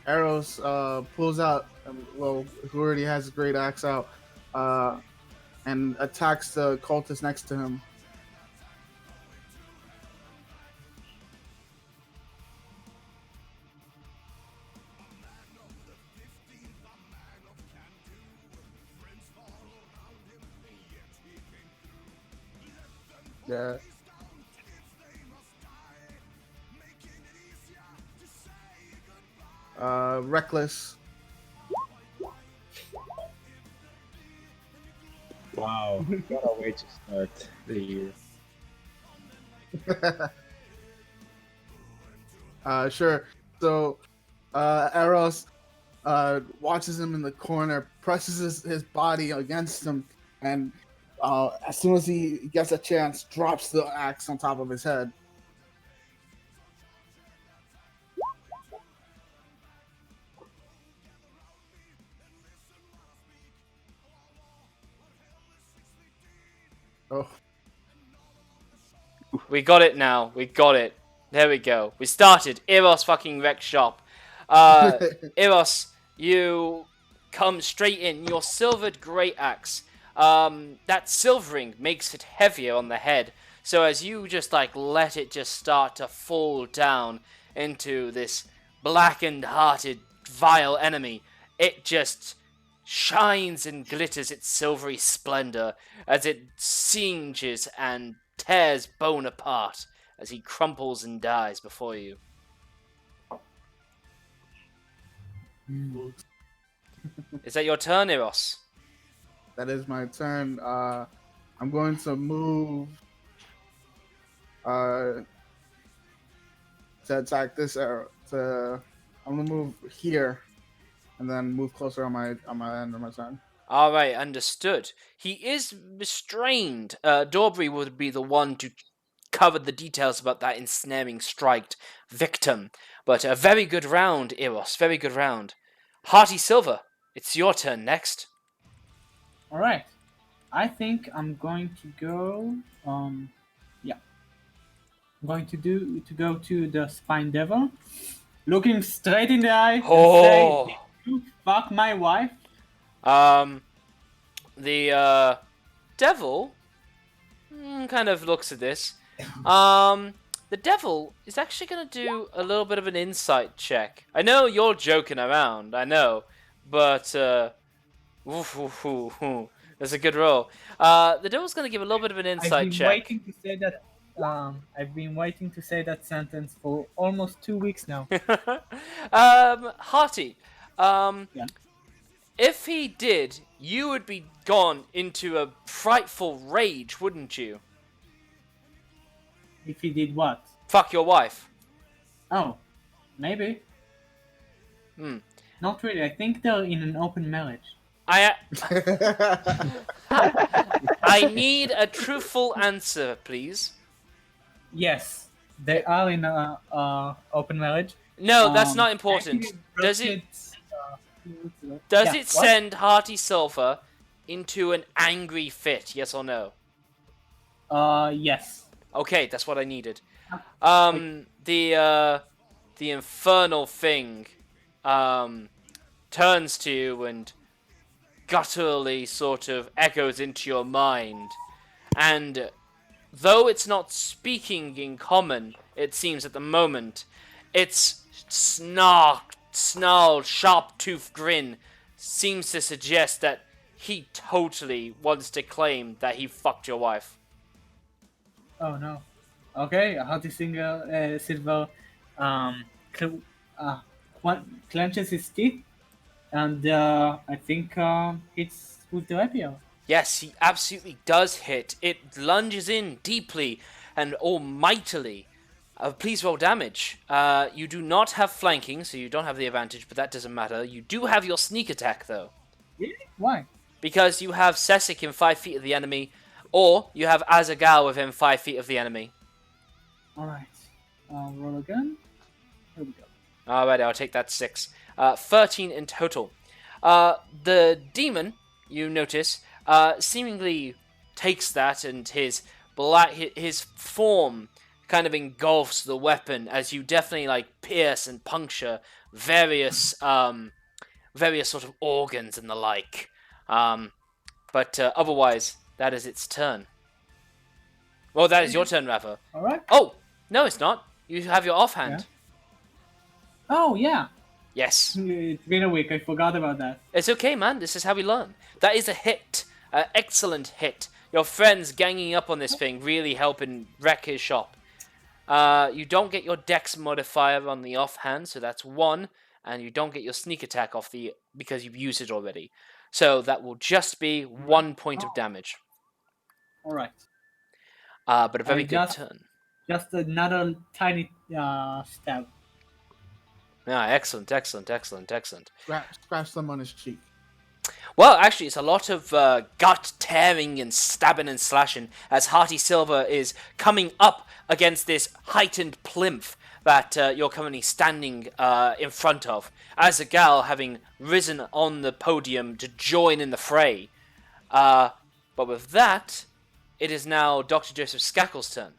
Eros pulls out, who already has a great axe out, uh, and attacks the cultist next to him. Yeah. Reckless. Wow, what a way to start the year. Sure. So, Eros watches him in the corner, presses his body against him, and as soon as he gets a chance, drops the axe on top of his head. Oh, We got it now. We got it. There we go. We started. Eros fucking wreck shop. Eros, you come straight in. Your silvered great axe. That silvering makes it heavier on the head. So as you just let it just start to fall down into this blackened-hearted, vile enemy, it just shines and glitters its silvery splendor as it singes and tears bone apart as he crumples and dies before you. Is that your turn, Eros? that is my turn. I'm going to move uh, to attack this arrow. I'm gonna move here, and then move closer on my end of my turn. All right, understood. He is restrained. Daubrey would be the one to cover the details about that ensnaring strike victim. But a very good round, Eros. Very good round. Hearty Silver, it's your turn next. All right. I think I'm going to go. Yeah. I'm going to go to the Spine Devil, looking straight in the eye Oh. and say, "Did you fuck my wife?" The devil kind of looks at this. The devil is actually going to do a little bit of an insight check. I know you're joking around, I know, but that's a good roll. The devil's going to give a little bit of an insight check. Waiting to say that. I've been waiting to say that sentence for almost 2 weeks now. Hearty, Yeah. if he did, you would be gone into a frightful rage, wouldn't you? If he did what? Fuck your wife. Oh, maybe. Not really. I think they're in an open marriage. I need a truthful answer, please. Yes, they are in a open marriage. No, that's not important. Actually, Does it Yeah, it what? send Hearty Silver into an angry fit? Yes or no? Yes. Okay, that's what I needed. The infernal thing turns to you and gutturally sort of echoes into your mind, and though it's not speaking in common, it seems at the moment, its snarled, sharp-toothed grin seems to suggest that he totally wants to claim that he fucked your wife. Oh no. Okay, Hearty Silver clenches his teeth, and I think hits with the rapier. Yes, he absolutely does hit. It lunges in deeply and almightily. Please roll damage. You do not have flanking, so you don't have the advantage, but that doesn't matter. You do have your sneak attack, though. Really? Why? Because you have Sessik in 5 feet of the enemy, or you have Azagal within 5 feet of the enemy. Alright. Roll again. Here we go. Alright, I'll take that 6. 13 in total. The demon, you notice, seemingly takes that, and his form kind of engulfs the weapon as you definitely like pierce and puncture various sort of organs and the like. But otherwise, that is its turn. Well, that is your turn, rather. All right. Oh, no, it's not. You have your offhand. Oh yeah. Yes. It's been a week. I forgot about that. It's okay, man. This is how we learn. That is a hit. An excellent hit. Your friends ganging up on this thing really helping wreck his shop. You don't get your dex modifier on the offhand, so that's 1. And you don't get your sneak attack off because you've used it already. So that will just be 1 point of damage. All right. But a very good just- turn. Just another tiny stab. Yeah, excellent, excellent, excellent, excellent. Scratch them on his cheek. Well, actually, it's a lot of gut tearing and stabbing and slashing as Hearty Silver is coming up against this heightened plinth that you're currently standing in front of, as a gal having risen on the podium to join in the fray. But with that, it is now Dr. Joseph Skackle's turn.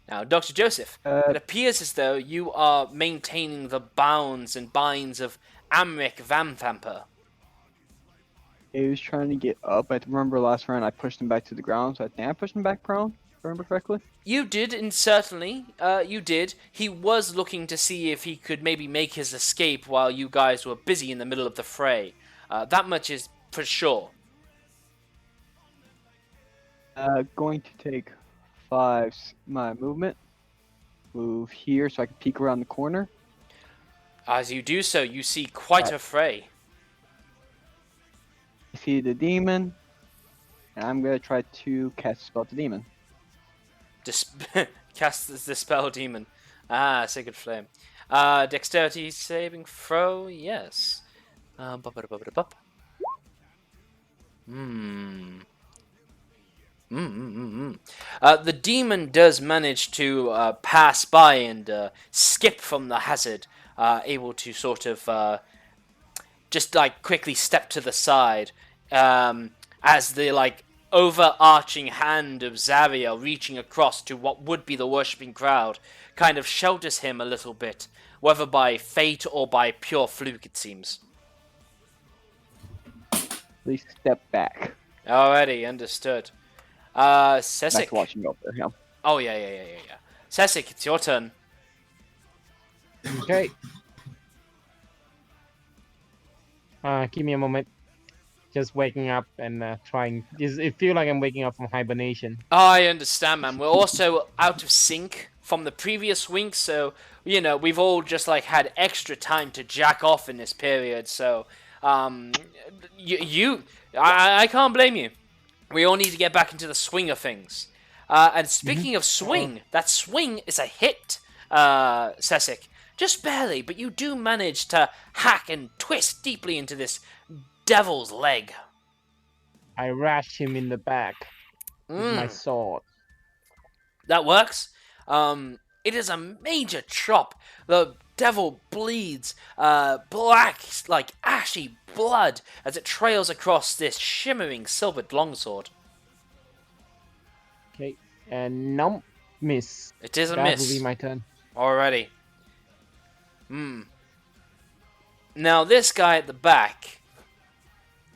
Now, Dr. Joseph, it appears as though you are maintaining the bounds and binds of Amric Van Thamper. He was trying to get up. I remember last round I pushed him back to the ground, so I think I pushed him back prone, if I remember correctly. You did, and certainly, you did. He was looking to see if he could maybe make his escape while you guys were busy in the middle of the fray. That much is for sure. Going to take 5 my movement. Move here so I can peek around the corner. As you do so, you see quite a fray. I see the demon, and I'm going to try to cast a spell to demon. Cast the spell demon. Ah, Sacred Flame. Dexterity saving throw, yes. The demon does manage to pass by and skip from the hazard, able to sort of just like quickly step to the side as the like overarching hand of Zaria reaching across to what would be the worshipping crowd kind of shelters him a little bit, whether by fate or by pure fluke, it seems. Please step back. Alrighty, understood. Back Sessik. to watching over him. Oh, yeah. Sessik, it's your turn. Okay. Give me a moment. Just waking up and trying. It feels like I'm waking up from hibernation. I understand, man. We're also out of sync from the previous week, so, you know, we've all just, like, had extra time to jack off in this period, so, I can't blame you. We all need to get back into the swing of things. And speaking of swing, that swing is a hit, Sessik. Just barely, but you do manage to hack and twist deeply into this devil's leg. I rash him in the back with my sword. That works. It is a major chop. The devil bleeds black, like ashy blood as it trails across this shimmering silvered longsword. Okay, and no miss. It is a That miss. will be my turn. Already. Now this guy at the back,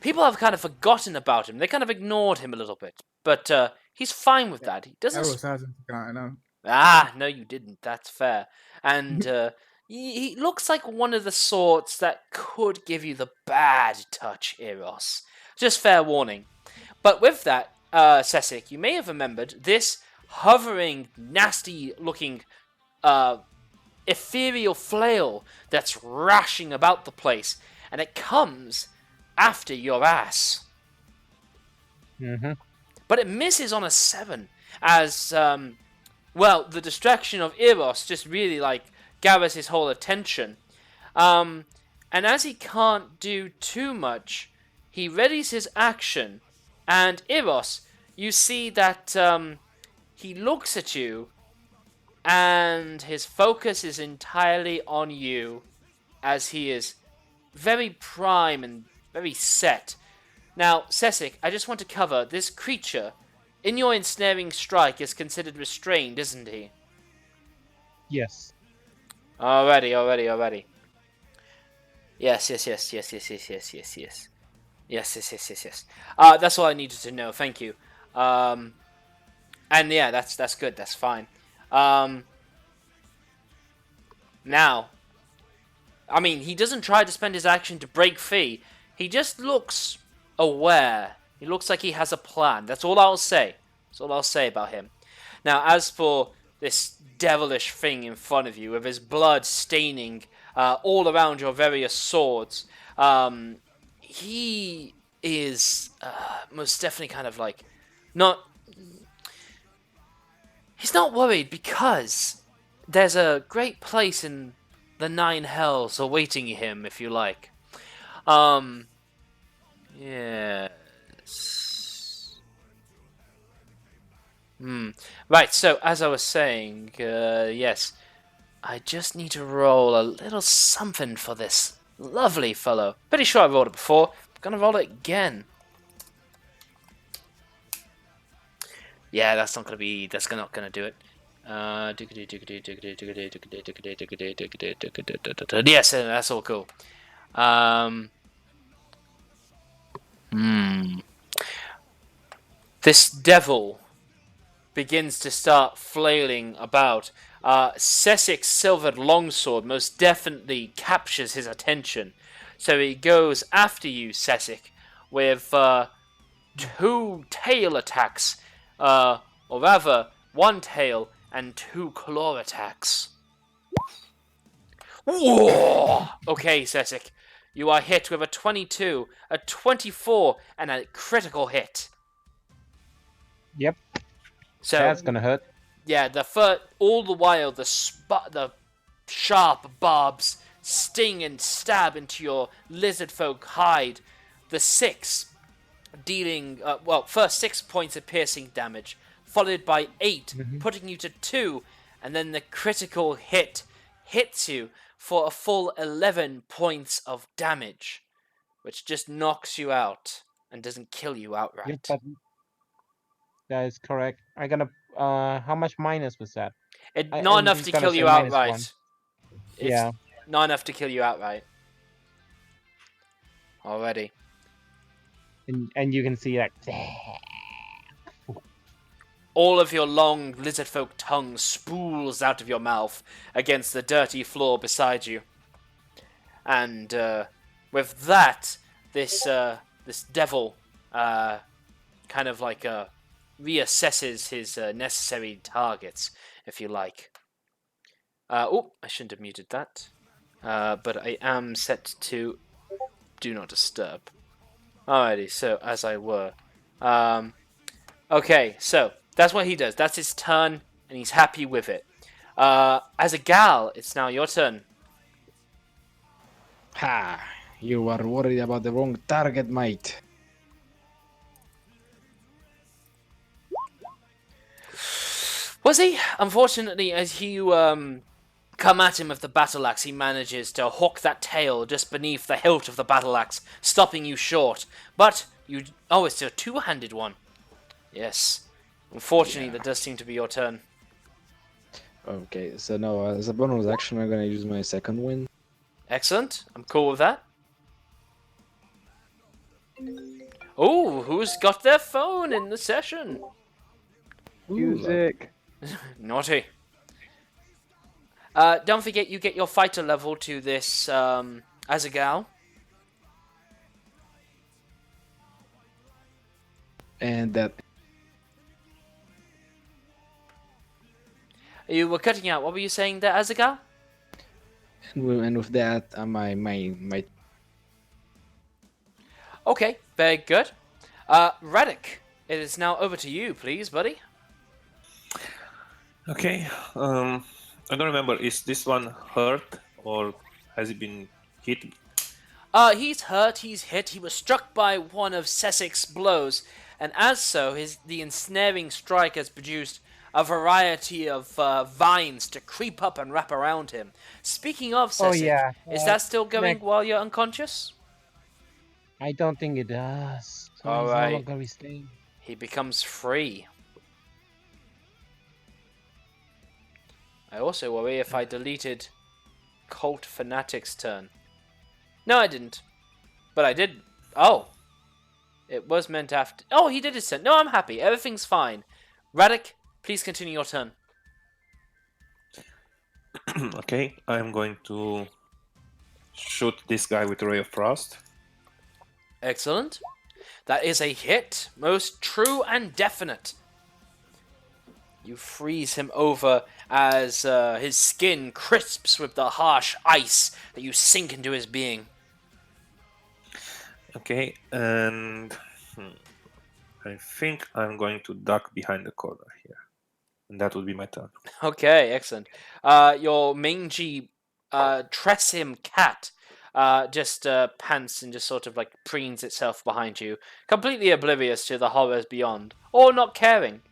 people have kind of forgotten about him. They kind of ignored him a little bit, but he's fine with that. He doesn't. Eros hasn't forgotten him. Ah, no, you didn't. That's fair. And he looks like one of the sorts that could give you the bad touch, Eros. Just fair warning. But with that, Sessik, you may have remembered this hovering, nasty-looking, ethereal flail that's rashing about the place, and it comes after your ass. Mm-hmm. But it misses on a 7, as, well, the distraction of Eros just really, like, gathers his whole attention. And as he can't do too much, he readies his action, and Eros, you see that, he looks at you, and his focus is entirely on you, as he is very prime and very set. Now, Sessik, I just want to cover, this creature in your ensnaring strike is considered restrained, isn't he? Yes. Already. Yes. Yes. That's all I needed to know. Thank you. And yeah, that's good. That's fine. Now, I mean, he doesn't try to spend his action to break free. He just looks aware. He looks like he has a plan. That's all I'll say. That's all I'll say about him. Now, as for this devilish thing in front of you, with his blood staining all around your various swords, he is most definitely kind of like not. He's not worried because there's a great place in the Nine Hells awaiting him, if you like. Yes. Right, so as I was saying, yes, I just need to roll a little something for this lovely fellow. Pretty sure I rolled it before. I'm gonna roll it again. Yeah, that's not gonna be. That's not gonna do it. Yes, that's all cool. This devil begins to start flailing about. Sessik's silvered longsword most definitely captures his attention. So he goes after you, Sessik, with 2 tail attacks. Or rather, 1 tail and 2 claw attacks. Whoa! Okay, Sessik. You are hit with a 22, a 24, and a critical hit. Yep. So That's gonna hurt. yeah, all the while the sharp barbs sting and stab into your lizard folk hide. The 6 dealing first 6 points of piercing damage, followed by 8, putting you to 2, and then the critical hit hits you for a full 11 points of damage, which just knocks you out and doesn't kill you outright. Yep, that is correct. I'm gonna. How much minus was that? Not enough to kill you outright. -1. It's Yeah. not enough to kill you outright. Already. And you can see that. All of your long lizard folk tongue spools out of your mouth against the dirty floor beside you. And with that, this devil kind of like reassesses his necessary targets, if you like. I shouldn't have muted that. But I am set to do not disturb. Alrighty, so as I were. Okay, so that's what he does. That's his turn, and he's happy with it. As a gal, it's now your turn. Ha! You are worried about the wrong target, mate. Was he? Unfortunately, as you come at him with the battle axe, he manages to hook that tail just beneath the hilt of the battle axe, stopping you short. But you... Oh, it's a two-handed one. Yes. Unfortunately, that does seem to be your turn. Okay, so now as a bonus action, I'm gonna use my second wind. Excellent. I'm cool with that. Oh, who's got their phone in the session? Music. Naughty. Don't forget you get your fighter level to this as a gal. And that You were cutting out. What were you saying there, as a gal? and with that, my Okay, very good. Radek, it is now over to you, please, buddy. Okay. I don't remember. Is this one hurt or has he been hit? He's hurt, he's hit, he was struck by one of Sessik's blows, and as so, the ensnaring strike has produced a variety of vines to creep up and wrap around him. Speaking of Sessik, Oh yeah. is that still going next- while you're unconscious? I don't think it does. So All he's right. no longer restrained. He becomes free. I also worry if I deleted Cult Fanatic's turn. No, I didn't. But I did. Oh. It was meant after. Oh, he did his turn. No, I'm happy. Everything's fine. Radek, please continue your turn. Okay, I'm going to shoot this guy with Ray of Frost. Excellent. That is a hit. Most true and definite. You freeze him over as his skin crisps with the harsh ice that you sink into his being. Okay, and I think I'm going to duck behind the corner here. And that would be my turn. Okay, excellent. Your mangy Tressim cat just pants and just sort of like preens itself behind you, completely oblivious to the horrors beyond, or not caring.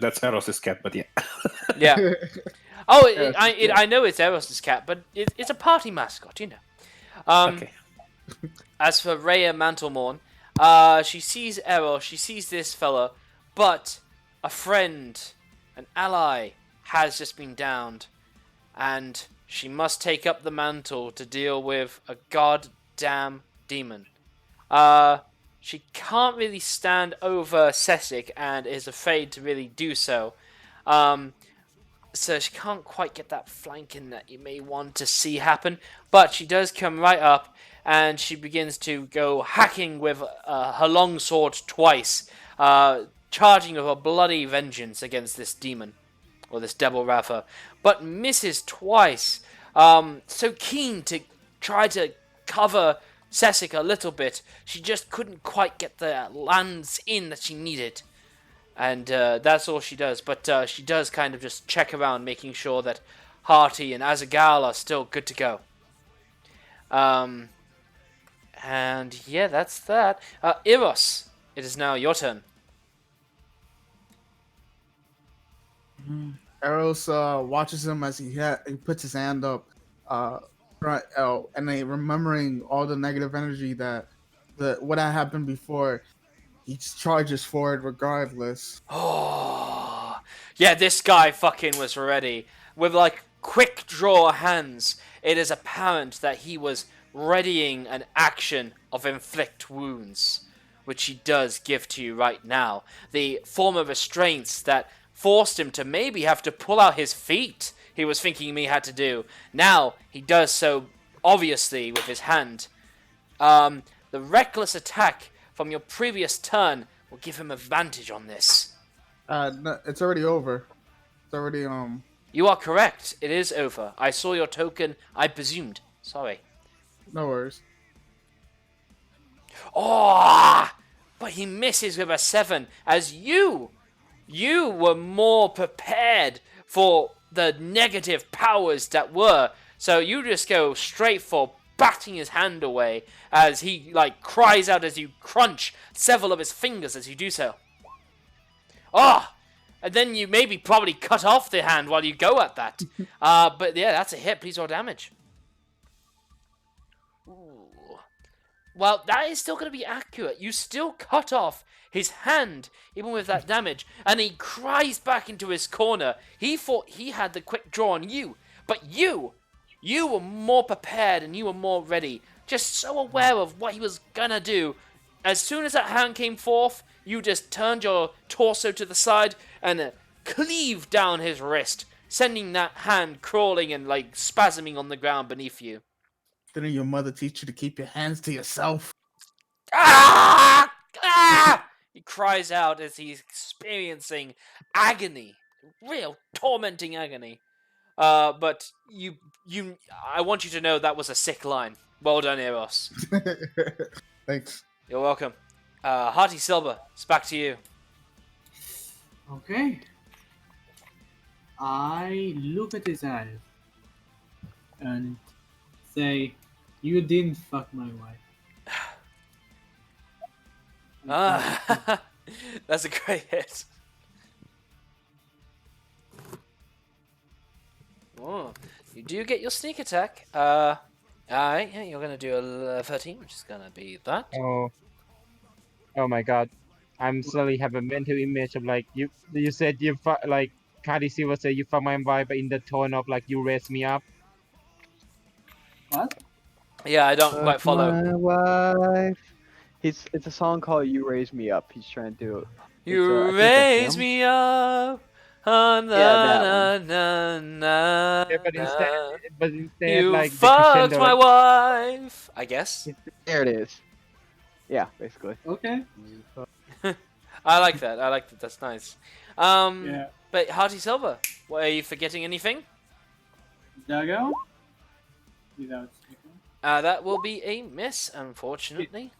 That's Eros' cat, but yeah. Yeah. Oh, Yes, I know it's Eros' cat, but it's a party mascot, you know. Okay. As for Rhea Mantlemorn, she sees Eros, she sees this fella, but a friend, an ally, has just been downed, and she must take up the mantle to deal with a goddamn demon. She can't really stand over Sessic and is afraid to really do so. So she can't quite get that flanking that you may want to see happen, but she does come right up and she begins to go hacking with her longsword twice, charging with a bloody vengeance against this demon, or this devil rather, but misses twice. So keen to try to cover Sessic a little bit, she just couldn't quite get the lands in that she needed. And that's all she does. But she does kind of just check around, making sure that Hearty and Azagal are still good to go. And yeah, that's that. Eros, it is now your turn. Eros watches him as he puts his hand up, and then remembering all the negative energy that what had happened before, he charges forward regardless. Oh, yeah, this guy fucking was ready. With like quick draw hands, it is apparent that he was readying an action of inflict wounds, which he does give to you right now. The form of restraints that forced him to maybe have to pull out his feet, he was thinking he had to do. Now he does so obviously with his hand. The reckless attack from your previous turn will give him advantage on this. No, it's already over. It's already You are correct. It is over. I saw your token. I presumed. Sorry. no worries. Oh, but he misses with a 7. As you were more prepared for the negative powers that were. So you just go straight for batting his hand away as he like cries out as you crunch several of his fingers as you do so. Oh, and then you maybe probably cut off the hand while you go at that. But yeah, that's a hit. Please roll damage. Ooh. Well, that is still going to be accurate. You still cut off his hand, even with that damage, and he cries back into his corner. He thought he had the quick draw on you, but you were more prepared and you were more ready, just so aware of what he was gonna do. As soon as that hand came forth, you just turned your torso to the side and cleaved down his wrist, sending that hand crawling and like spasming on the ground beneath you. Didn't your mother teach you to keep your hands to yourself? Ah! Ah! He cries out as he's experiencing agony, real tormenting agony. But I want you to know that was a sick line. Well done, Eros. Thanks. You're welcome. Hearty Silver, it's back to you. Okay. I look at his eyes and say, "You didn't fuck my wife." That's a great hit. Oh, you do get your sneak attack. Alright, yeah, you're gonna do a 13, which is gonna be that. Oh my god. I'm suddenly have a mental image of like you said you like Khaleesi was say you found my wife in the tone of like you raised me up. What? Yeah, I don't quite follow. My wife. It's a song called "You Raise Me Up." He's trying to do it. You I think that's raise him. me up. Ah, Yeah, na, that na, one. na, na, Yeah, but instead You like the fucked crescendo, my like, wife. I guess. There it is. Yeah, basically. Okay. I like that. I like that. That's nice. Yeah. But Hearty Silver, are you forgetting anything? Dagger. Without speaking. That will be a miss, unfortunately.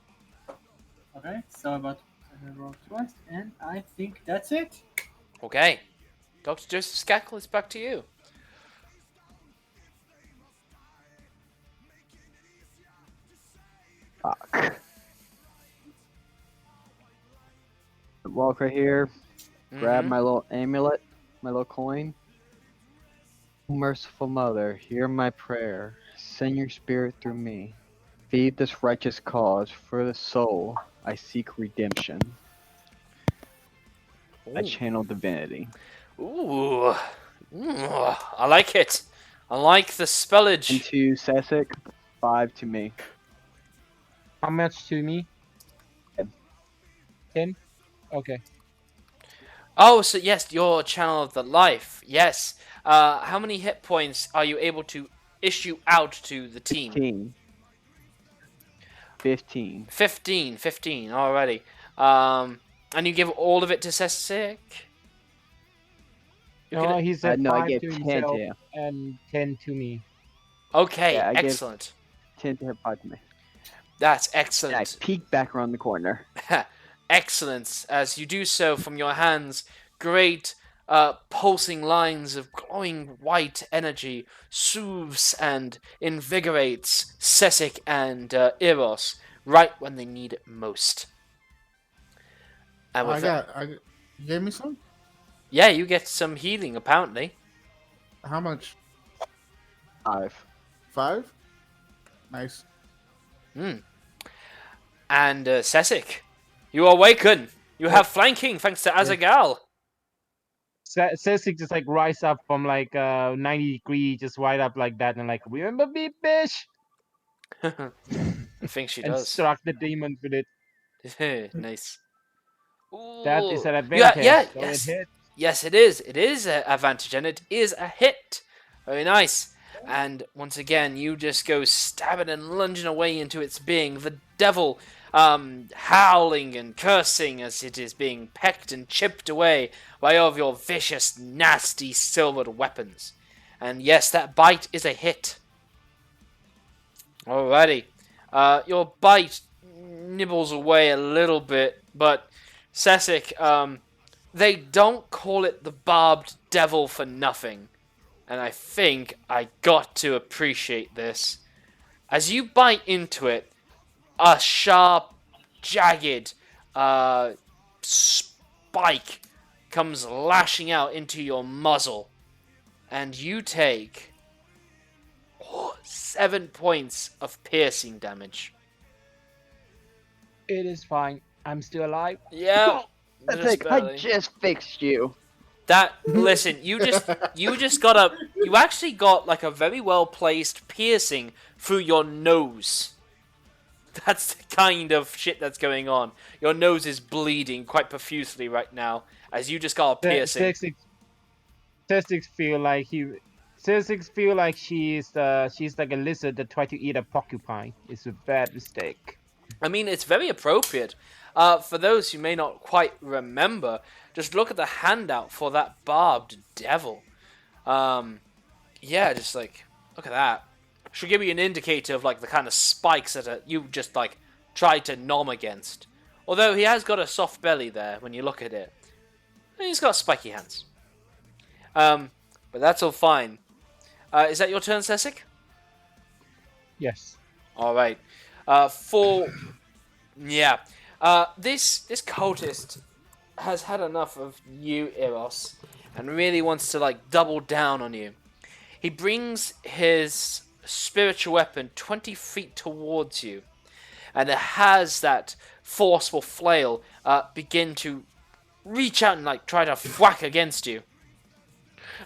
Okay. So about roll twice, and I think that's it. Okay. Dr. Joseph Skakel, it's back to you. Fuck. Walk right here. Grab Mhm. my little amulet, my little coin. Merciful Mother, hear my prayer. Send your spirit through me. Feed this righteous cause. For the soul, I seek redemption. I channel divinity. Ooh. I like it. I like the spellage. And to Sessic, 5 to me. how much to me? 10. 10? Okay. Oh, so yes, your channel of the life. Yes. How many hit points are you able to issue out to the team? 15. 15 already. And you give all of it to Sessic? No, he said No, I 5 gave to 10 himself to him. and 10 to me. Okay, Yeah, I give- excellent. 10 to him, 5 to me. That's And I excellent. peek back around the corner. Excellence. As you do so from your hands, great pulsing lines of glowing white energy soothes and invigorates Sessic and Eros right when they need it most. And with You gave me some? yeah, you get some healing apparently. How much? 5. 5? Nice. And Sessic, you awaken. You have flanking thanks to Azagal. Celsik just like rise up from like 90 degree, just right up like that, and like remember me, bitch, I think she and does. struck the demon with it. Nice. That is Ooh. an advantage. Yeah, so yes. it hit. Yes, it is. It is an advantage, and it is a hit. Very nice. And once again, you just go stabbing and lunging away into its being. The devil howling and cursing as it is being pecked and chipped away by all of your vicious, nasty, silvered weapons. And yes, that bite is a hit. Alrighty. Your bite nibbles away a little bit, but Sessic, they don't call it the barbed devil for nothing. And I think I got to appreciate this. As you bite into it, a sharp, jagged spike comes lashing out into your muzzle. And you take 7 points of piercing damage. It is fine. I'm still alive. Yeah. That's just like, I barely. just fixed you. That listen, you actually got like a very well placed piercing through your nose. That's the kind of shit that's going on. Your nose is bleeding quite profusely right now as you just got a piercing. Celsik feel like she's like a lizard that tried to eat a porcupine. It's a bad mistake. I mean, it's very appropriate. For those who may not quite remember, just look at the handout for that barbed devil. Yeah, just like, look at that. Should give you an indicator of like the kind of spikes that you just like tried to nom against. Although he has got a soft belly there when you look at it. And he's got spiky hands. But that's all fine. Is that your turn, Sessic? Yes. Alright. This cultist has had enough of you, Eros, and really wants to like double down on you. He brings his spiritual weapon 20 feet towards you, and it has that forceful flail begin to reach out and like try to whack against you.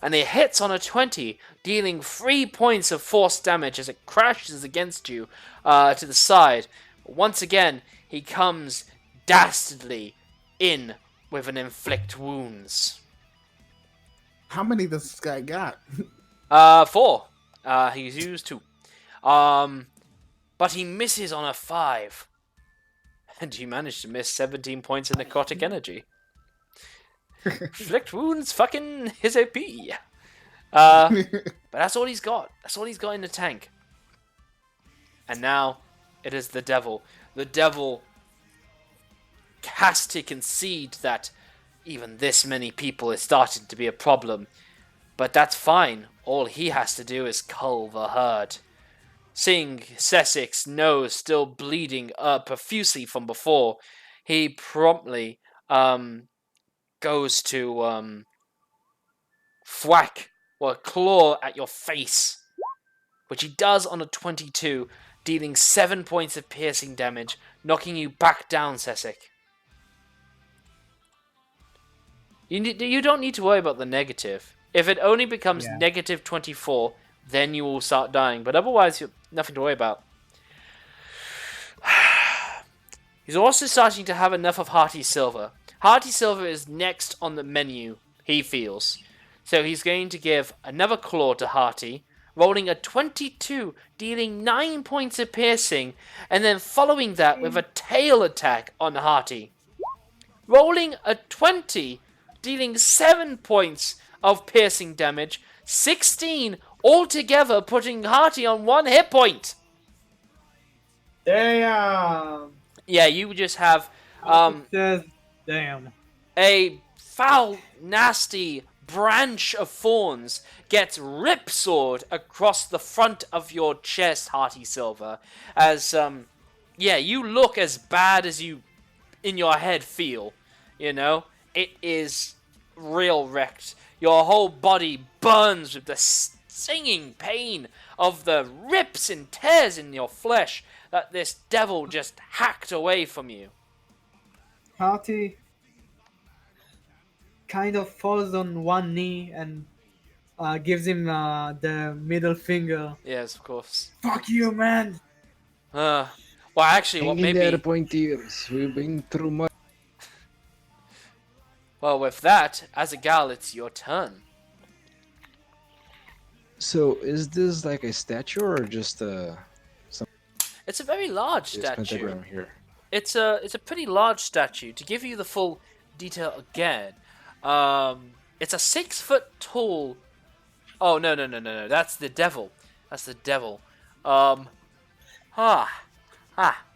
and it hits on a 20, dealing 3 points of force damage as it crashes against you to the side. Once again, he comes dastardly in with an inflict wounds. How many does this guy got? 4. He's used 2. But he misses on a 5. And you managed to miss 17 points of necrotic energy. Inflict wounds, fucking his OP. But that's all he's got. That's all he's got in the tank. And now it is the devil. The devil has to concede that even this many people is starting to be a problem. But that's fine. All he has to do is cull the herd. Seeing Sessik's nose still bleeding profusely from before, he promptly goes to thwack or claw at your face, which he does on a 22, dealing 7 points of piercing damage, knocking you back down, Sessik. You don't need to worry about the negative. If it only becomes negative 24, then you will start dying. But otherwise, you have nothing to worry about. He's also starting to have enough of Hearty Silver. Hearty Silver is next on the menu, he feels. So he's going to give another claw to Hearty, rolling a 22, dealing 9 points of piercing, and then following that with a tail attack on Hearty. Rolling a 20, dealing 7 points of piercing damage, 16 altogether, putting Hearty on 1 hit point. Damn. Yeah, you just have Damn. a foul, nasty branch of thorns gets ripsawed across the front of your chest, Hearty Silver, as you look as bad as you in your head feel. You know, it is real wrecked. Your whole body burns with the stinging pain of the rips and tears in your flesh that this devil just hacked away from you. Hearty kind of falls on one knee and gives him the middle finger. Yes, of course. Fuck you, man! Well, actually, what Hang in there, maybe... pointiers. We've been through much. Well, with that, as a gal, it's your turn. So, is this like a statue or just It's a very large this statue. pentagram here? It's a pretty large statue. To give you the full detail again, it's a 6 foot tall. Oh no! That's the devil. That's the devil.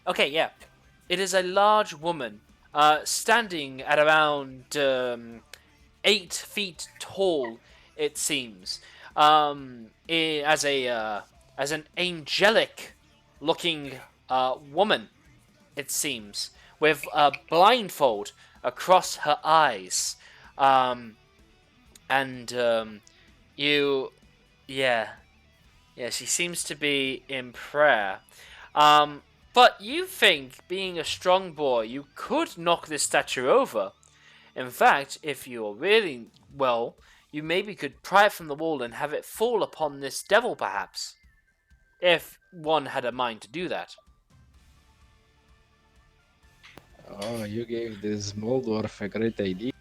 Okay, yeah. It is a large woman, standing at around 8 feet tall. It seems. As an angelic looking woman. It seems, with a blindfold across her eyes, she seems to be in prayer, but you think, being a strong boy, you could knock this statue over. In fact, if you're really well, you maybe could pry it from the wall and have it fall upon this devil, perhaps, if one had a mind to do that. Oh, you gave this Moldorf a great idea.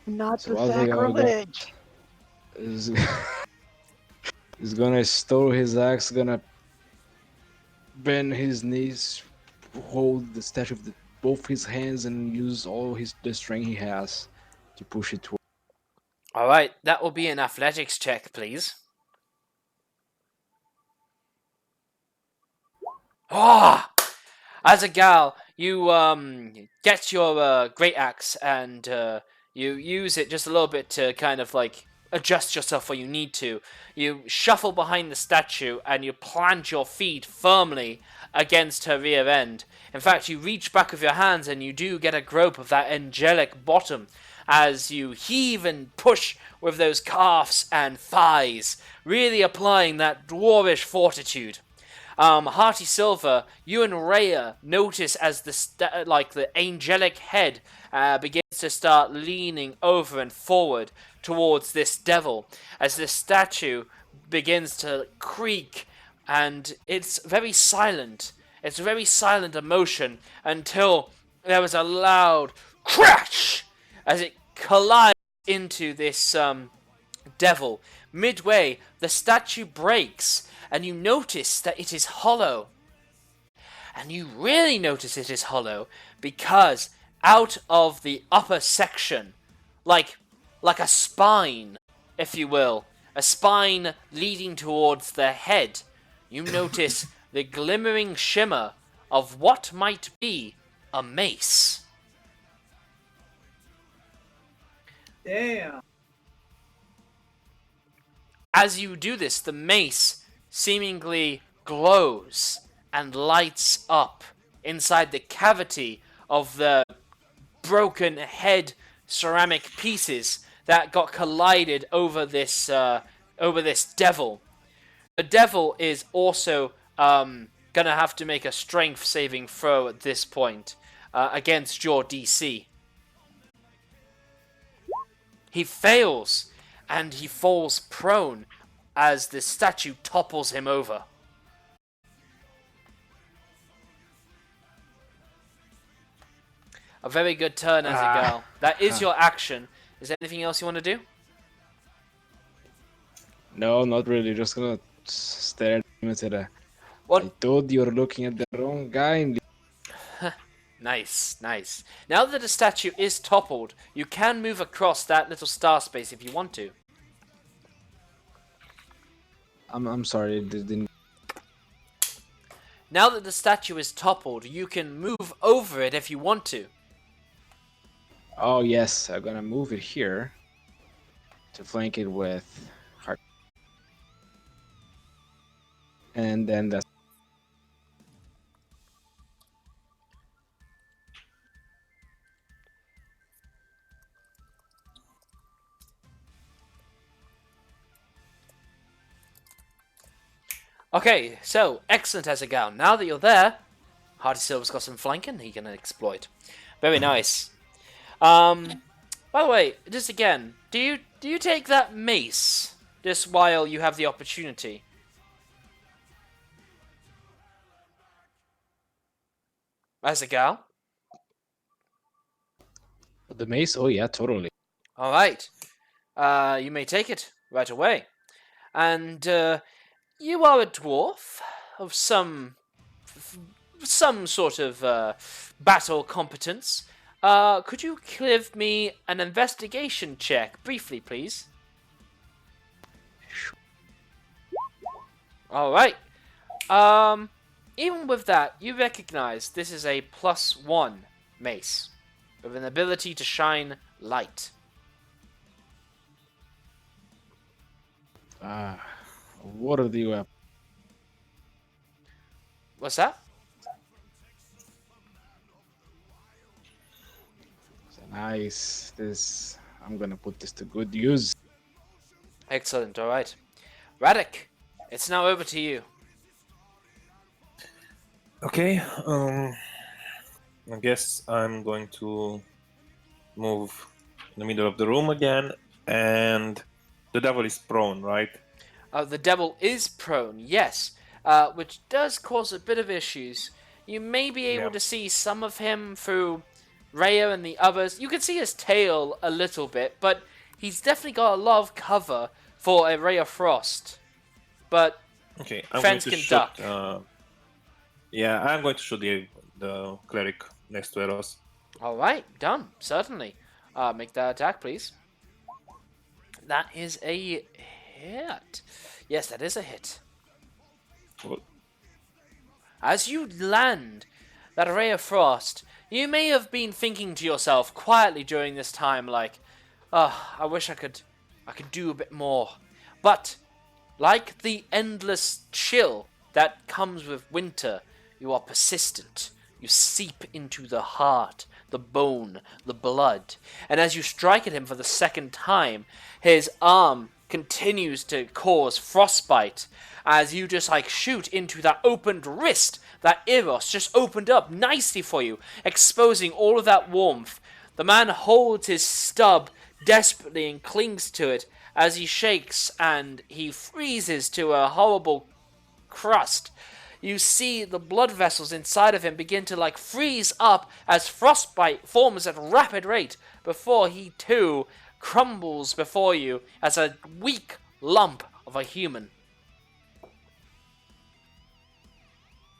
Not So the while they all go- sacrilege. He's gonna store his axe, gonna bend his knees, hold the statue with both his hands, and use all the strength he has to push it toward. Alright, that will be an athletics check, please. Ah! As a gal, you get your great axe and you use it just a little bit to kind of like adjust yourself where you need to. You shuffle behind the statue and you plant your feet firmly against her rear end. In fact, you reach back with your hands and you do get a grope of that angelic bottom as you heave and push with those calves and thighs, really applying that dwarvish fortitude. Hearty Silver, you and Rhea notice as the angelic head begins to start leaning over and forward towards this devil, as this statue begins to creak, and it's very silent. It's a very silent emotion until there was a loud crash as it collides into this devil. Midway, the statue breaks, and you notice that it is hollow. And you really notice it is hollow because out of the upper section, like a spine, if you will, a spine leading towards the head, you notice the glimmering shimmer of what might be a mace. Damn. As you do this, the mace seemingly glows and lights up inside the cavity of the broken head ceramic pieces that got collided over this devil. The devil is also gonna have to make a strength saving throw at this point against your DC. He fails, and he falls prone as the statue topples him over. A very good turn, Azaghal. That is your action. Is there anything else you want to do? No, not really. Just gonna stare at him and say that. What? I told you you're looking at the wrong guy. Nice, nice. Now that the statue is toppled, you can move across that little star space if you want to. I'm sorry. Didn't. Now that the statue is toppled, you can move over it if you want to. Oh yes, I'm gonna move it here to flank it with heart, and then that's. Okay, so, excellent Azaghal. Now that you're there, Hearty Silver's got some flanking he can exploit. Very nice. By the way, just again, do you take that mace just while you have the opportunity? Azaghal? The mace? Oh yeah, totally. Alright. You may take it right away. And, you are a dwarf of some sort of battle competence. Could you give me an investigation check, briefly, please? Alright. Even with that, you recognize this is a +1 mace, with an ability to shine light. What are the weapons? What's that? Nice. I'm gonna put this to good use. Excellent, alright. Radek, it's now over to you. Okay, I guess I'm going to move in the middle of the room again, and the devil is prone, right? The devil is prone, yes, which does cause a bit of issues. You may be able to see some of him through Rhea and the others. You can see his tail a little bit, but he's definitely got a lot of cover for a Ray of Frost. But Okay, I'm friends going to can shoot. duck. Yeah, I'm going to shoot the cleric next to Eros. Alright, done, certainly. Make that attack, please. That is a hit. Yes, that is a hit. Cool. As you land that Ray of Frost, you may have been thinking to yourself quietly during this time, like, I wish I could do a bit more. But, like the endless chill that comes with winter, you are persistent. You seep into the heart, the bone, the blood. And as you strike at him for the second time, his arm continues to cause frostbite as you just like shoot into that opened wrist that Eros just opened up nicely for you, exposing all of that warmth. The man holds his stub desperately and clings to it as he shakes and he freezes to a horrible crust. You see the blood vessels inside of him begin to like freeze up as frostbite forms at a rapid rate before he too crumbles before you as a weak lump of a human.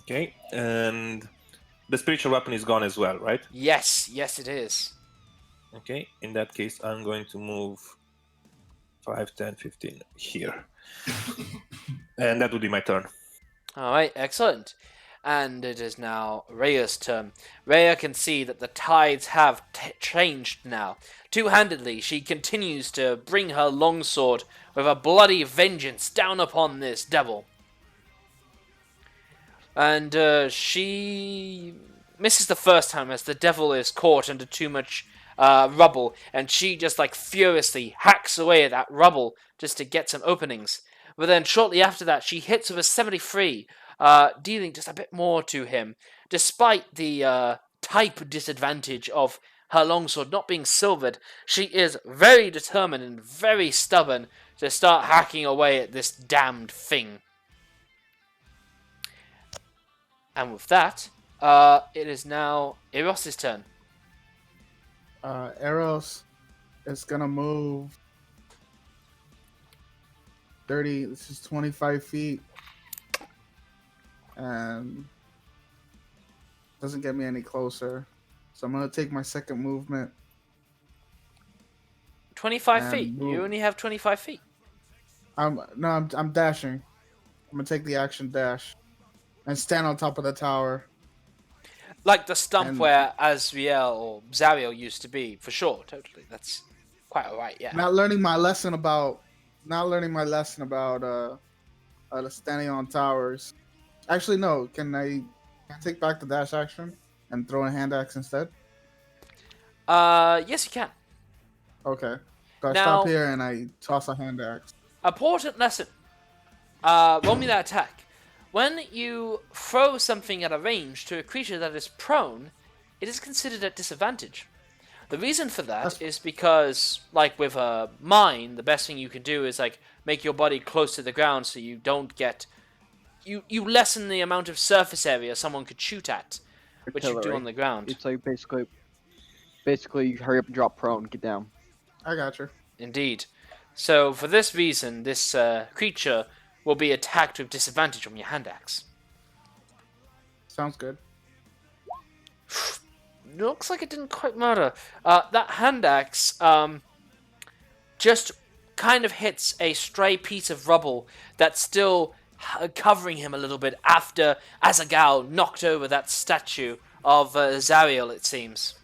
Okay, and the spiritual weapon is gone as well, right? Yes, it is. Okay, in that case, I'm going to move 5, 10, 15 here. And that would be my turn. Alright, excellent. And it is now Rhea's turn. Rhea can see that the tides have changed now. Two-handedly, she continues to bring her longsword with a bloody vengeance down upon this devil. And she misses the first time as the devil is caught under too much rubble, and she just like furiously hacks away at that rubble just to get some openings. But then shortly after that, she hits with a 73, dealing just a bit more to him, despite the type disadvantage of her longsword not being silvered. She is very determined and very stubborn to start hacking away at this damned thing. And with that, it is now Eros' turn. Eros is gonna move 30. This is 25 feet, and doesn't get me any closer. So I'm gonna take my second movement. 25 And feet. move. You only have 25 feet. I'm dashing. I'm gonna take the action dash and stand on top of the tower. Like the stump And- where Azriel or Zariel used to be, for sure, totally. That's quite alright, yeah. Not learning my lesson about standing on towers. Actually, no. Can I take back the dash action and throw a hand axe instead? Yes, you can. Okay. So I Now- stop here and I toss a hand axe. Important lesson. Roll me that attack. When you throw something at a range to a creature that is prone, it is considered at disadvantage. The reason for that is because, like with a mine, the best thing you can do is like make your body close to the ground so you don't get... You lessen the amount of surface area someone could shoot at, which you do Artillery. on the ground. It's like basically you hurry up and drop prone, get down. I got you. Indeed. So for this reason, this creature will be attacked with disadvantage from your hand axe. Sounds good. Looks like it didn't quite matter. That hand axe just kind of hits a stray piece of rubble that's still covering him a little bit after Azagal knocked over that statue of Zariel, it seems.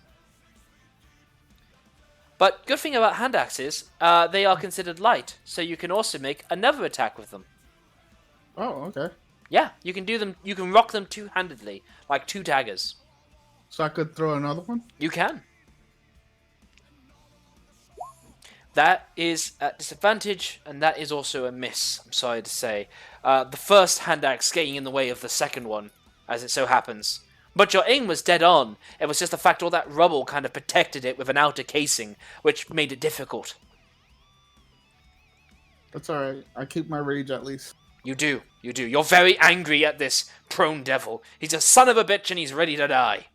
But good thing about hand axes, they are considered light, so you can also make another attack with them. Oh, okay. Yeah, you can do them. You can rock them two-handedly, like two daggers. So I could throw another one? You can. That is at disadvantage, and that is also a miss, I'm sorry to say. The first hand axe getting in the way of the second one, as it so happens. But your aim was dead on. It was just the fact all that rubble kind of protected it with an outer casing, which made it difficult. That's alright. I keep my rage at least. You do. You're very angry at this prone devil. He's a son of a bitch and he's ready to die.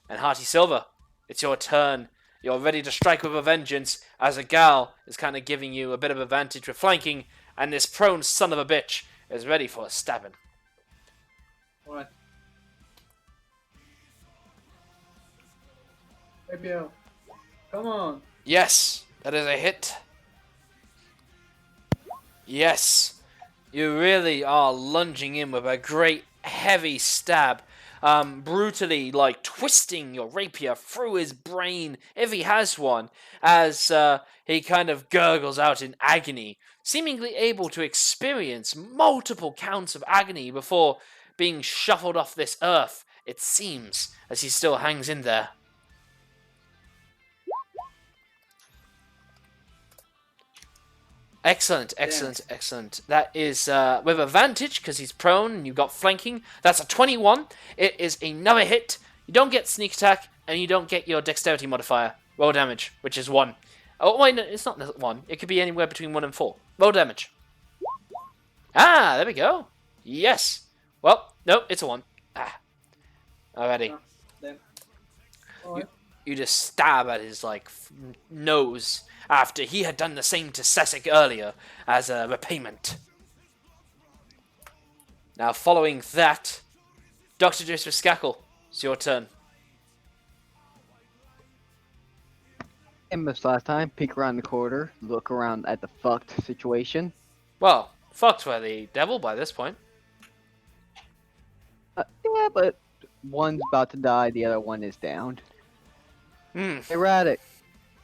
And Hearty Silver, it's your turn. You're ready to strike with a vengeance, as a gal is kind of giving you a bit of advantage with flanking, and this prone son of a bitch is ready for a stabbing. What? Maybe come on. Yes, that is a hit. Yes, you really are lunging in with a great heavy stab, brutally like twisting your rapier through his brain, if he has one, as he kind of gurgles out in agony, seemingly able to experience multiple counts of agony before being shuffled off this earth, it seems, as he still hangs in there. Excellent, excellent, excellent. That is with advantage because he's prone and you've got flanking. That's a 21. It is another hit. You don't get sneak attack and you don't get your dexterity modifier. Roll damage, which is 1. Oh, wait, no, it's not 1. It could be anywhere between 1 and 4. Roll damage. Ah, there we go. Yes. Well, no, it's a 1. Ah. Alrighty. You just stab at his nose after he had done the same to Sessic earlier as a repayment. Now, following that, Dr. Joseph Skackle, it's your turn. I missed last time. Peek around the corner, look around at the fucked situation. Well, fucked by the devil by this point. Yeah, but one's about to die, the other one is downed. Hmm. Hey, Radic,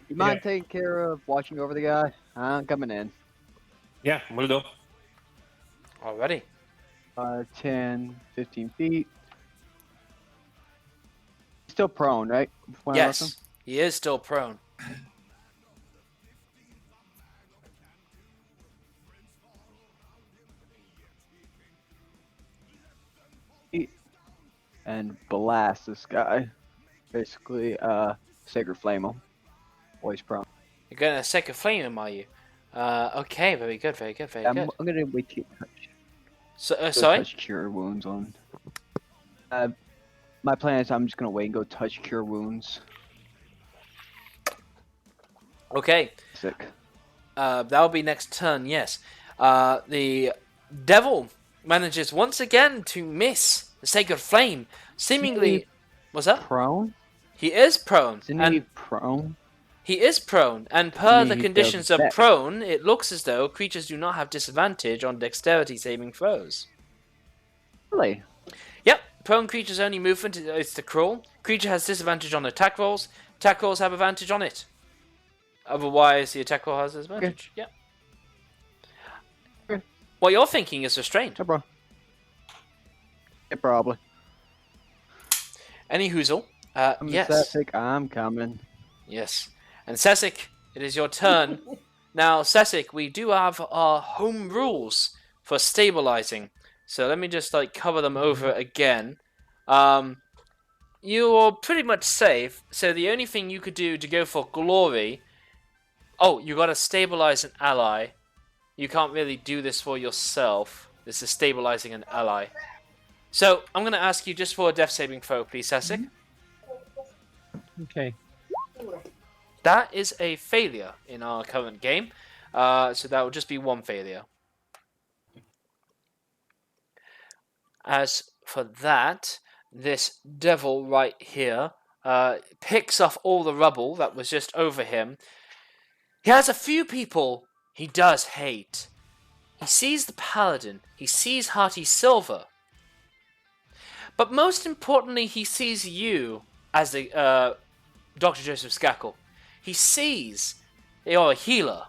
you mind taking care of watching over the guy? I'm coming in. Yeah, will do. Already. 10, 15 feet. Still prone, right? When I left him? Yes, he is still prone. And blast this guy. Basically, Sacred Flame him. Always prone. You're going to Sacred Flame him, are you? Okay, very good, very good, very good. I'm gonna wait to get touch. So, sorry? Touch cure wounds on. My plan is I'm just gonna wait and go touch cure wounds. Okay. Sick. That'll be next turn, yes. The devil manages once again to miss the Sacred Flame. Seemingly... What's that? Prone? He is prone. Isn't he prone? He is prone, and per the he conditions does of that. prone, it looks as though creatures do not have disadvantage on dexterity saving throws. Really? Yep, prone creature's only movement is to crawl. Creature has disadvantage on attack rolls. Attack rolls have advantage on it. Otherwise, the attack roll has disadvantage. Yep. Okay. What you're thinking is restrained. Yeah, bro. Yeah, probably. Any hoozle. I'm Yes. Sessic, I'm coming. Yes. And Sessic, it is your turn. Now, Sessic, we do have our home rules for stabilizing. So let me just cover them over again. You're pretty much safe. So the only thing you could do to go for glory... Oh, you got to stabilize an ally. You can't really do this for yourself. This is stabilizing an ally. So I'm going to ask you just for a death saving throw, please, Sessic. Okay. That is a failure in our current game. So that will just be one failure. As for that, this devil right here picks off all the rubble that was just over him. He has a few people he does hate. He sees the paladin. He sees Hearty Silver. But most importantly, he sees you as the Dr. Joseph Skackle. He sees you're a healer.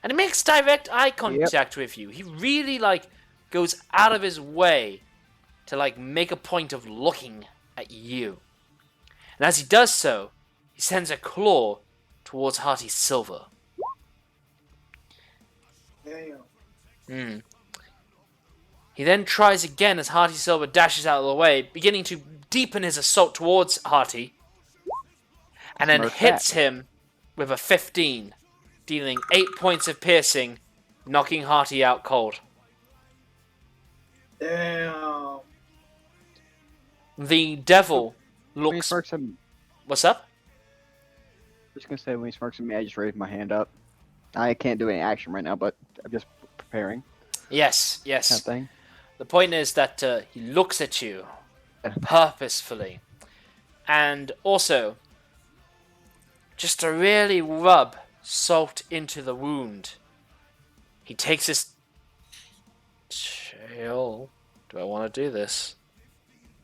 And he makes direct eye contact with you. He really goes out of his way to make a point of looking at you. And as he does so, he sends a claw towards Hearty Silver. Damn. He then tries again as Hearty Silver dashes out of the way, beginning to deepen his assault towards Hearty. And then hits him with a 15, dealing 8 points of piercing, knocking Hearty out cold. Damn. The devil When he looks... smirks at me, What's up? I'm just gonna say when he smirks at me, I just raise my hand up. I can't do any action right now, but I'm just preparing. Yes, Kind of yes. thing. The point is that he looks at you purposefully. And also, just to really rub salt into the wound, he takes his tail. Do I want to do this?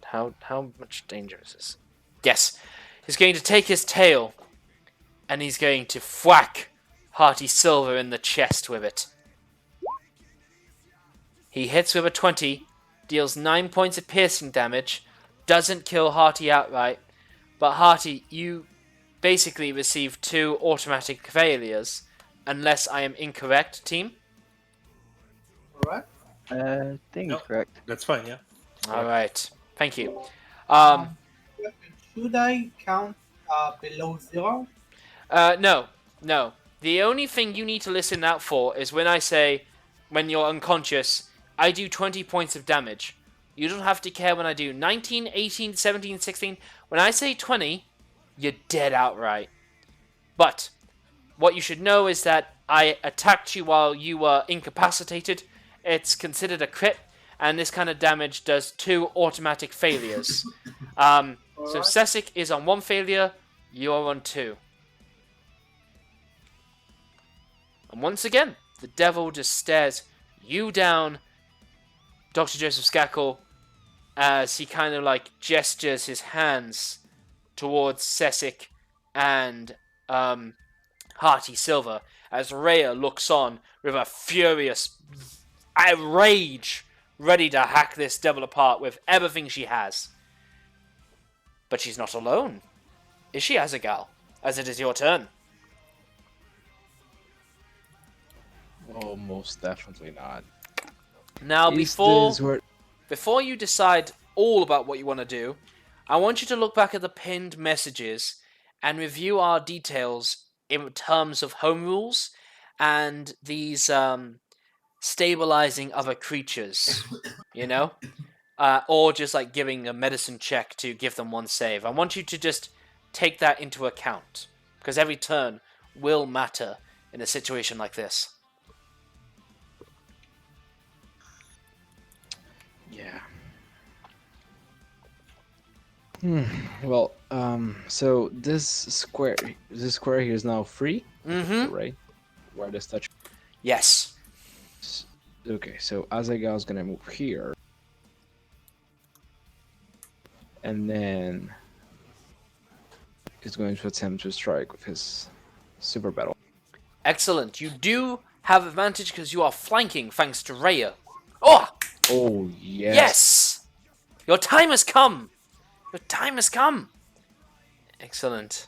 How much danger is this? Yes. He's going to take his tail and he's going to whack Hearty Silver in the chest with it. He hits with a 20, deals 9 points of piercing damage, doesn't kill Hearty outright, but Hearty, you basically receive 2 automatic failures unless I am incorrect, team. Correct? I think No. it's correct. That's fine, yeah. All right. Thank you. Should I count below 0? No. The only thing you need to listen out for is when I say, when you're unconscious, I do 20 points of damage. You don't have to care when I do 19, 18, 17, 16. When I say 20, you're dead outright. But what you should know is that I attacked you while you were incapacitated. It's considered a crit, and this kind of damage does 2 automatic failures. So Sesic is on 1 failure, you're on 2. And once again, the devil just stares you down, Dr. Joseph Skakel, as he kind of like gestures his hands towards Sesic and Hearty Silver, as Rhea looks on with a furious rage, ready to hack this devil apart with everything she has. But she's not alone. Is she, Azagal? As it is your turn. Oh, most definitely not. Now, Is before this where- before you decide all about what you want to do, I want you to look back at the pinned messages and review our details in terms of home rules and these stabilizing other creatures, you know? Or just like giving a medicine check to give them 1 save. I want you to just take that into account, because every turn will matter in a situation like this. Yeah. Well, so this square here is now free, Mm-hmm. right? Where this touch. Yes. Okay, so Azagal's gonna move here, and then he's going to attempt to strike with his super battle. Excellent. You do have advantage because you are flanking thanks to Rhea. Oh! Oh yes. Yes! Your time has come! Your time has come! Excellent.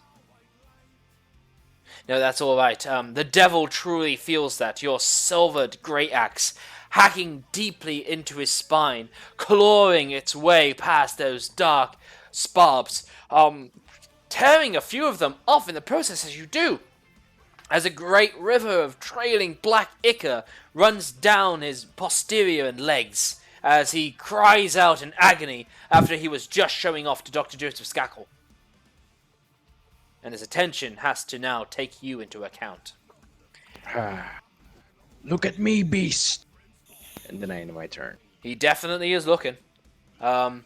No, that's alright. The devil truly feels that. Your silvered great axe hacking deeply into his spine, clawing its way past those dark sparbs, tearing a few of them off in the process as you do. As a great river of trailing black ichor runs down his posterior and legs, as he cries out in agony after he was just showing off to Dr. Joseph Skakel. And his attention has to now take you into account. Look at me, beast! And then I end my turn. He definitely is looking. Radic,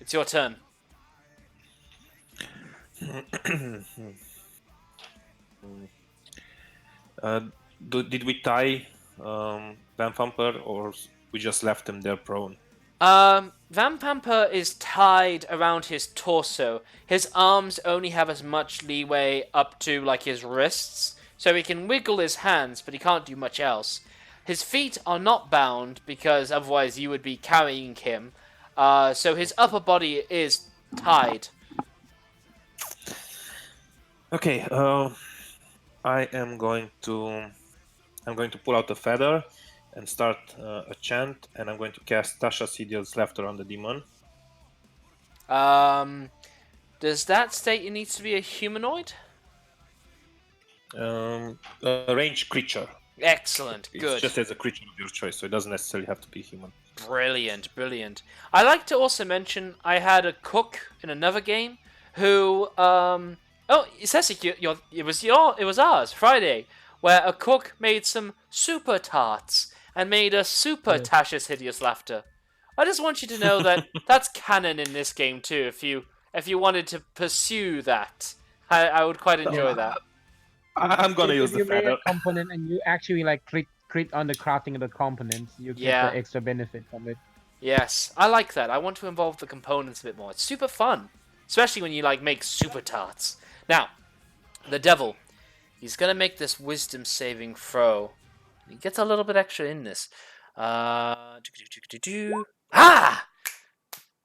it's your turn. Did we tie Van Thumper, or we just left him there prone? Van Pamper is tied around his torso. His arms only have as much leeway up to like his wrists, so he can wiggle his hands, but he can't do much else. His feet are not bound because otherwise you would be carrying him. So his upper body is tied. Okay, I am going to pull out a feather and start a chant, and I'm going to cast Tasha Sidiel's Laughter on the demon. Does that state it needs to be a humanoid? A ranged creature. Excellent, good. It's just as a creature of your choice, so it doesn't necessarily have to be human. Brilliant, brilliant. I like to also mention I had a cook in another game who it says it was ours Friday, where a cook made some super tarts and made a super Tasha's Hideous Laughter. I just want you to know that that's canon in this game too. If you wanted to pursue that, I would quite enjoy that. I'm gonna use If the you made feather. a component and you actually like crit on the crafting of the components, you get Yeah. the extra benefit from it. Yes, I like that. I want to involve the components a bit more. It's super fun, especially when you like make super tarts. Now, the devil, he's gonna make this wisdom saving throw. He gets a little bit extra in this. Ah!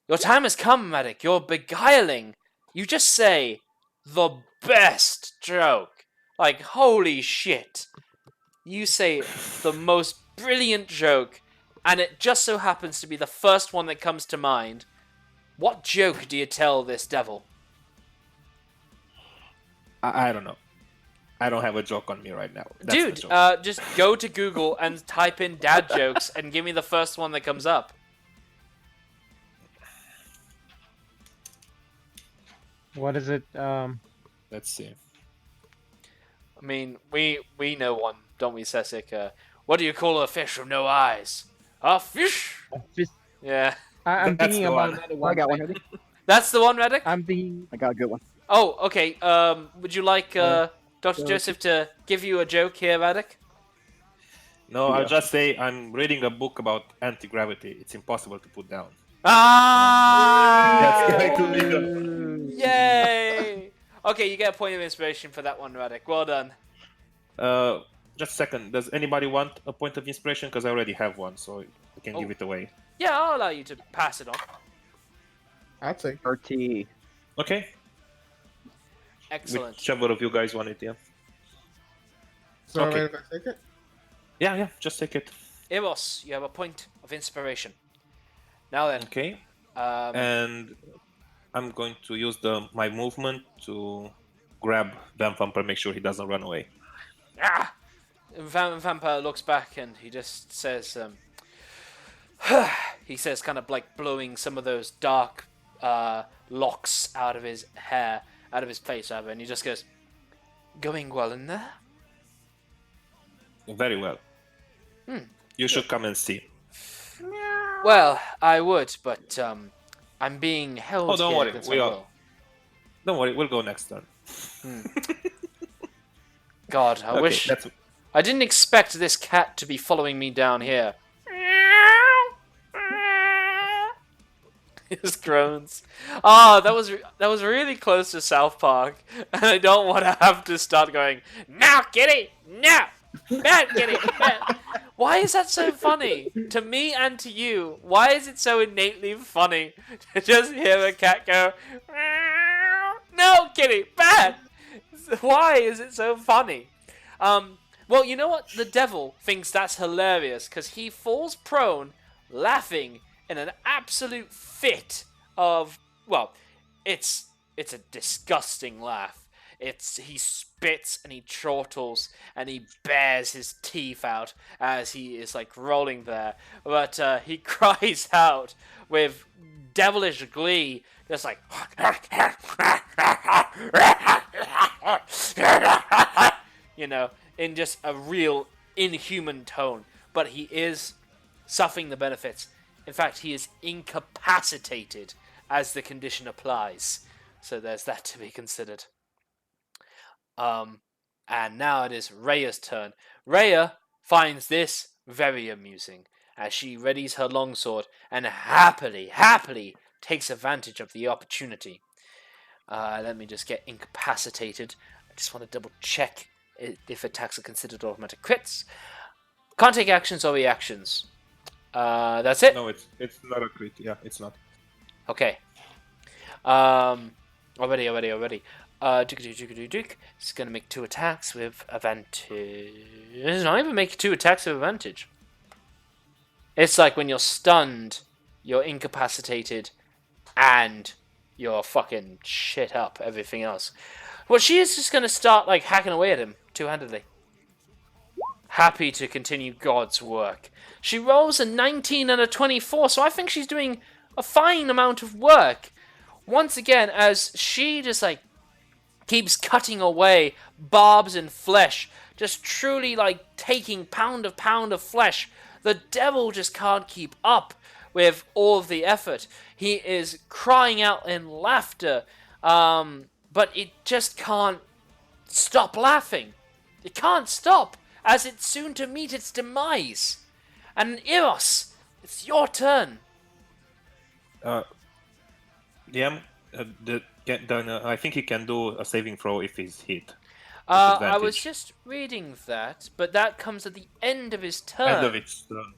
Your time has come, Medic. You're beguiling. You just say the best joke. Like, holy shit. You say the most brilliant joke, and it just so happens to be the first one that comes to mind. What joke do you tell this devil? I don't know. I don't have a joke on me right now. That's the Dude, joke. just go to Google and type in dad jokes and give me the first one that comes up. What is it? Let's see. I mean, we know one, don't we, Sessik? What do you call a fish with no eyes? A fish! Yeah. I'm That's thinking the about one. another I one. got one. That's the one, Reddick? I'm thinking. I got a good one. Oh, okay. Would you like Dr. Joseph to give you a joke here, Reddick? No, Yeah. I'll just say I'm reading a book about anti-gravity. It's impossible to put down. Ah! That's going to be the... Yay! Okay, you get a point of inspiration for that one, Radek. Well done. Just a second. Does anybody want a point of inspiration? Because I already have one, so I can give it away. Yeah, I'll allow you to pass it on. I'll take. RT. Okay. Excellent. Whichever of you guys want it, yeah. So Okay. wait, if I take it? Yeah, just take it. Eros, you have a point of inspiration. Now then, Okay. um, And I'm going to use my movement to grab Van Vampire, make sure he doesn't run away. Vampire looks back and he just says, he says, kind of like blowing some of those dark locks out of his hair, out of his face, rather, and he just goes, "Going well in there?" Very well. You should come and see. Well, I would, but I'm being held Oh, don't here worry, against we my are- will. Don't worry, we'll go next turn. God, I Okay, wish that's I didn't expect this cat to be following me down here. His groans. Ah, that was really close to South Park, and I don't want to have to start going, "Now, kitty, no, bad kitty, bad." Why is that so funny to me and to you? Why is it so innately funny to just hear a cat go, "No, kitty, bad"? Why is it so funny? Well, you know what? The devil thinks that's hilarious because he falls prone, laughing in an absolute fit of, well, it's a disgusting laugh. He spits and he chortles and he bares his teeth out as he is like rolling there, but he cries out with devilish glee, just like, you know, in just a real inhuman tone. But he is suffering the benefits. In fact, he is incapacitated as the condition applies. So there's that to be considered. And now it is Rhea's turn. Rhea finds this very amusing as she readies her longsword and happily takes advantage of the opportunity. Let me just get incapacitated. I just want to double check if attacks are considered automatic crits. Can't take actions or reactions. That's it? no, it's not a crit. Yeah, it's not. Okay. Already. It's gonna make 2 attacks with advantage. It's not even make 2 attacks with advantage. It's like when you're stunned, you're incapacitated, and you're fucking shit up everything else. Well, she is just gonna start like hacking away at him two-handedly. Happy to continue God's work. She rolls a 19 and a 24, so I think she's doing a fine amount of work. Once again, as she just like keeps cutting away barbs and flesh, just truly like taking pound of flesh. The devil just can't keep up with all of the effort. He is crying out in laughter, but it just can't stop laughing. It can't stop, as it's soon to meet its demise. And Eros, it's your turn. DM, I think he can do a saving throw if he's hit. I was just reading that, but that comes at the end of his turn. End of its turn.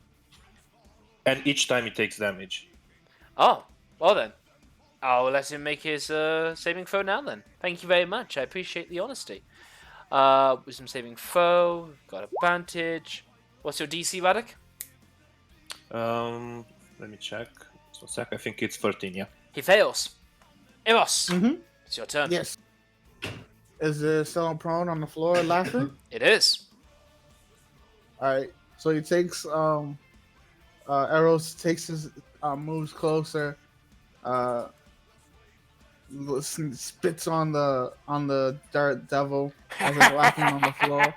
And each time he takes damage. Oh, well then. I'll let him make his saving throw now then. Thank you very much. I appreciate the honesty. Wisdom saving throw. Got advantage. What's your DC, Radek? Let me check. So sec. I think it's 13. Yeah. He fails. Eros, Mm-hmm. it's your turn. Yes. Is it still prone on the floor laughing? It is. Alright. So he takes Eros takes his moves closer, spits on the dirt devil as it's laughing on the floor.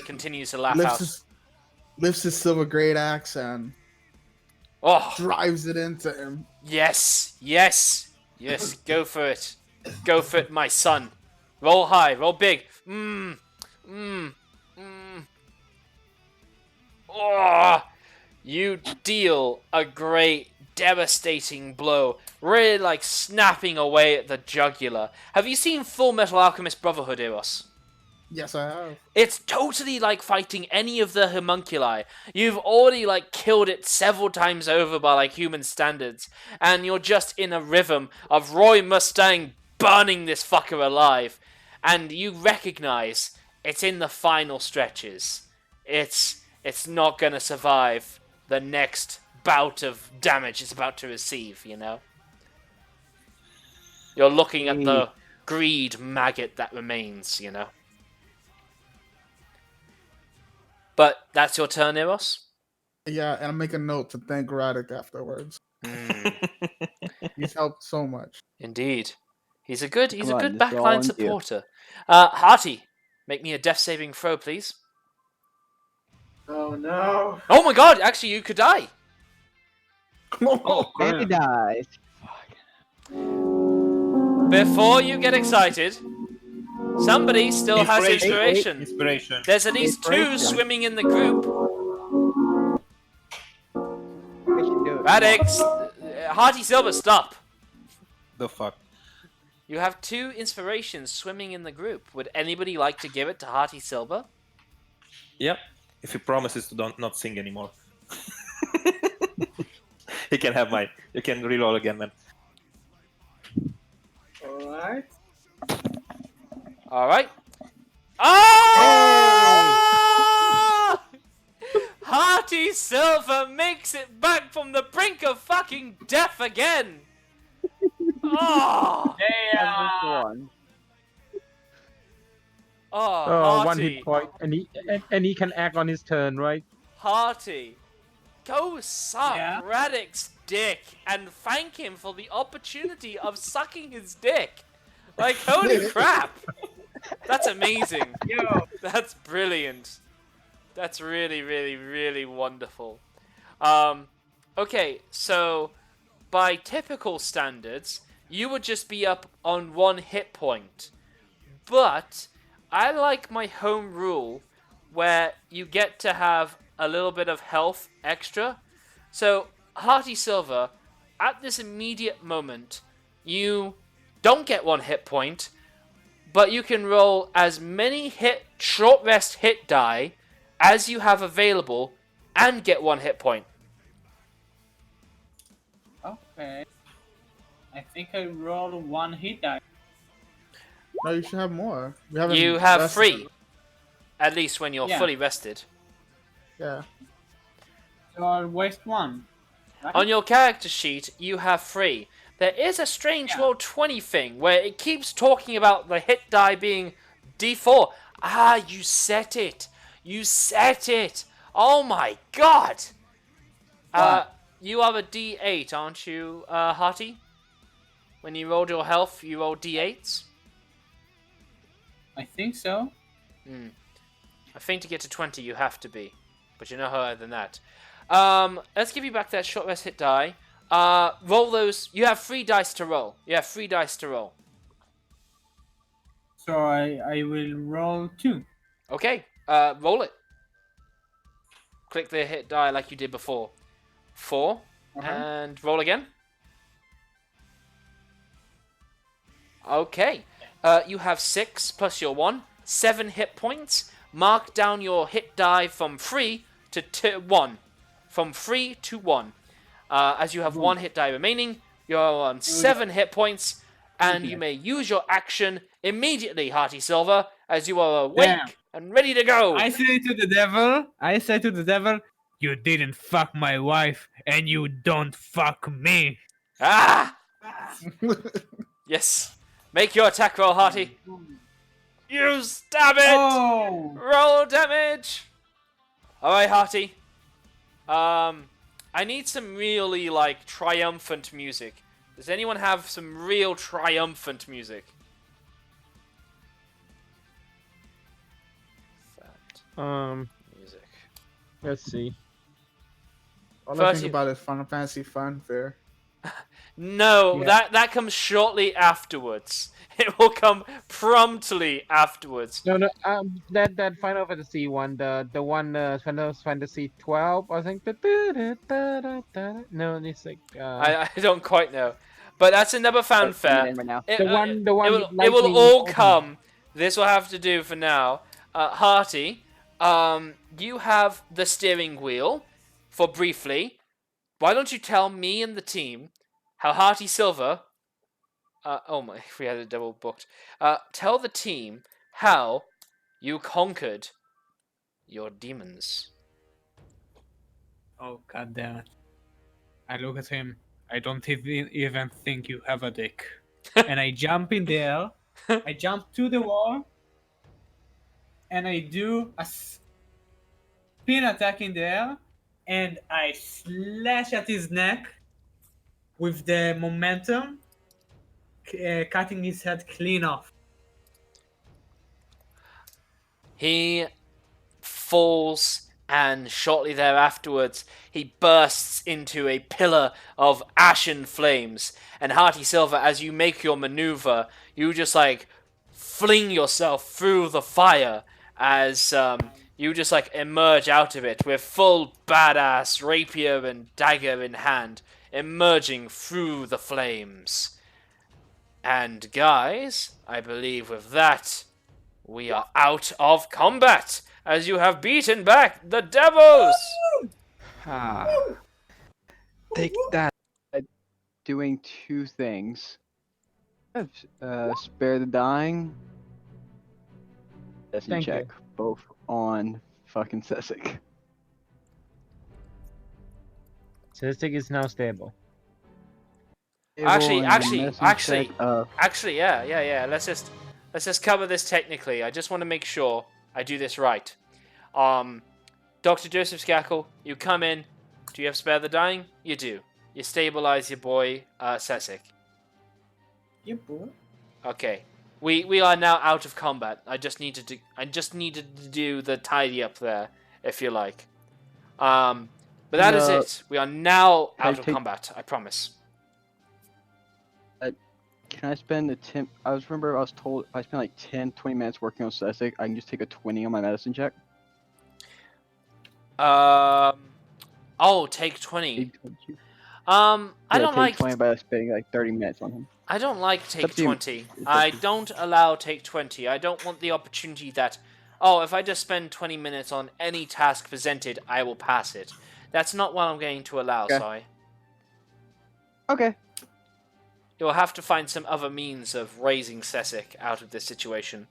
Continues to laugh out. Lifts his silver great axe and Oh, drives it into him. yes. Go for it. Go for it, my son. Roll high. Roll big. Oh, you deal a great, devastating blow, really like snapping away at the jugular. Have you seen Full Metal Alchemist Brotherhood, Eros? Yes, I have. It's totally like fighting any of the homunculi. You've already like killed it several times over by like human standards, and you're just in a rhythm of Roy Mustang burning this fucker alive, and you recognize it's in the final stretches. It's not gonna survive the next bout of damage it's about to receive, you know? You're looking at the greed maggot that remains, you know? But that's your turn, Eros? Yeah, and I make a note to thank Radek afterwards. He's helped so much. Indeed. He's a good Come on, this is all backline on you. supporter. Hearty, make me a death saving throw, please. Oh no. Oh my god, actually you could die. Oh, And he dies. Before you get excited, somebody still has inspiration. Inspiration. There's at least two Inspiration. swimming in the group. We should do it. Radix, Hearty Silver, stop. The fuck. You have two inspirations swimming in the group. Would anybody like to give it to Hearty Silver? Yep. If he promises to not sing anymore. He can have mine. You can reroll again, man. Alright. Alright. Ah! Hearty Silver makes it back from the brink of fucking death again! Oh! Yeah. One. Oh, One Hearty. hit point, and he can act on his turn, right? Hearty. Go suck Yeah? Radek's dick and thank him for the opportunity of sucking his dick. Like, holy crap! That's amazing. Yo. That's brilliant. That's really, really, really wonderful. Okay, so by typical standards, you would just be up on 1 hit point. But I like my home rule where you get to have a little bit of health extra. So, Hearty Silver, at this immediate moment, you don't get 1 hit point, but you can roll as many short rest hit die as you have available and get 1 hit point. Okay. I think I rolled 1 hit die. No, you should have more. We You have rested. 3, at least when you're Yeah. fully rested. Yeah. So I'll waste 1. Right? On your character sheet, you have 3. There is a strange Yeah. roll 20 thing where it keeps talking about the hit die being D4. Ah, you set it. You set it. Oh my god. You are a D8, aren't you, Hearty? When you rolled your health, you rolled D8s? I think so. I think to get to 20 you have to be. But you're no higher than that. Let's give you back that short rest hit die. Roll those. You have 3 dice to roll. You have 3 dice to roll. So I will roll 2. Okay, roll it. Click the hit die like you did before. 4. Okay. And roll again. Okay. You have 6 plus your 1. 7 hit points. Mark down your hit die from 3 to 1. From 3 to 1. As you have 1 hit die remaining, you're on 7 hit points, and you may use your action immediately, Hearty Silver, as you are awake Damn. and ready to go. I say to the devil, you didn't fuck my wife, and you don't fuck me. Ah! Yes. Make your attack roll, Hearty. You stab it! Oh! Roll damage! Alright, Hearty. I need some really, like, triumphant music. Does anyone have some real triumphant music? Music. Let's see. All I First think about is Final Fantasy Funfair. No, Yeah. that comes shortly afterwards. It will come promptly afterwards. No, that Final Fantasy one, the one Final Fantasy 12, I think. No, it's like I don't quite know, but that's another fanfare. Right now. It, the one. it will Lightning all Bolt. come. This will have to do for now. Hearty, you have the steering wheel for briefly. Why don't you tell me and the team how Hearty Silver... oh my, we had it double booked. Tell the team how you conquered your demons. Oh, god damn it. I look at him. I don't even think you have a dick. And I jump in there. I jump to the wall. And I do a spin attack in there. And I slash at his neck with the momentum, cutting his head clean off. He falls, and shortly thereafterwards, he bursts into a pillar of ashen flames. And Hearty Silver, as you make your maneuver, you just like fling yourself through the fire as you just like emerge out of it with full badass rapier and dagger in hand, emerging through the flames. And guys, I believe with that, we are out of combat, as you have beaten back the devils! Ah. Take that. Doing two things. Spare the dying. Medicine Thank you. check. Both on fucking Sessic. Statistic is now stable. Actually, Medicine yeah. Let's just cover this technically. I just want to make sure I do this right. Dr. Joseph Skakel, you come in. Do you have spare the dying? You do. You stabilize your boy, Sessic. Yep, boy. Okay. We are now out of combat. I just needed to do the tidy up there, if you like. But that is it. We are now out of combat. I promise. Can I spend the 10? I was told if I spend like 10, 20 minutes working on Sessic, I can just take a 20 on my medicine check. Oh, take 20. I don't take like 20 by spending like 30 minutes on him. I don't like up take to you. 20. It's up I to you. don't allow take 20. I don't want the opportunity that, oh, if I just spend 20 minutes on any task presented, I will pass it. That's not what I'm going to allow, Okay. sorry. Okay. You'll have to find some other means of raising Sessic out of this situation.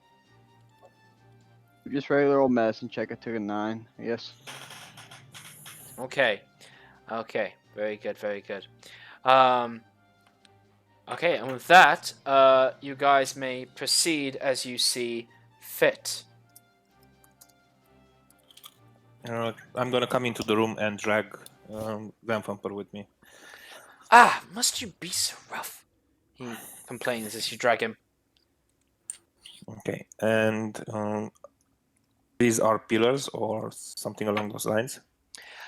Just regular old medicine check. I took a 9. Yes. Okay. Very good. Okay, and with that, you guys may proceed as you see fit. I'm gonna come into the room and drag Van Thumper with me. Ah, must you be so rough? He complains as you drag him. Okay, and these are pillars or something along those lines.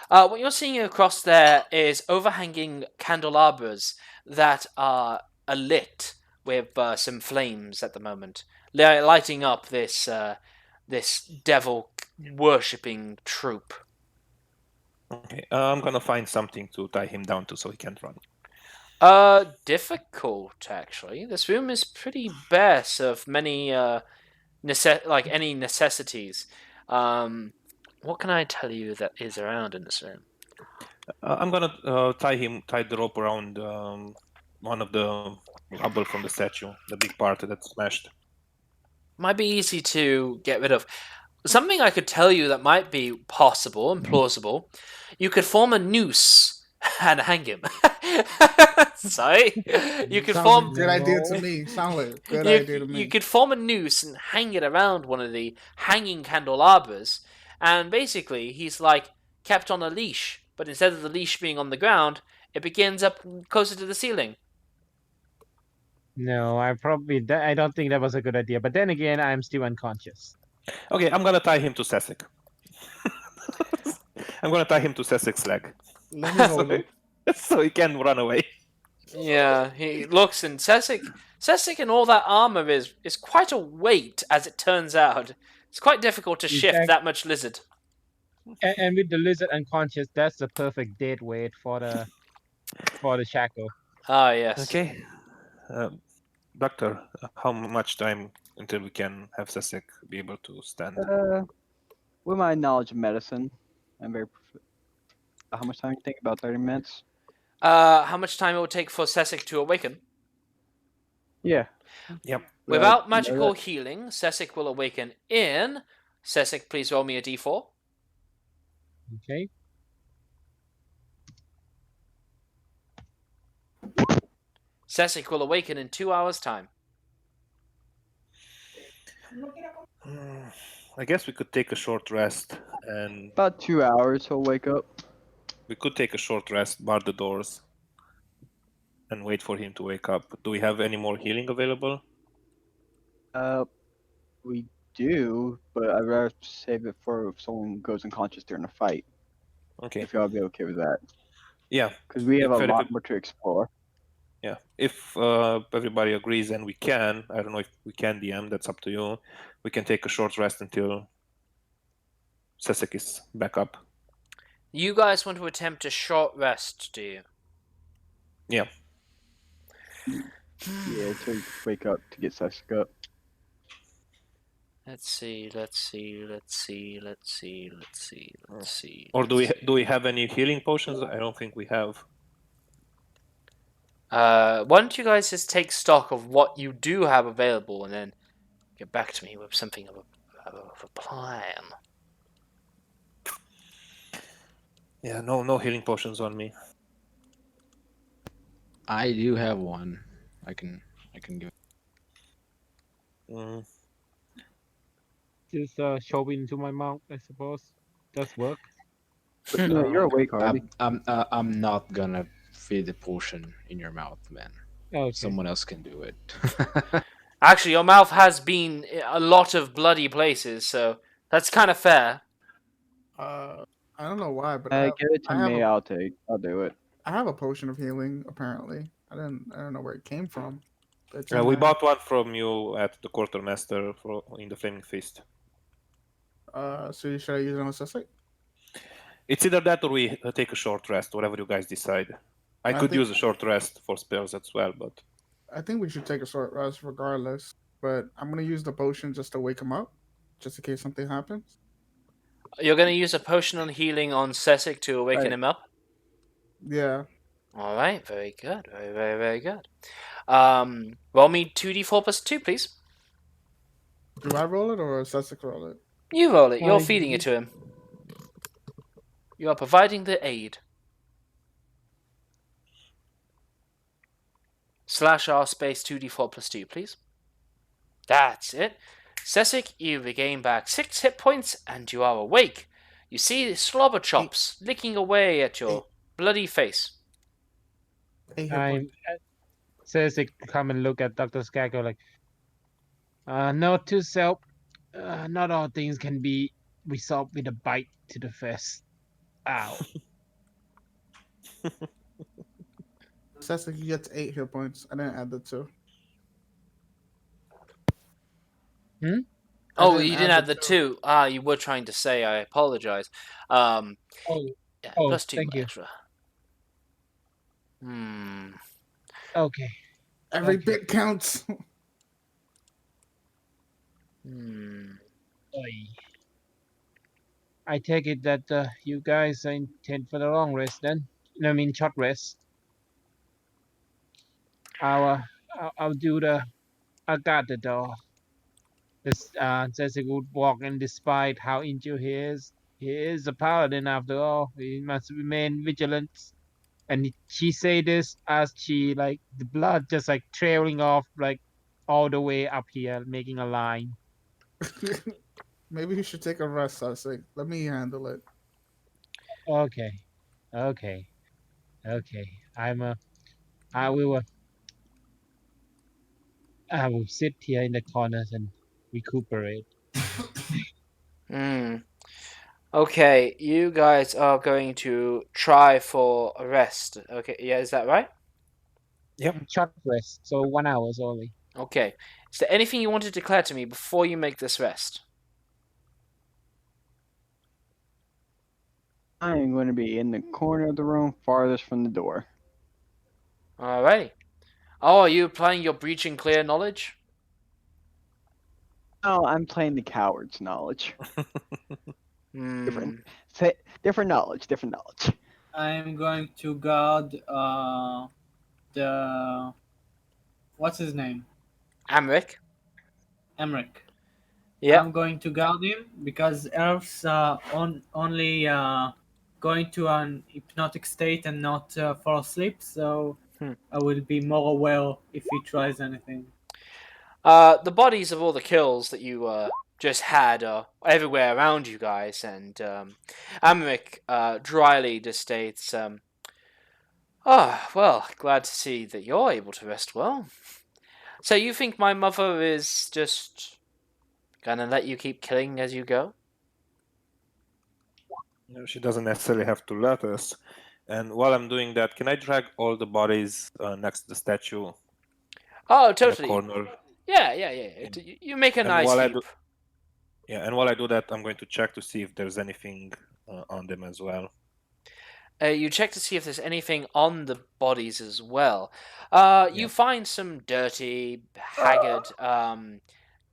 What you're seeing across there is overhanging candelabras that are alit with some flames at the moment, lighting up this devil worshipping troop. Okay, I'm gonna find something to tie him down to so he can't run. Difficult actually. This room is pretty bare of many any necessities. What can I tell you that is around in this room? I'm gonna tie the rope around one of the rubble from the statue, the big part that's smashed. might be easy to get rid of. Something I could tell you that might be possible and plausible. You could form a noose and hang him. Sorry, you could Sounds like a form. good idea to No. me. Sounds like a good You, idea to you me. could form a noose and hang it around one of the hanging candelabras, and basically he's like kept on a leash, but instead of the leash being on the ground, it begins up closer to the ceiling. No, I don't think that was a good idea. But then again, I'm still unconscious. Okay, I'm gonna tie him to Sesek. I'm gonna tie him to Sesek's leg. Let me hold him. So he can run away. Yeah, he looks, and Sessic and all that armor is quite a weight, as it turns out. It's quite difficult to In shift fact- that much lizard. And with the lizard unconscious, that's the perfect dead weight for the shackle. Ah, yes. Okay. Doctor, how much time until we can have Sesek be able to stand? With my knowledge of medicine, I'm very. How much time do you think? About 30 minutes? How much time it will take for Sessic to awaken? Yeah. Yep. Without magical healing, Sessic will awaken in. Sessic, please roll me a d4. Okay. Sessic will awaken in 2 hours' time. I guess we could take a short rest, and About 2 hours, he'll wake up. we could take a short rest, bar the doors, and wait for him to wake up. Do we have any more healing available? We do, but I'd rather save it for if someone goes unconscious during a fight. Okay. If y'all be okay with that, Yeah. because we have If a every- lot more to explore. Yeah. If everybody agrees and we can, I don't know if we can DM, that's up to you. We can take a short rest until Sesek is back up. You guys want to attempt a short rest, do you? Yeah. Yeah, until you wake up to get Sesek up. Let's see. Or do we have any healing potions? I don't think we have. Why don't you guys just take stock of what you do have available and then get back to me with something of a plan. Yeah, no healing potions on me. I do have one. I can give. Mm, Just shove it into my mouth, I suppose. Does work. But no, you're awake, Harvey. I'm not gonna feed the potion in your mouth, man. Okay. Someone else can do it. Actually, your mouth has been a lot of bloody places, so that's kind of fair. I don't know why, but Give it to I have me. a- I'll do it. I have a potion of healing. Apparently, I don't know where it came from. It's we in there. bought one from you at the quartermaster in the Flaming Feast. So should I use it on Sessic? It's either that or we take a short rest, whatever you guys decide. I could think- use a short rest for spells as well, but I think we should take a short rest regardless. But I'm gonna use the potion just to wake him up, just in case something happens. You're going to use a potion on healing on Sessic to awaken Right. him up? Yeah. All right, very good. Very good. Roll me 2d4 plus 2, please. Do I roll it or Sessic roll it? You roll it. You're Uh, feeding it to him. You are providing the aid. /r space 2d4 plus 2, please. That's it. Sessic, you regain back 6 hit points and you are awake. You see slobber chops licking away at your bloody face. Hey, hit I'm point. says it come and look at Dr. Skaggo like note to self, not all things can be resolved with a bite to the face. Ow. Sessic gets 8 hit points. I didn't add the 2. Hmm? Oh, you didn't add the 2. Ah, you were trying to say. I apologize. Oh, Yeah, Oh, plus 2 thank you. extra. okay. Every Okay. bit counts. Oy. I take it that you guys are intent for the long rest then. No, I mean short rest. I'll do the. I got the door. This Cecil would walk in despite how injured he is a paladin after all. He must remain vigilant. And she say this as she like the blood just like trailing off like all the way up here, making a line. Maybe you should take a rest, Sussex. Let me handle it. Okay, okay, okay. I will I will sit here in the corners and recuperate. Hmm. Okay, you guys are going to try for a rest. Okay, yeah, is that right? Short rest, so 1 hour only. Okay. Is there anything you want to declare to me before you make this rest? I am going to be in the corner of the room farthest from the door. Alrighty. Oh, are you applying your breach and clear knowledge? Oh, I'm playing the coward's knowledge. Hmm. Different knowledge, different knowledge. I'm going to guard the what's his name? Amric? Emric. Yeah. I'm going to guard him because elves are only going to an hypnotic state and not fall asleep. So I will be more aware if he tries anything. The bodies of all the kills that you just had are everywhere around you guys, and Amric dryly just states, well, glad to see that you're able to rest well. So you think my mother is just gonna let you keep killing as you go? No, she doesn't necessarily have to let us. And while I'm doing that, can I drag all the bodies next to the statue Oh, in the totally. corner? Yeah. You make a And nice while I heap. do- Yeah, and while I do that, I'm going to check to see if there's anything on them as well. You check to see if there's anything on the bodies as well. You find some dirty, haggard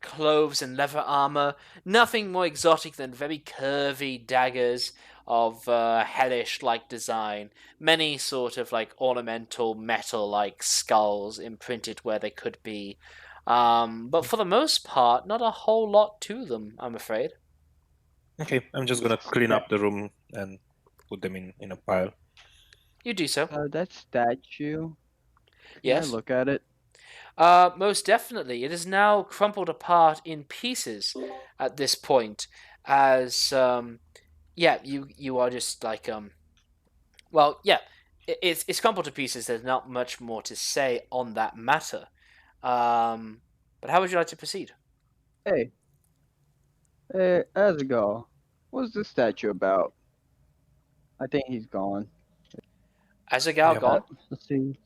clothes and leather armor. Nothing more exotic than very curvy daggers of hellish-like design. Many sort of like ornamental metal-like skulls imprinted where they could be. But for the most part, not a whole lot to them, I'm afraid. Okay, I'm just gonna clean up the room and put them in a pile. You do so. That statue. Can Yes. I look at it? Most definitely. It is now crumpled apart in pieces at this point, as you are just like well, yeah, it's crumpled to pieces. There's not much more to say on that matter. But how would you like to proceed? Hey, Asgal, what's this statue about? I think he's gone. Azagal Yeah. gone? Let's see.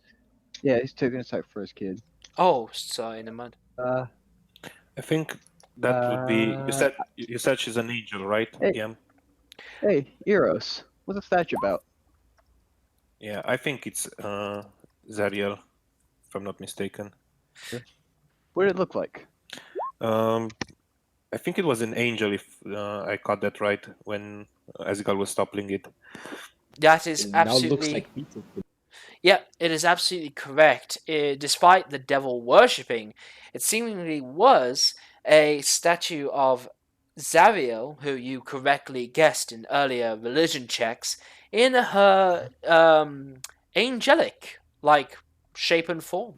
Yeah, he's taking a site for his kid. Oh, sorry, never mind. I think that would be. You said she's an angel, right? Hey. Yeah. Hey, Eros, what's the statue about? Yeah, I think it's Zariel, if I'm not mistaken. What did it look like? I think it was an angel, if I caught that right, when Asgal was toppling it. That is It now absolutely. looks like pizza. Yeah, it is absolutely correct. Despite the devil worshipping, it seemingly was a statue of Zariel, who you correctly guessed in earlier religion checks, in her angelic like shape and form,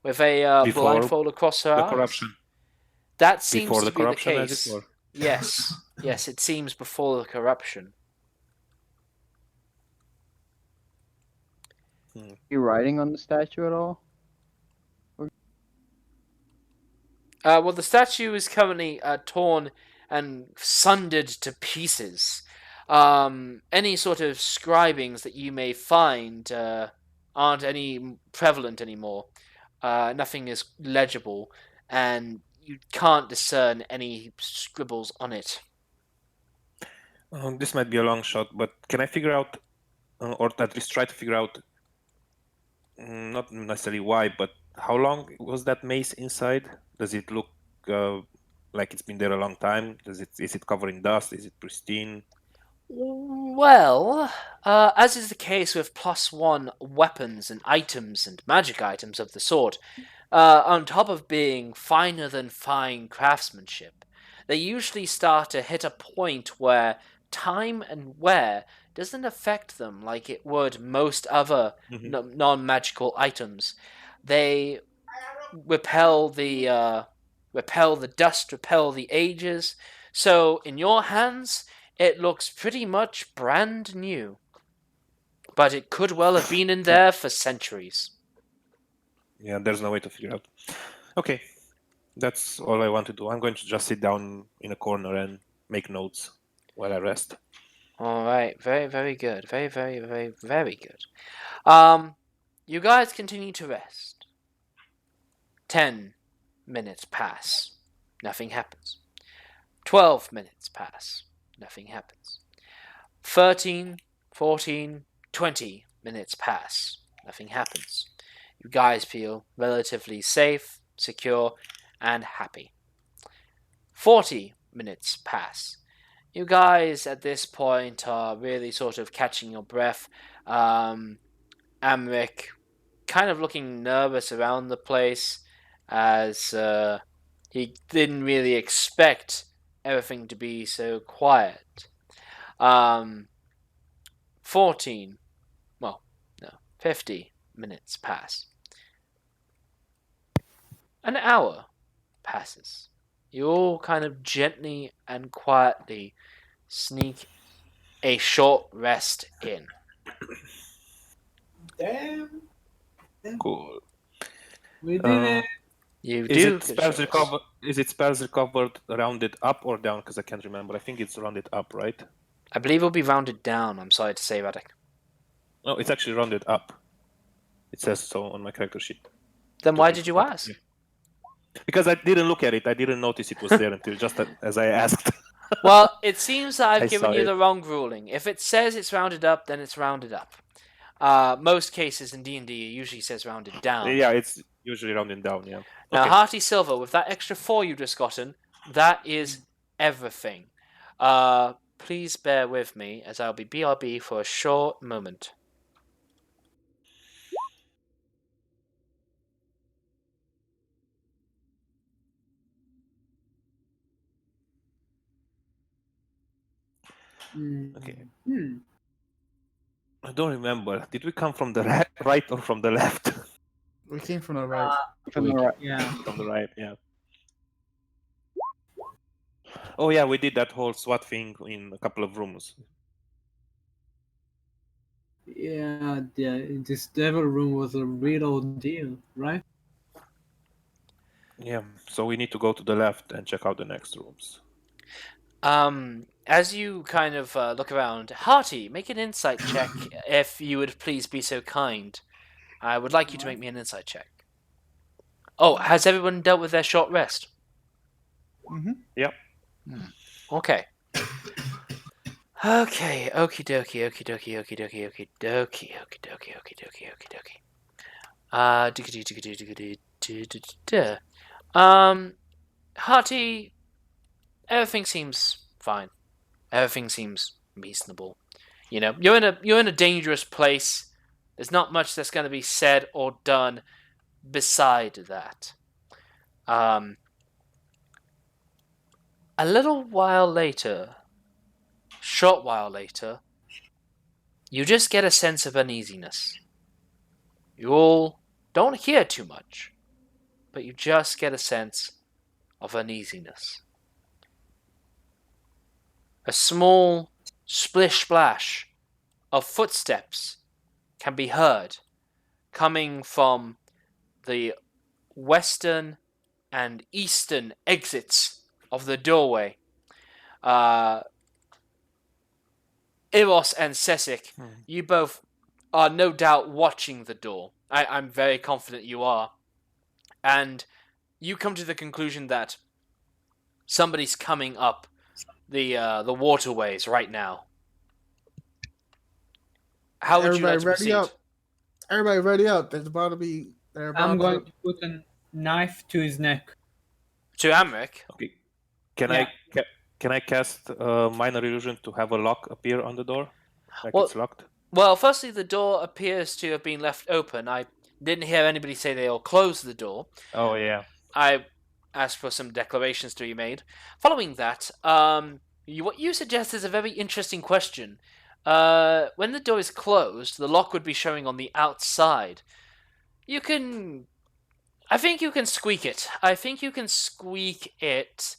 with a Before blindfold across her The eyes. corruption. That seems Before to the be the corruption, as case. it were. Yes, it seems before the corruption. You writing on the statue at all? Well, the statue is currently torn and sundered to pieces. Any sort of scribings that you may find aren't any prevalent anymore. Nothing is legible, and you can't discern any scribbles on it. This might be a long shot, but can I figure out, or at least try to figure out, not necessarily why, but how long was that mace inside? Does it look like it's been there a long time? Is it covered in dust? Is it pristine? Well, as is the case with +1 weapons and items and magic items of the sort, on top of being finer than fine craftsmanship, they usually start to hit a point where time and wear doesn't affect them like it would most other non-magical items. They repel the dust, repel the ages. So in your hands, it looks pretty much brand new. But it could well have been in there for centuries. Yeah, there's no way to figure out. Okay, that's all I want to do. I'm going to just sit down in a corner and make notes while I rest. All right, very, very good. Very, very, very, very good. You guys continue to rest. 10 minutes pass. Nothing happens. 12 minutes pass. Nothing happens. 13, 14, 20 minutes pass. Nothing happens. You guys feel relatively safe, secure, and happy. 40 minutes pass. You guys at this point are really sort of catching your breath. Amric kind of looking nervous around the place as he didn't really expect everything to be so quiet. 50 minutes pass. An hour passes. You all kind of gently and quietly sneak a short rest in. Damn. Cool. We did it. You Is do it spells recover? Is it spells recovered rounded up or down? Because I can't remember. I think it's rounded up, right? I believe it'll be rounded down. I'm sorry to say, Radek. No, it's actually rounded up. It says so on my character sheet. Then why did you ask? Because I didn't look at it. I didn't notice it was there until just as I asked. Well, it seems that I I've given saw you it. the wrong ruling. If it says it's rounded up, then it's rounded up. Most cases in D&D it usually says rounded down. Yeah, it's usually rounded down. Yeah. Now, Okay. Hearty Silver, with that extra 4 you've just gotten, that is everything. Please bear with me as I'll be BRB for a short moment. Okay. Hmm. I don't remember. Did we come from the right or from the left? We came from the right. From the right. Yeah. From the right, yeah. Oh yeah, we did that whole SWAT thing in a couple of rooms. Yeah, this devil room was a real deal, right? Yeah, so we need to go to the left and check out the next rooms. As you kind of look around, Hearty, make an insight check if you would please be so kind. I would like you to make me an insight check. Oh, has everyone dealt with their short rest? Mm-hmm. Yep. Okay. Okay, okie dokie, okie dokie, okie dokie, okie dokie, okie dokie, okie dokie, okie dokie. Hearty, everything seems fine. Everything seems reasonable. You know, you're in a dangerous place. There's not much that's going to be said or done beside that. A little while later, short while later, you just get a sense of uneasiness. You all don't hear too much, but you just get a sense of uneasiness. A small splish-splash of footsteps can be heard coming from the western and eastern exits of the doorway. Eros and Sesic, you both are no doubt watching the door. I'm very confident you are. And you come to the conclusion that somebody's coming up the waterways right now. How would you like to proceed? Up. Everybody ready up. There's about to be... I'm going to put a knife to his neck. To Amric? Okay. Can I cast minor illusion to have a lock appear on the door? Like Well, it's locked? Well, firstly, the door appears to have been left open. I Didn't hear anybody say they'll close the door. Oh yeah. I asked for some declarations to be made. Following that, what you suggest is a very interesting question. When the door is closed, the lock would be showing on the outside. I think you can squeak it. I think you can squeak it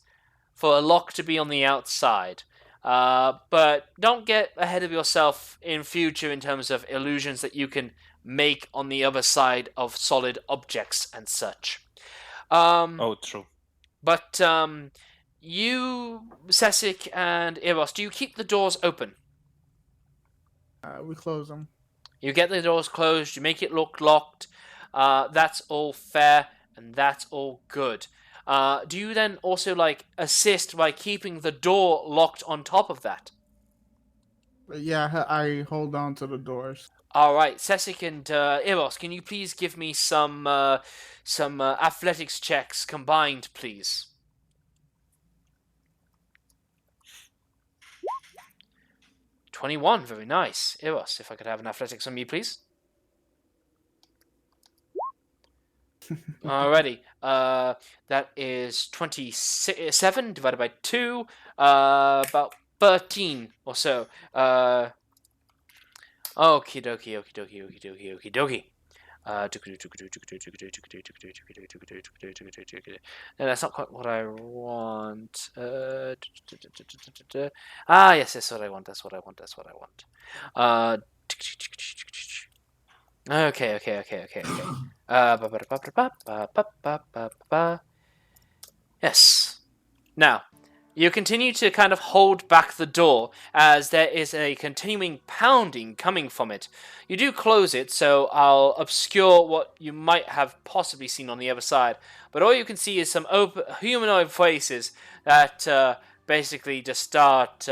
for a lock to be on the outside. But don't get ahead of yourself in future in terms of illusions that you can make on the other side of solid objects and such. Oh, true. But you, Sesik and Eros, do you keep the doors open? We close them. You get the doors closed, you make it look locked. That's all fair and that's all good. Do you then also assist by keeping the door locked on top of that? Yeah, I hold on to the doors. All right, Sesik and Eros, can you please give me some athletics checks combined, please? $21, very nice. Eros, if I could have an athletics on me, please. Alrighty, that is 27 divided by 2, about 13 or so. Okie dokie, okie dokie, okie dokie, okie dokie. No, that's not quite what I want. Yes, that's what I want. That's what I want. That's what I want. Okay. Yes. Now, you continue to kind of hold back the door as there is a continuing pounding coming from it. You do close it, so I'll obscure what you might have possibly seen on the other side. But all you can see is some humanoid faces that basically just start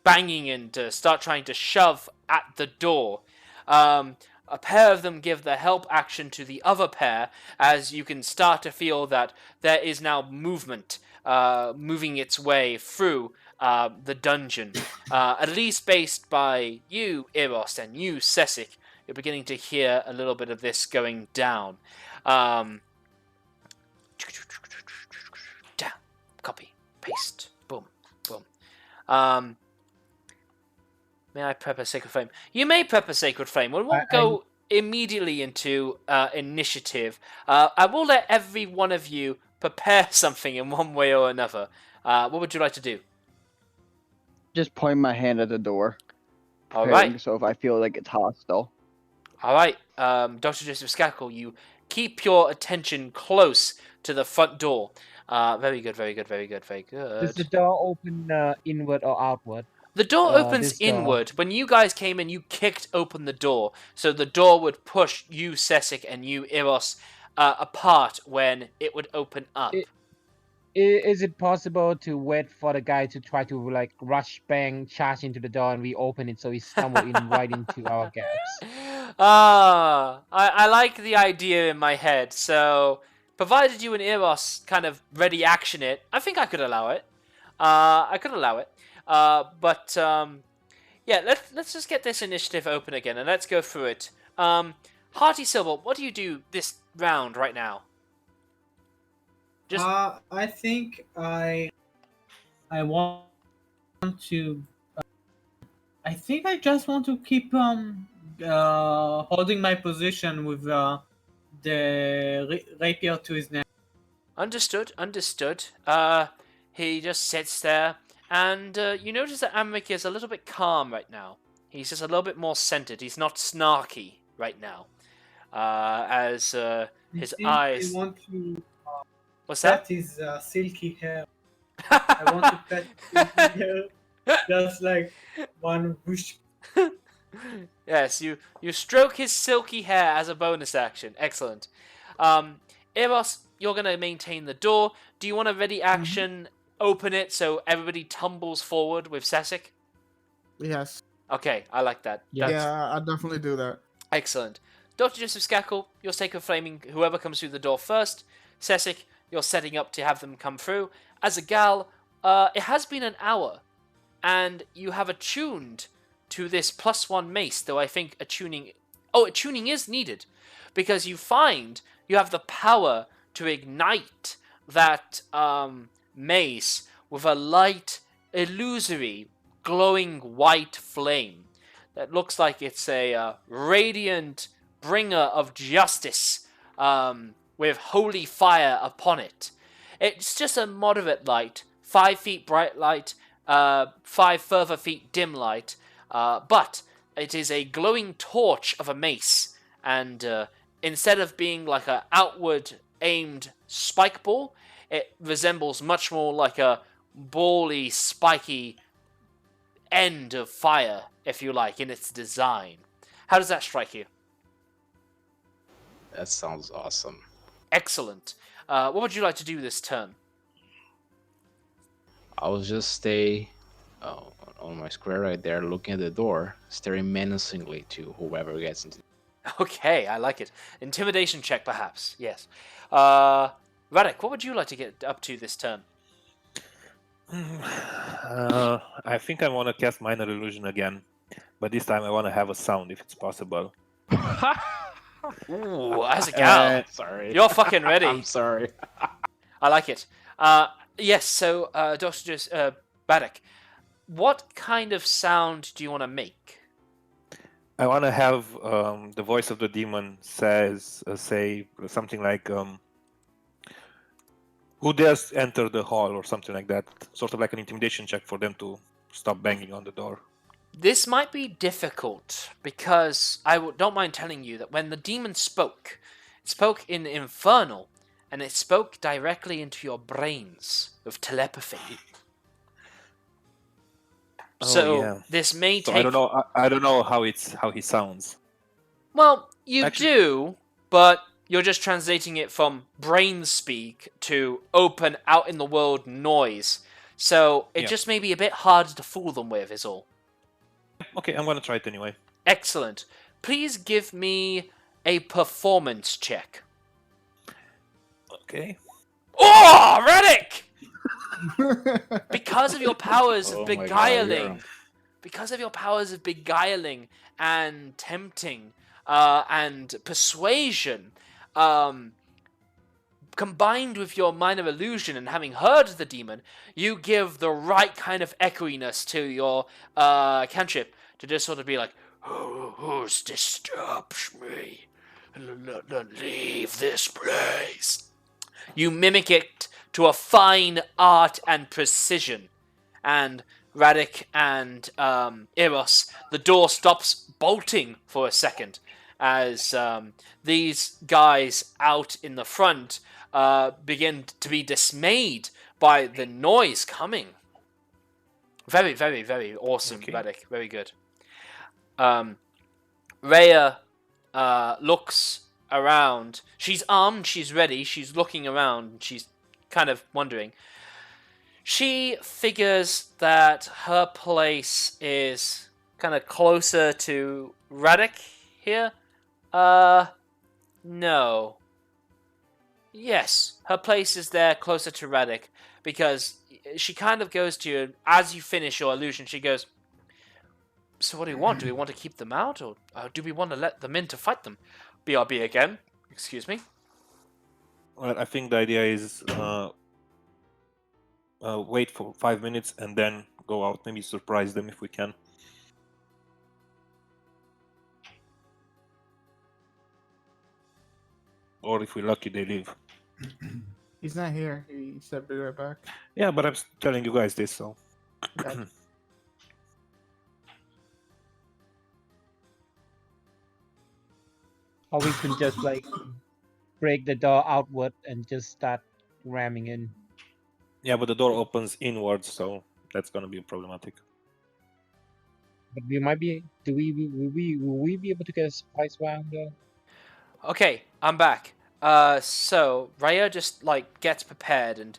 banging and start trying to shove at the door. A pair of them give the help action to the other pair as you can start to feel that there is now movement moving its way through the dungeon. At least based by you, Eros, and you, Sesik, you're beginning to hear a little bit of this going down. Down. Copy. Paste. Boom. Boom. May I prep a sacred flame? You may prep a sacred flame. We won't go immediately into initiative. I will let every one of you prepare something in one way or another. What would you like to do? Just point my hand at the door. All preparing, right. So if I feel like it's hostile. All right. Dr. Joseph Skakel, you keep your attention close to the front door. Very good. Does the door open inward or outward? The door opens this door. inward. When you guys came in, you kicked open the door. So the door would push you, Sesik, and you, Eros, apart when it would open up. Is it possible to wait for the guy to try to rush bang charge into the door and we open it so he stumble in right into our gaps? I like the idea in my head. So provided you and Eros kind of ready action it, I think I could allow it. Yeah, let's just get this initiative open again and let's go through it. Hearty Silver, what do you do this round right now? I think I want to. I think I just want to keep holding my position with the rapier to his neck. Understood. He just sits there, and you notice that Amrik is a little bit calm right now. He's just a little bit more centered. He's not snarky right now. As his eyes. I want to What's that? pet his silky hair. I want to pet his silky hair. Just like one whoosh. Yes, you stroke his silky hair as a bonus action. Excellent. Eros, you're going to maintain the door. Do you want to ready action open it so everybody tumbles forward with Sesik? Yes. Okay, I like that. Yeah, I'll definitely do that. Excellent. Dr. Joseph Skakel, you're sacred flaming whoever comes through the door first. Sesik, you're setting up to have them come through. As a gal, it has been an hour, and you have attuned to this +1 mace, though I think a tuning is needed. because you find you have the power to ignite that mace with a light, illusory, glowing white flame that looks like it's a radiant bringer of justice with holy fire upon it. It's just a moderate light, 5 feet bright light, 5 further feet dim light, but it is a glowing torch of a mace, and instead of being like an outward aimed spike ball, it resembles much more like a bally, spiky end of fire, if you like, in its design. How does that strike you? That sounds awesome. Excellent. What would you like to do this turn? I will just stay on my square right there, looking at the door, staring menacingly to whoever gets into. Okay, I like it. Intimidation check, perhaps. Yes. Radek, what would you like to get up to this turn? I think I want to cast Minor Illusion again, but this time I want to have a sound if it's possible. Ooh, as a gal. Sorry. You're fucking ready. I'm sorry. I like it. Yes, so, Dr. Radek, what kind of sound do you want to make? I want to have the voice of the demon say something like, "Who dares enter the hall?" or something like that. Sort of like an intimidation check for them to stop banging on the door. This might be difficult, because don't mind telling you that when the demon spoke, it spoke in Infernal, and it spoke directly into your brains with telepathy. This may take. I don't know. I don't know how he sounds. Well, you do, but you're just translating it from brain speak to open out in the world noise. So it just may be a bit harder to fool them with, is all. Okay, I'm gonna try it anyway. Excellent. Please give me a performance check. Okay. Oh, Radek! Because of your powers of Oh my God, beguiling, yeah. because of your powers of beguiling and tempting and persuasion, combined with your minor illusion and having heard the demon, you give the right kind of echoiness to your cantrip to just sort of be like, "Who disturbs me? Leave this place." You mimic it to a fine art and precision. And Radek and Eros, the door stops bolting for a second as these guys out in the front begin to be dismayed by the noise coming. Very, very, very awesome, Okay. Radek. Very good. Rhea looks around. She's armed, she's ready, she's looking around, she's kind of wondering. She figures that her place is kind of closer to Radek here. No. Yes, her place is there closer to Radek, because she kind of goes to you, as you finish your illusion, she goes, "So what do we want? Do we want to keep them out, or do we want to let them in to fight them?" BRB again. Excuse me. Well, I think the idea is wait for 5 minutes and then go out. Maybe surprise them if we can. Or if we're lucky, they leave. He's not here. He said be right back. Yeah, but I'm telling you guys this, so. Okay. Or we can just like break the door outward and just start ramming in. Yeah, but the door opens inwards, so that's gonna be problematic. But we might be. Will we be able to get a surprise round though? Okay, I'm back. So Rhea just like gets prepared, and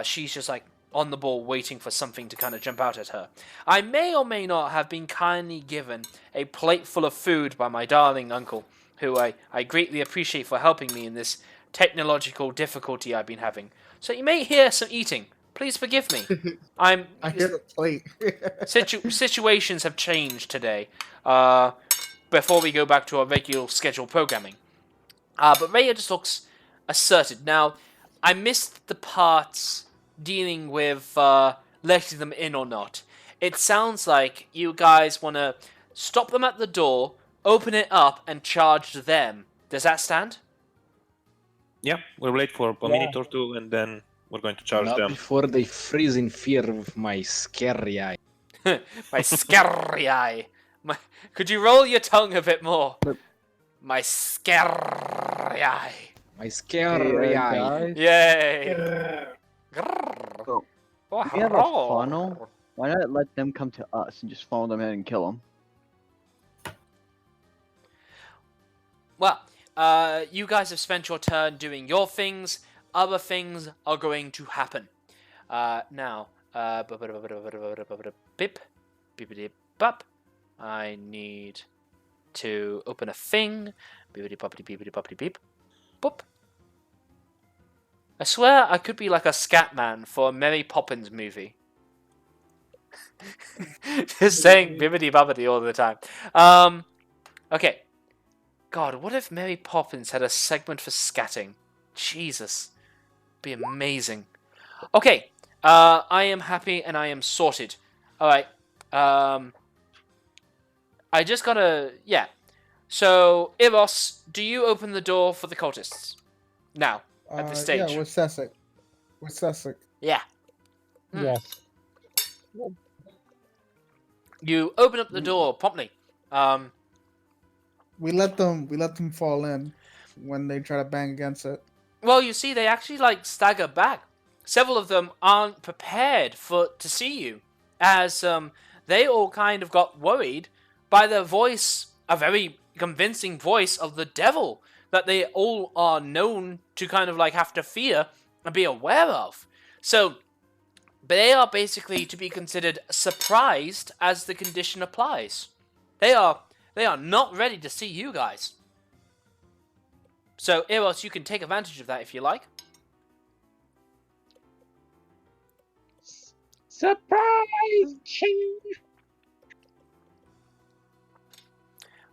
she's just like on the ball waiting for something to kind of jump out at her. I may or may not have been kindly given a plate full of food by my darling uncle, who I greatly appreciate for helping me in this technological difficulty I've been having. So you may hear some eating. Please forgive me. I hear the plate. Situations have changed today. Before we go back to our regular scheduled programming. But Rhea just looks asserted. Now, I missed the parts dealing with letting them in or not. It sounds like you guys want to stop them at the door, open it up, and charge them. Does that stand? Yeah, we'll wait for a minute or two, and then we're going to charge Not them. before they freeze in fear with my scary eye. My scary eye. Could you roll your tongue a bit more? But- My scary eye. My scary eye. Guys, Yay. So, we have a funnel. Why not let them come to us and just follow them in and kill them? Well, you guys have spent your turn doing your things. Other things are going to happen. Now, bip, bippity bop. I need to open a thing. Bippity boppity bippity boppity beep. Boop. I swear I could be like a scat man for a Mary Poppins movie. Just saying bippity boppity all the time. Okay. God, what if Mary Poppins had a segment for scatting? Jesus. Be amazing. Okay. I am happy and I am sorted. Alright. I just gotta... Yeah. So, Eros, do you open the door for the cultists? Now, at this stage. Yeah, with Cessic. With Cessic. Yeah. Hmm. Yes. You open up the door promptly. We let them fall in when they try to bang against it. Well, you see, they actually stagger back. Several of them aren't prepared to see you, as they all kind of got worried by the voice, a very convincing voice of the devil that they all are known to kind of have to fear and be aware of. So they are basically to be considered surprised as the condition applies. They are not ready to see you guys. So, Eros, you can take advantage of that if you like. Surprise!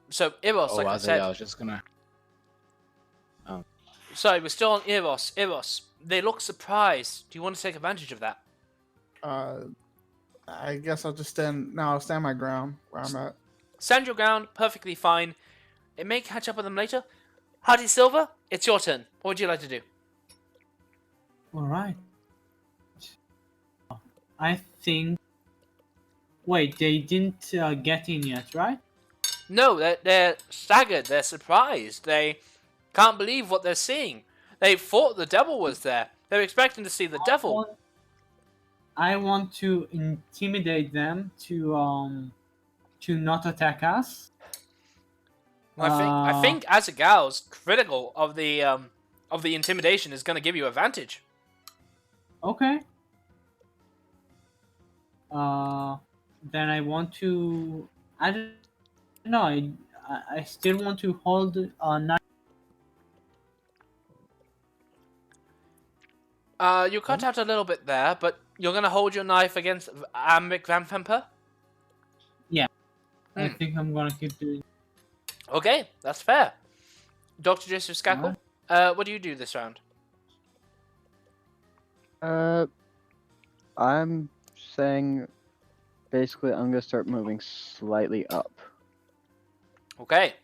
So, Eros, Oh, like I I said... was just gonna... Sorry, we're still on Eros. Eros, they look surprised. Do you want to take advantage of that? I guess I'll just stand my ground where I'm at. Stand your ground, perfectly fine. It may catch up with them later. Hardy Silver, it's your turn. What would you like to do? Alright. I think... Wait, they didn't get in yet, right? No, they're staggered. They're surprised. They can't believe what they're seeing. They thought the devil was there. They were expecting to see the devil. I want to intimidate them to not attack us. I think Azagal's critical of the intimidation is going to give you advantage. Okay. Then I want to... I don't know. I still want to hold a knife. You cut out a little bit there, but you're going to hold your knife against Amric Vampemper? Yeah. I think I'm gonna keep doing... Okay, that's fair. Dr. Joseph Skackle, what do you do this round? I'm saying basically I'm gonna start moving slightly up. Okay.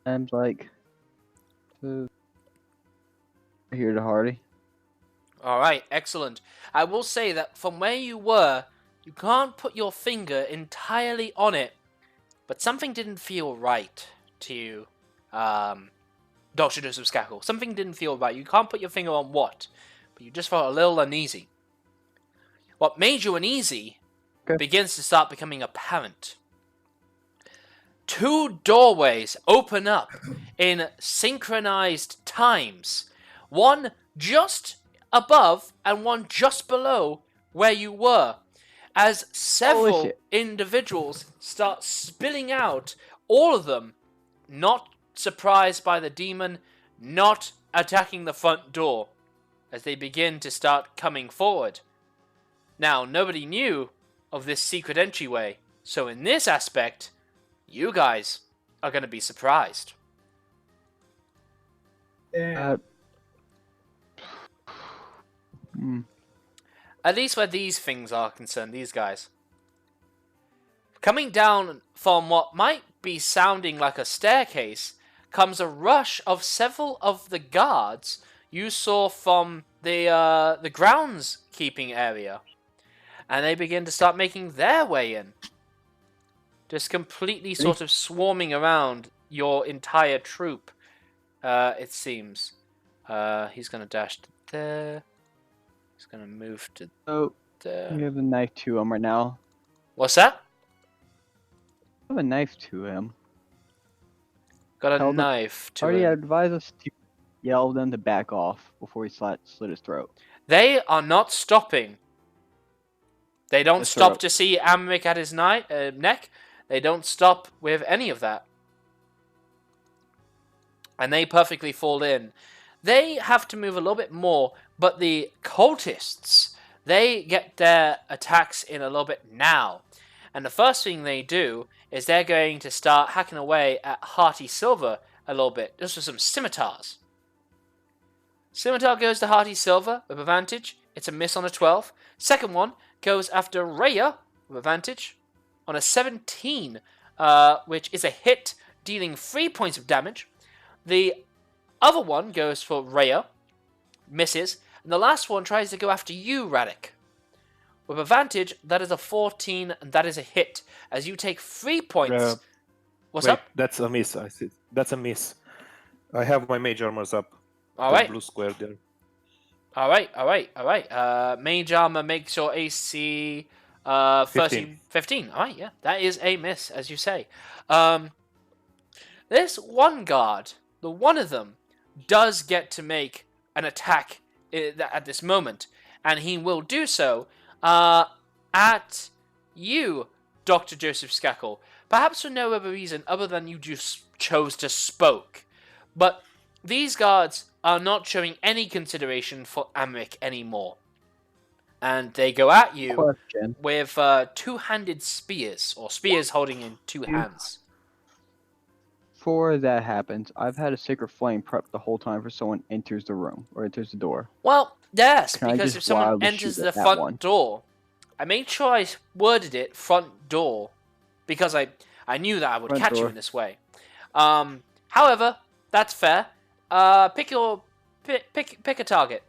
And here to Hardy. Alright, excellent. I will say that from where you were, you can't put your finger entirely on it, but something didn't feel right to you, Dr. Joseph Skackle. Something didn't feel right. You can't put your finger on what, but you just felt a little uneasy. What made you uneasy begins to start becoming apparent. Two doorways open up in synchronized times. One just above and one just below where you were, as several individuals start spilling out, all of them not surprised by the demon, not attacking the front door, as they begin to start coming forward. Now, nobody knew of this secret entryway, so in this aspect, you guys are going to be surprised. Uh, hmm. At least where these things are concerned, these guys. Coming down from what might be sounding like a staircase comes a rush of several of the guards you saw from the groundskeeping area, and they begin to start making their way in, just completely sort of swarming around your entire troop. It seems. He's gonna dash to there. He's gonna move to So, there. you have a knife to him right now. What's that? I have a knife to him. Got a Tell them- knife to Already him. advised us to yell them to back off before he slit his throat. They are not stopping. They don't Yes, sir. stop to see Amric at his neck. They don't stop with any of that. And they perfectly fall in. They have to move a little bit more, but the cultists, they get their attacks in a little bit now. And the first thing they do is they're going to start hacking away at Hearty Silver a little bit, just with some scimitars. Scimitar goes to Hearty Silver with advantage. It's a miss on a 12. Second one goes after Rhea with advantage on a 17, which is a hit, dealing 3 points of damage. The other one goes for Rhea, misses. And the last one tries to go after you, Radic. With advantage, that is a 14, and that is a hit, as you take 3 points. What's Wait, up? that's a miss. I see. That's a miss. I have my mage armors up. All The right. blue square there. All right. Mage armor makes your AC 13, 15. All right, yeah. That is a miss, as you say. This one guard, the one of them, does get to make an attack at this moment, and he will do so at you, Dr. Joseph Skackle. Perhaps for no other reason other than you just chose to spoke. But these guards are not showing any consideration for Amric anymore. And they go at you Question. with two-handed spears, or spears holding in two hands. Before that happens, I've had a sacred flame prepped the whole time for someone enters the room or enters the door. Well, yes, Can I because just if someone wildly enters shoot the at that front one? door, I made sure I worded it front door, because I knew that I would Front catch you door. in this way. However, that's fair. Pick a target.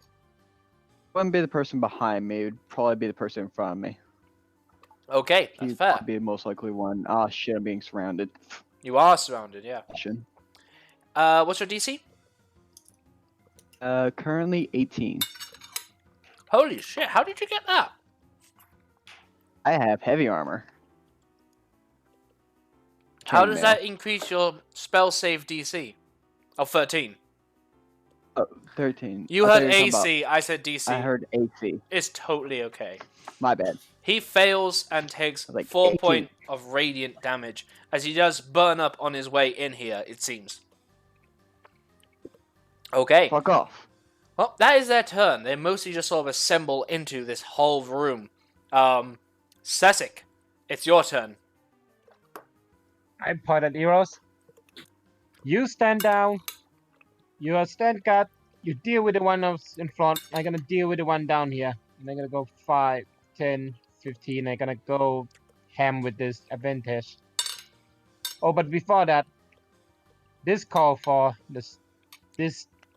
Wouldn't be the person behind me. It would probably be the person in front of me. Okay, that's He'd fair. probably be the most likely one. Ah, shit, I'm being surrounded. You are surrounded, yeah. What's your DC? Currently 18. Holy shit, how did you get that? I have heavy armor. How does Chainmail. that increase your spell save DC? Of 13. Oh, 13. You I thought heard you were talking about- AC, I said DC. I heard AC. It's totally okay. My bad. He fails and takes Like 4 18. points of radiant damage, as he does burn up on his way in here, it seems. Okay. Fuck off. Well, that is their turn. They mostly just sort of assemble into this whole room. Sessic, it's your turn. I point at Eros. You stand down. You are stand guard. You deal with the one in front. I'm gonna deal with the one down here. And I'm gonna go 5, 10, 15. I'm gonna go ham with this advantage. Oh, but before that, this call for this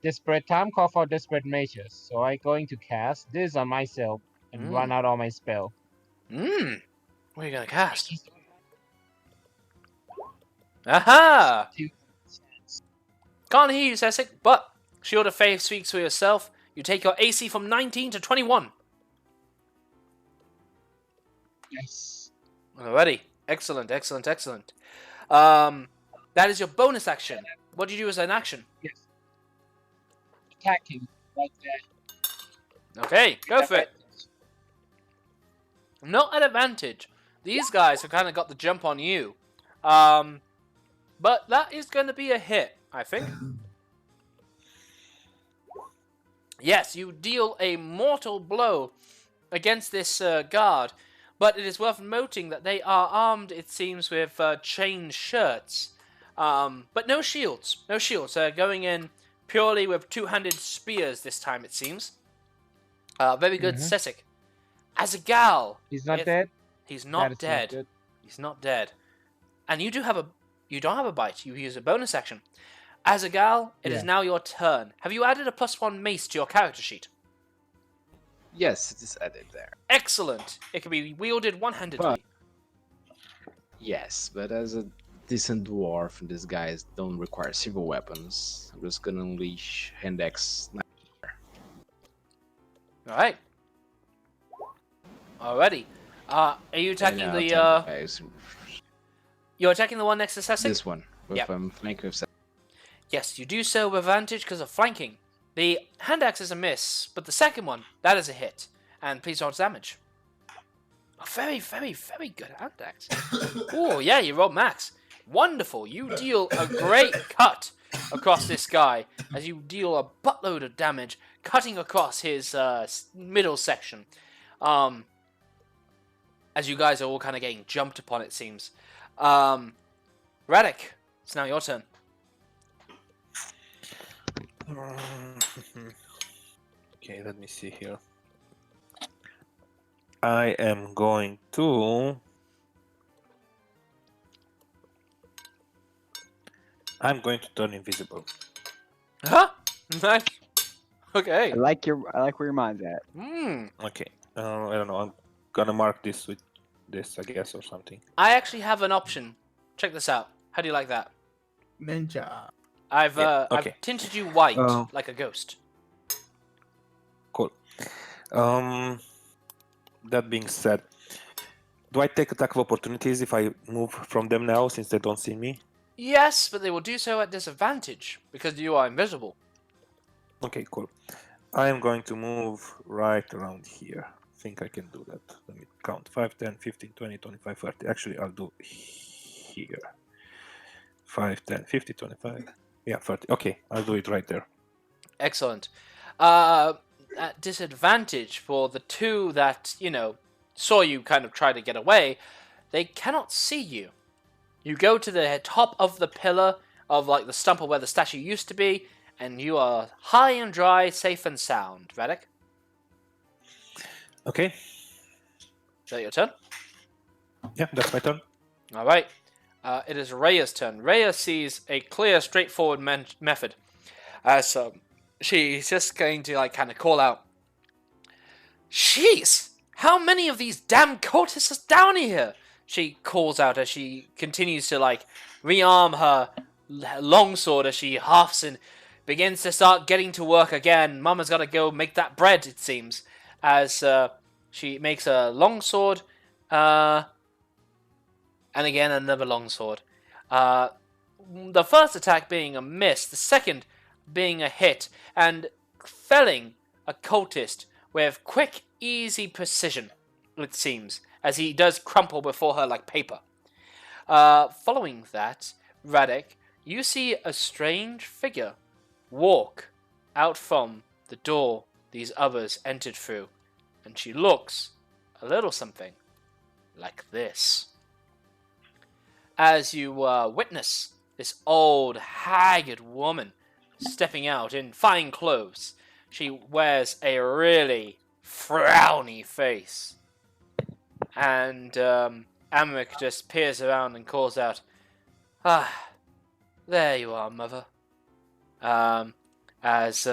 desperate time call for desperate measures. So I'm going to cast this on myself and run out all my spell. What are you gonna cast? Aha! Can't hear you, Sessic, but Shield of Faith speaks for yourself. You take your AC from 19 to 21. Yes. Alrighty. Excellent. That is your bonus action. What do you do as an action? Yes. Attacking right there. Okay, go for it. Not at advantage. These guys have kind of got the jump on you. But that is going to be a hit, I think. Yes, you deal a mortal blow against this guard. But it is worth noting that they are armed, it seems, with chain shirts. But no shields. No shields. They're going in purely with two-handed spears this time, it seems. Very good, Mhm. Sesek. As a gal, He's not if- dead. he's That not is dead. not good. He's not dead. And you don't have a bite. You use a bonus action. As a gal, it is Yeah. now your turn. Have you added a +1 mace to your character sheet? Yes, it is added there. Excellent. It can be wielded one-handedly. Yes, but as a decent dwarf, these guys don't require civil weapons. I'm just gonna unleash hand axe. All right. Alrighty. Are you attacking and, the? attack guys. You're attacking the one next to Sesek? This one with Yep. flank with Yes, you do so with advantage because of flanking. The hand axe is a miss, but the second one, that is a hit. And please roll damage. A very, very, very good hand axe. Oh, yeah, you rolled max. Wonderful. You deal a great cut across this guy as you deal a buttload of damage, cutting across his middle section. As you guys are all kind of getting jumped upon, it seems. Radek, it's now your turn. Okay, let me see here. I am going to. I'm going to turn invisible. Huh? Nice. Okay. I like where your mind's at. Hmm. Okay. I don't know. I'm gonna mark this with this, I guess, or something. I actually have an option. Check this out. How do you like that? Ninja. I've Yeah, okay. I've tinted you white Oh. like a ghost. Cool. That being said, do I take attack of opportunities if I move from them now, since they don't see me? Yes, but they will do so at disadvantage because you are invisible. Okay, cool. I am going to move right around here. I think I can do that. Let me count. 5, 10, 15, 20, 25, 30. Actually, I'll do here. 5, 10, 15, 25. Yeah, 30. Okay, I'll do it right there. Excellent. At disadvantage for the two that, saw you kind of try to get away, they cannot see you. You go to the top of the pillar of like the stump of where the statue used to be, and you are high and dry, safe and sound. Radek, Okay. is that your turn? Yeah, that's my turn. All right. It is Rhea's turn. Rhea sees a clear, straightforward method. As she's just going to kind of call out, "Jeez! How many of these damn cultists are down here?" She calls out as she continues to rearm her longsword as she huffs and begins to start getting to work again. Mama's got to go make that bread, it seems, as she makes a longsword. And again, another longsword. The first attack being a miss, the second being a hit, and felling a cultist with quick, easy precision, it seems, as he does crumple before her like paper. Following that, Radek, you see a strange figure walk out from the door these others entered through, and she looks a little something like this. As you witness this old, haggard woman stepping out in fine clothes, she wears a really frowny face. And Amric just peers around and calls out, "Ah, there you are, mother." As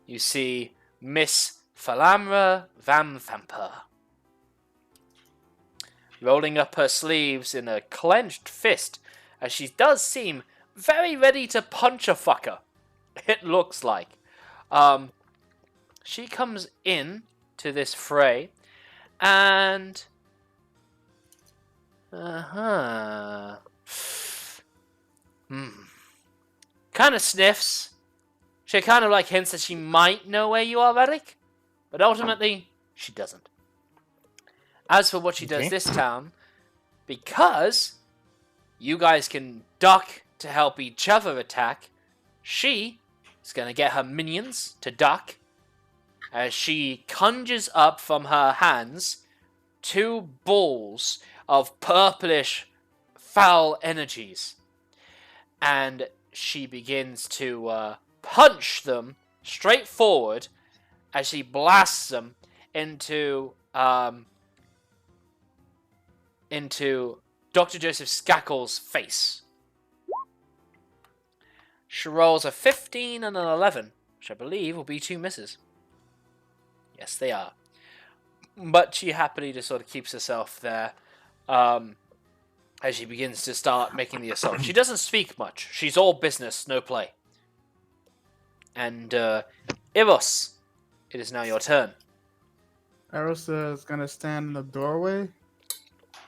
you see Miss Falamra Van Thamper rolling up her sleeves in a clenched fist, as she does seem very ready to punch a fucker. It looks like. She comes in to this fray, and kind of sniffs. She kind of hints that she might know where you are, Radek, but ultimately she doesn't. As for what she does this time, because you guys can duck to help each other attack, she is going to get her minions to duck as she conjures up from her hands 2 balls of purplish foul energies. And she begins to punch them straight forward as she blasts them into Dr. Joseph Skackle's face. She rolls a 15 and an 11, which I believe will be 2 misses. Yes, they are. But she happily just sort of keeps herself there as she begins to start making the assault. She doesn't speak much. She's all business, no play. And Ivos, it is now your turn. Eros is gonna stand in the doorway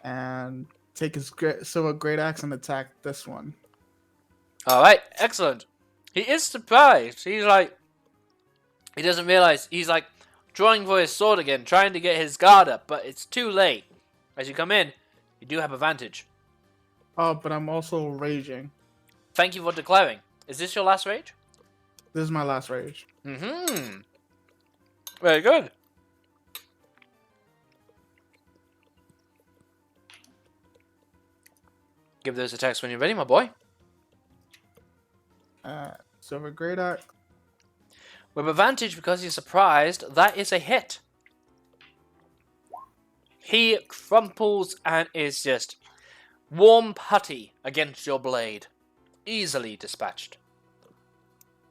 and take his silver great axe and attack this one. Alright, excellent. He is surprised. He's like, he doesn't realize, he's like drawing for his sword again, trying to get his guard up, but it's too late. As you come in, you do have advantage. Oh, but I'm also raging. Thank you for declaring. Is this your last rage? This is my last rage. Mm-hmm. Very good. Give those attacks when you're ready, my boy. Silver great axe. With advantage because you're surprised, that is a hit. He crumples and is just warm putty against your blade. Easily dispatched.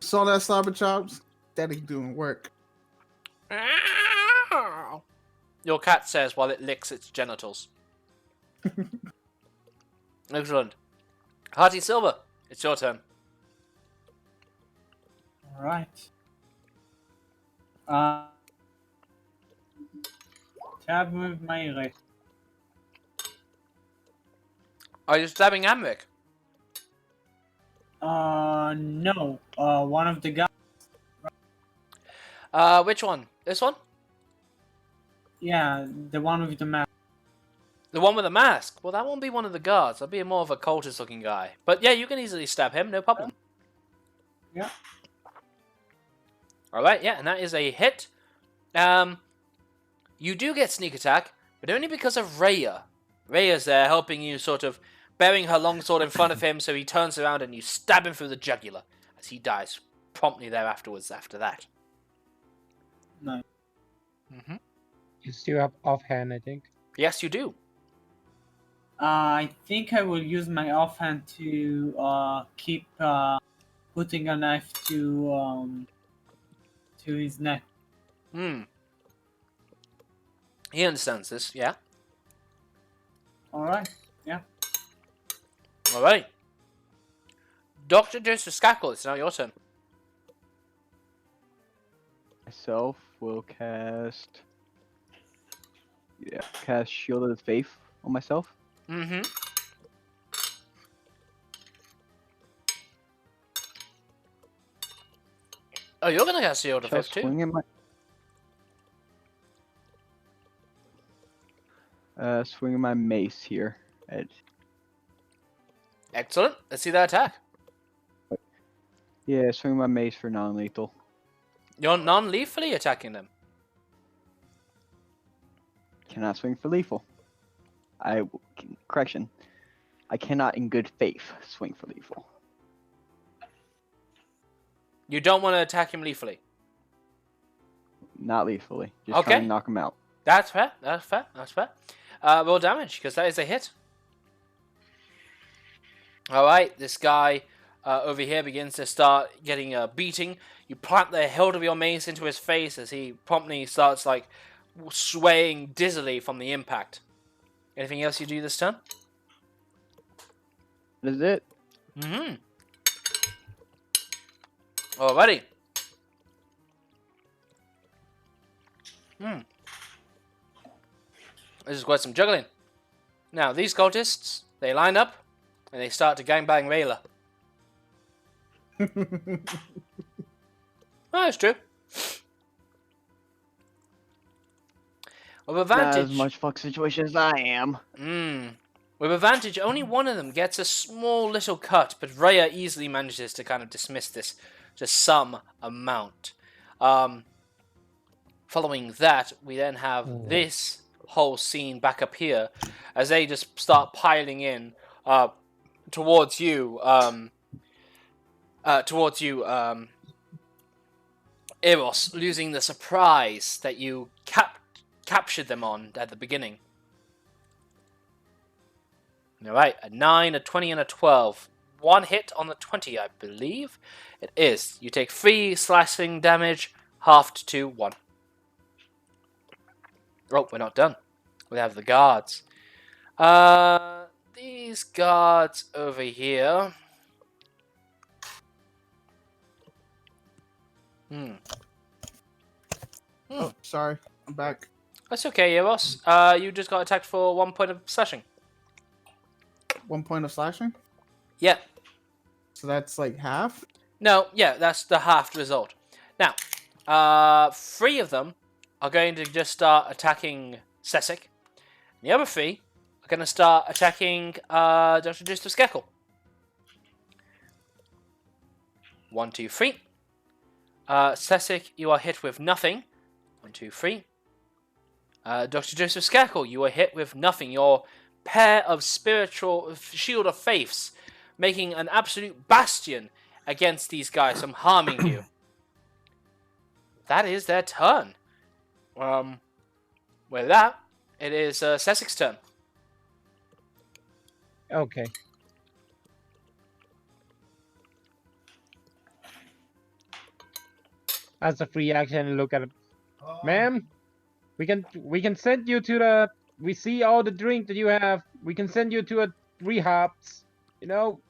Saw that slobber chops? Daddy doing work. Your cat says while it licks its genitals. Excellent. Hearty Silver, it's your turn. Alright. Tab with my right. Are you stabbing Amric? No. One of the guys. Which one? This one? Yeah, the one with the map. The one with the mask? Well, that won't be one of the guards. That'll be more of a cultist-looking guy. But yeah, you can easily stab him, no problem. Yeah. Alright, yeah, and that is a hit. You do get sneak attack, but only because of Rhea. Rhea's there helping you, sort of bearing her longsword in front of him, so he turns around and you stab him through the jugular, as he dies promptly there afterwards after that. No. Mm-hmm. You still have offhand, I think. Yes, you do. I think I will use my offhand to keep putting a knife to his neck. Hmm. He understands this, yeah. Alright, yeah. Alright. Dr. Joseph Skackle, it's now your turn. Myself will cast. Yeah, cast Shield of Faith on myself. Mm-hmm. Oh, you're gonna cast Shield of Shall I Faith too? swing in my swinging my mace here. Excellent. Let's see that attack. Yeah, swinging my mace for non-lethal. You're non-lethally attacking them. Cannot swing for lethal. Correction. I cannot, in good faith, swing for lethal. You don't want to attack him lethally. Not lethally. Just Okay. trying to knock him out. That's fair. That's fair. That's fair. Roll damage, because that is a hit. Alright, this guy over here begins to start getting a beating. You plant the hilt of your mace into his face as he promptly starts like swaying dizzily from the impact. Anything else you do this turn? That is it. Mm-hmm. Alrighty. This is quite some juggling. Now, these cultists, they line up and they start to gangbang Rayla. Oh, it's true. With Not advantage, as much fuck situation as I am. with advantage, only one of them gets a small little cut, but Rhea easily manages to kind of dismiss this to some amount. Following that, we then have this whole scene back up here as they just start piling in towards you, Eros losing the surprise that you captured them on at the beginning. Alright, a 9, a 20, and a 12. One hit on the 20, I believe. It is. You take 3 slashing damage, halved to 1. Oh, we're not done. We have the guards. These guards over here. Oh, sorry. I'm back. That's okay, Eros. You just got attacked for 1 point of slashing. 1 point of slashing? Yeah. So that's like half? No, yeah, that's the halved result. Now, 3 of them are going to just start attacking Sessic. The other 3 are going to start attacking Dr. Justus Skekel. 1, 2, 3. Sessic, you are hit with nothing. 1, 2, 3. Dr. Joseph Skekel, you are hit with nothing. Your pair of spiritual shield of faiths making an absolute bastion against these guys from harming you. That is their turn. With that, it is Sessic's turn. Okay. As a free action, look at it. Ma'am, we can send you to the. We see all the drink that you have. We can send you to a rehab. You know.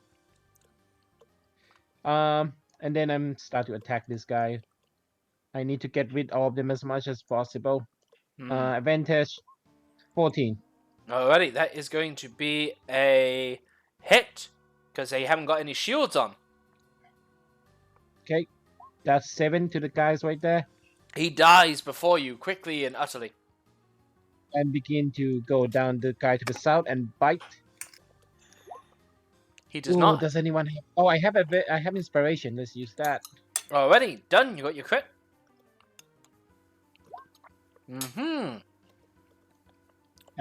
And then I'm start to attack this guy. I need to get rid of them as much as possible. Advantage 14. Alrighty, that is going to be a hit because they haven't got any shields on. Okay, that's 7 to the guys right there. He dies before you, quickly and utterly. And begin to go down the guy to the south and bite. He does Ooh, not. Does anyone have? Oh, I have inspiration. Let's use that. Already done. You got your crit. And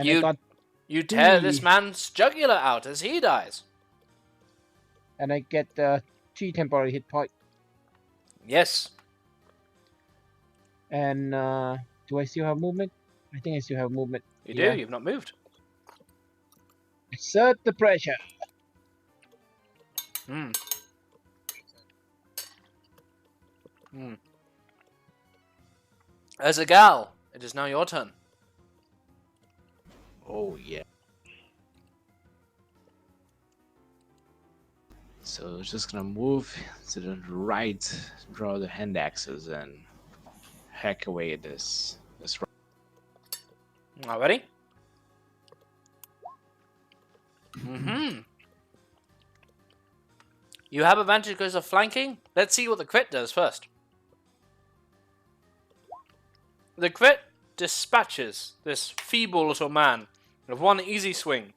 You- I got You tear 3. this man's jugular out as he dies. And I get 3 temporary hit point. Yes. And do I still have movement? I think I still have movement. You Yeah. do. You've not moved. Exert the pressure. As a gal, it is now your turn. Oh yeah. So just gonna move to the right, draw the hand axes, and hack away at this. Already? You have advantage because of flanking. Let's see what the crit does first. The crit dispatches this feeble little man with 1 easy swing.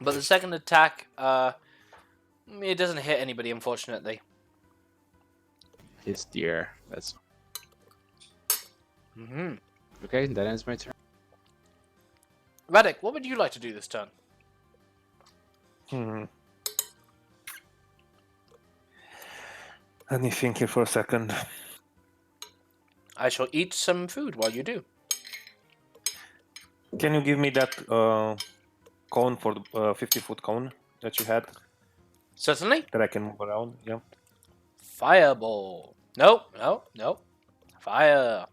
But the second attack, it doesn't hit anybody, unfortunately. His deer. That's Mm-hmm. okay. That ends my turn. Radek, what would you like to do this turn? Let me think here for a second. I shall eat some food while you do. Can you give me that cone for the 50-foot cone that you had Certainly. that I can move around? Yeah. Fireball. Nope, nope, nope. Fire.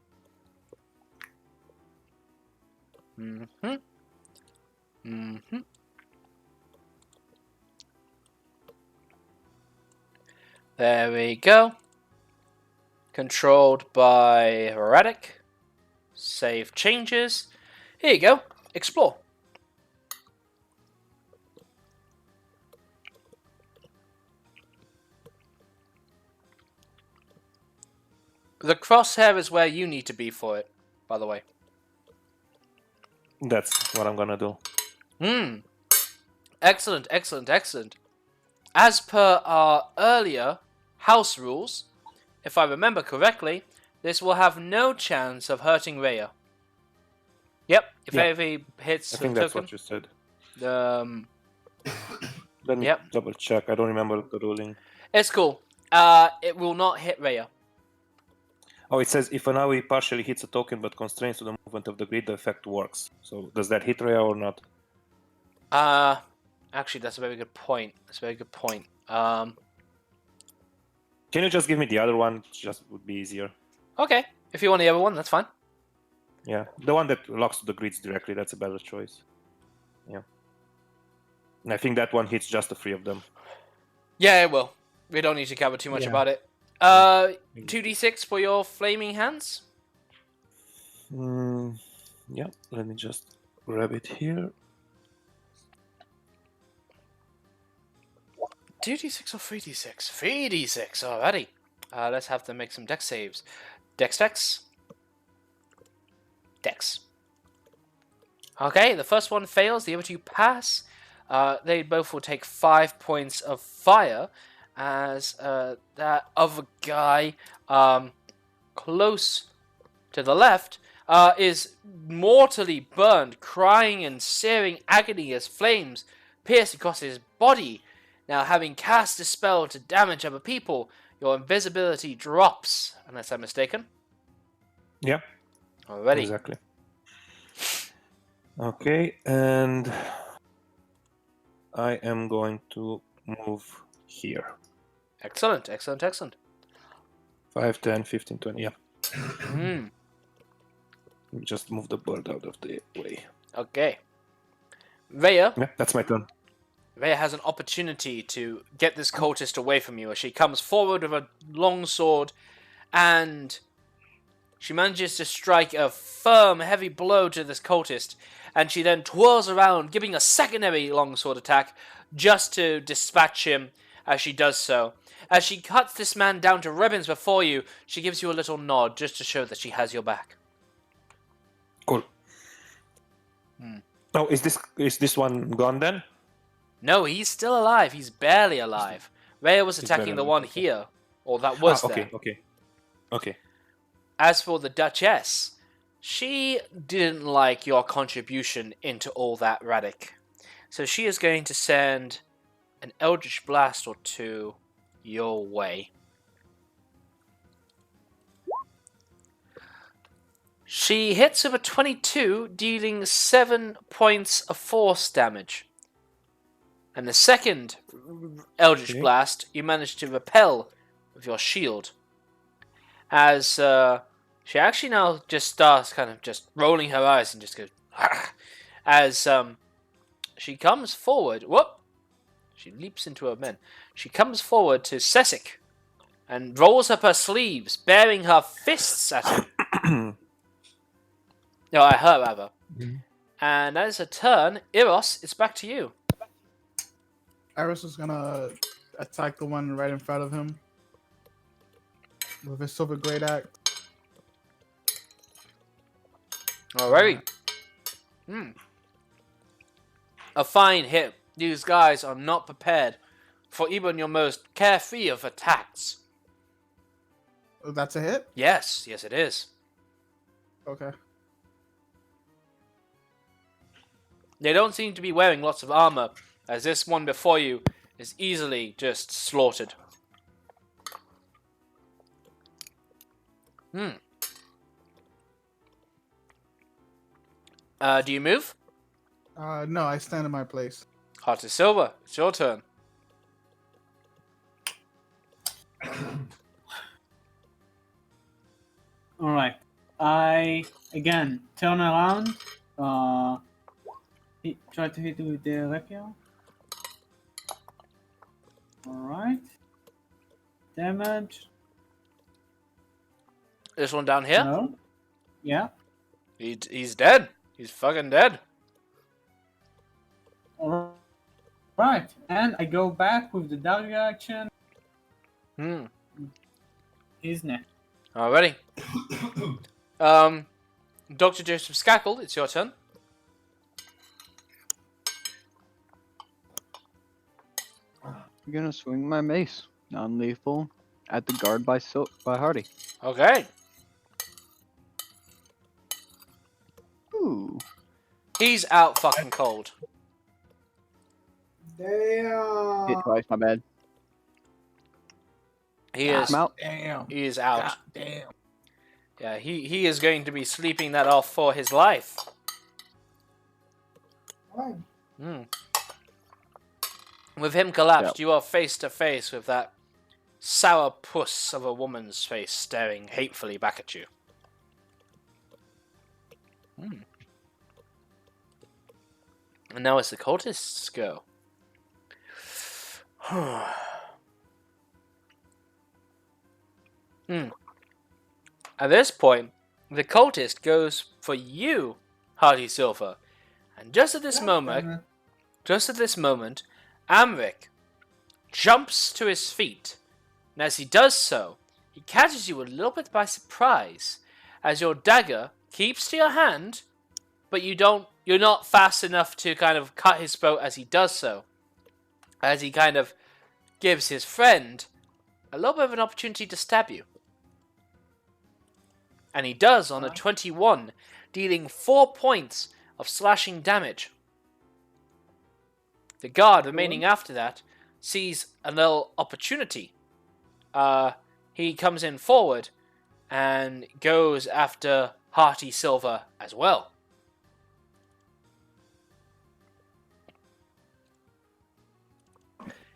There we go. Controlled by Radek. Save changes. Here you go. Explore. The crosshair is where you need to be for it, by the way. That's what I'm gonna do. Excellent, excellent, excellent. As per our earlier house rules, if I remember correctly, this will have no chance of hurting Rhea. Yep, if Yeah. AV hits I the think that's token, what you said. um, Let me Yep. double check. I don't remember the ruling. it's cool. It will not hit Rhea. Oh, it says if an AoE partially hits a token but constrains to the movement of the grid, the effect works. So does that hit Rhea or not? Actually, that's a very good point. Can you just give me the other one? Just would be easier. Okay, if you want the other one, that's fine. Yeah, the one that locks to the grids directly. That's a better choice. Yeah. And I think that one hits just the 3 of them. Yeah, it will. We don't need to cover too much Yeah. about it. 2d6 for your flaming hands. Yeah, let me just grab it here. 2d6 or 3d6? 3d6 already. Let's have them make some dex saves. Dex. Okay, the first one fails, the other two pass. They both will take 5 points of fire as that other guy close to the left is mortally burned, crying and searing agony as flames pierce across his body. Now, having cast a spell to damage other people, your invisibility drops, unless I'm mistaken. Yeah. Already. Exactly. Okay, and I am going to move here. Excellent. 5, 10, 15, 20. Yeah. Mm. Just move the bird out of the way. Okay. Rhea Yeah, that's my turn. has an opportunity to get this cultist away from you as she comes forward with a long sword and she manages to strike a firm, heavy blow to this cultist, and she then twirls around, giving a secondary longsword attack just to dispatch him as she does so. As she cuts this man down to ribbons before you, she gives you a little nod just to show that she has your back. Cool. Oh, is this one gone then? No, he's still alive. He's barely alive. Rhea was attacking barely the alive, one okay. here, or that was there. Okay. As for the Duchess, she didn't like your contribution into all that, Radic. So she is going to send an Eldritch Blast or two your way. She hits with a 22, dealing 7 points of force damage. And the second Eldritch Blast, you manage to repel with your shield. As she actually now just starts kind of just rolling her eyes and just goes, as she comes forward. Whoop! She leaps into her men. She comes forward to Sessic and rolls up her sleeves, baring her fists at him. No, at her rather. And that is her turn. Eros, it's back to you. Eros is gonna attack the one right in front of him with his silver great axe. Alrighty. A fine hit. These guys are not prepared for even your most carefree of attacks. That's a hit? Yes, it is. Okay. They don't seem to be wearing lots of armor, as this one before you is easily just slaughtered. Do you move? No, I stand in my place. Heart is silver. It's your turn. Alright. I, again, turn around. Try to hit with the rapier. Alright. Damage. This one down here? No. Yeah. He's dead. He's fucking dead. Alright. And I go back with the dagger action. He's next. Alrighty. Dr. Joseph Skackle, it's your turn. I'm gonna swing my mace, non-lethal, at the guard by Hardy. Okay. Ooh. He's out fucking cold. Hit twice, my bad. He Knock is him out. Damn. he is out. God damn. Yeah, he is going to be sleeping that off for his life. Hmm. With him collapsed, you are face to face with that sour puss of a woman's face staring hatefully back at you. Hmm. And now it's the cultists' go. At this point, the cultist goes for you, Hardy Silver. And just at this moment, Amric jumps to his feet. And as he does so, he catches you a little bit by surprise, as your dagger keeps to your hand, but you're not fast enough to kind of cut his throat as he does so. As he kind of gives his friend a little bit of an opportunity to stab you. And he does on a 21, dealing 4 points of slashing damage. The guard remaining after that sees a little opportunity. He comes in forward and goes after Hearty Silver as well.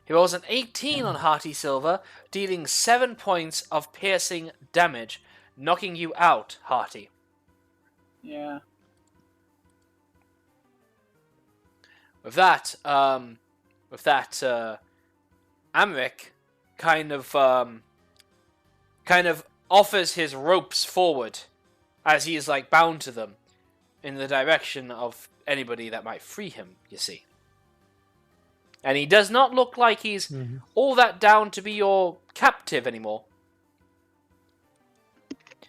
He rolls an 18 on Hearty Silver, dealing 7 points of piercing damage, knocking you out, Hearty. Yeah. With that, Amric kind of offers his ropes forward, as he is like bound to them, in the direction of anybody that might free him. You see, and he does not look like he's all that down to be your captive anymore.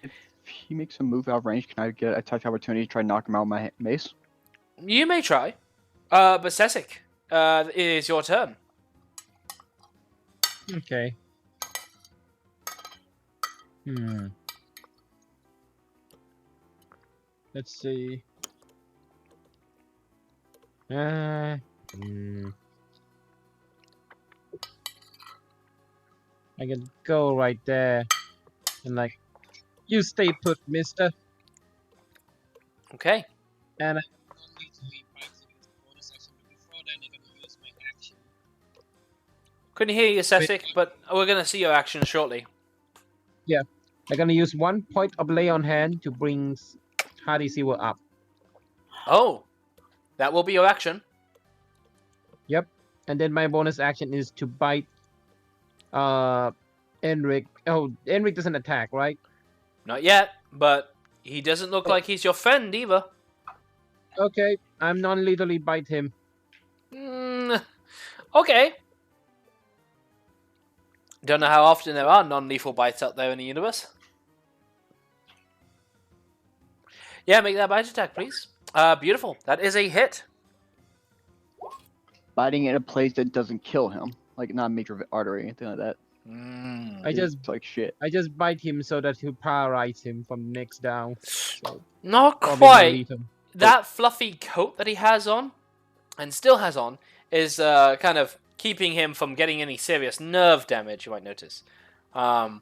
If he makes a move out of range, can I get a attack opportunity to try and knock him out with my mace? You may try, but Sessik, it is your turn. Okay. Let's see. I can go right there and like, you stay put, mister. Okay. And I don't need to leave my bonus action, but before then I'm gonna use my action. Couldn't hear you, Sessik, but we're gonna see your action shortly. I'm gonna use 1 point of lay on hand to bring Hardy Silver up. Oh, that will be your action. Yep. And then my bonus action is to bite Enric. Oh, Enric doesn't attack, right? Not yet, but he doesn't look like he's your friend either. Okay, I'm non-lethally bite him. Okay. Don't know how often there are non-lethal bites out there in the universe. Yeah, make that bite attack, please. Beautiful. That is a hit. Biting in a place that doesn't kill him, like not a major artery or anything like that. It's like shit. I just bite him so that he'll paralyze him from next down. So Not probably quite. non-lethal. That fluffy coat that he has on, and still has on, is kind of keeping him from getting any serious nerve damage, you might notice. But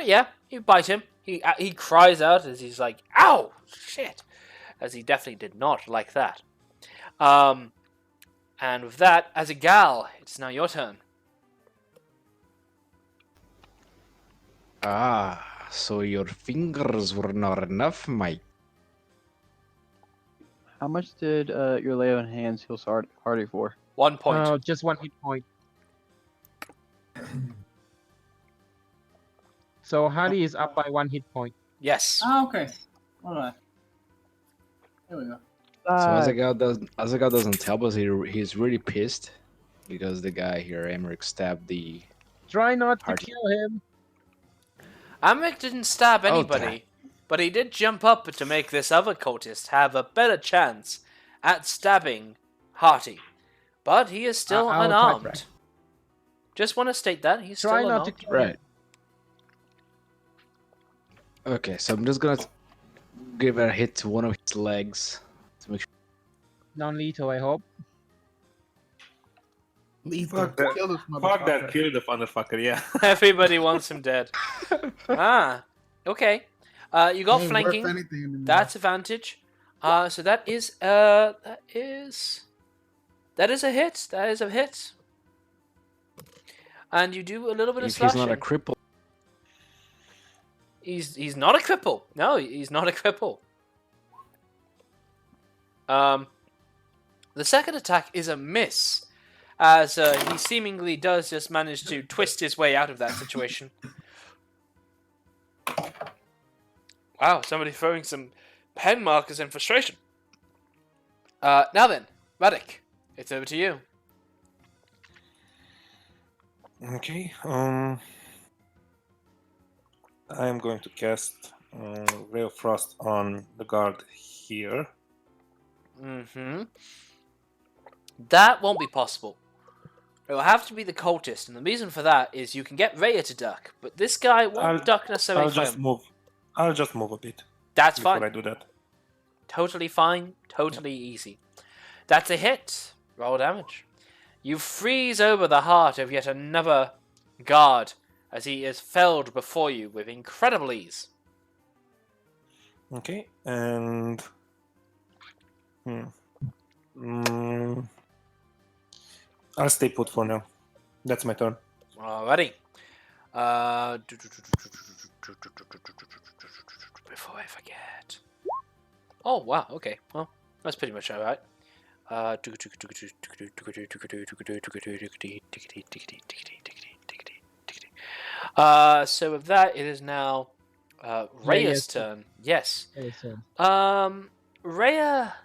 yeah, you bite him. He cries out as he's like, "Ow! Shit!" As he definitely did not like that. And with that, as a gal, it's now your turn. Ah, so your fingers were not enough, mate. How much did your lay on hands heal Hardy for? 1 point. Just 1 hit point. So Hardy is up by 1 hit point. Yes. Okay. Alright. Here we go. So Azaghal doesn't help us. He's really pissed because the guy here, Emmerich, stabbed the. Try not to Hardy. kill him. Amric didn't stab anybody, but he did jump up to make this other cultist have a better chance at stabbing Hearty. But he is still I'll unarmed. try. Just want to state that he's Try still not to unarmed. kill him. Right. Okay, so I'm just gonna give a hit to one of his legs to make sure. Non-lethal, I hope. Lethal. Fuck that. Kill this Fuck that. motherfucker. Kill the motherfucker. Yeah. Everybody wants him dead. Okay. You got Ain't flanking. worth anything anymore. That's advantage. So that is a hit. That is a hit. And you do a little bit of If slashing. he's not a cripple, He's not a cripple. No, he's not a cripple. The second attack is a miss, as he seemingly does just manage to twist his way out of that situation. Wow, somebody throwing some pen markers in frustration. Now then, Radek, it's over to you. Okay. I am going to cast Ray of Frost on the guard here. Mm-hmm. That won't be possible. It will have to be the cultist, and the reason for that is you can get Rhea to duck, but this guy won't duck necessarily I'll for just him. move. I'll just move a bit That's before fine. I do that. Totally fine. Totally easy. That's a hit. Roll damage. You freeze over the heart of yet another guard as he is felled before you with incredible ease. Okay, and I'll stay put for now. That's my turn. Alrighty. Before I forget. Oh wow. Okay. Well, that's pretty much alright. So with that, it is now Rhea's turn. Yes. Rhea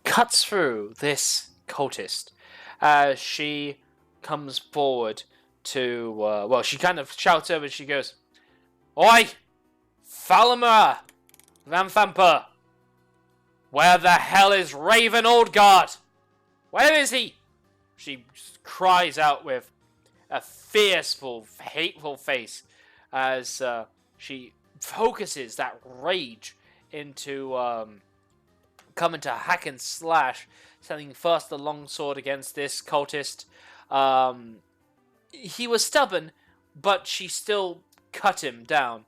cuts through this cultist as she comes forward to, she kind of shouts over and she goes, "Oi! Falmer! Vamfamper! Where the hell is Raven Oldguard? Where is he?" She cries out with a fierceful, hateful face as she focuses that rage into coming to hack and slash, sending first the longsword against this cultist. He was stubborn, but she still cut him down,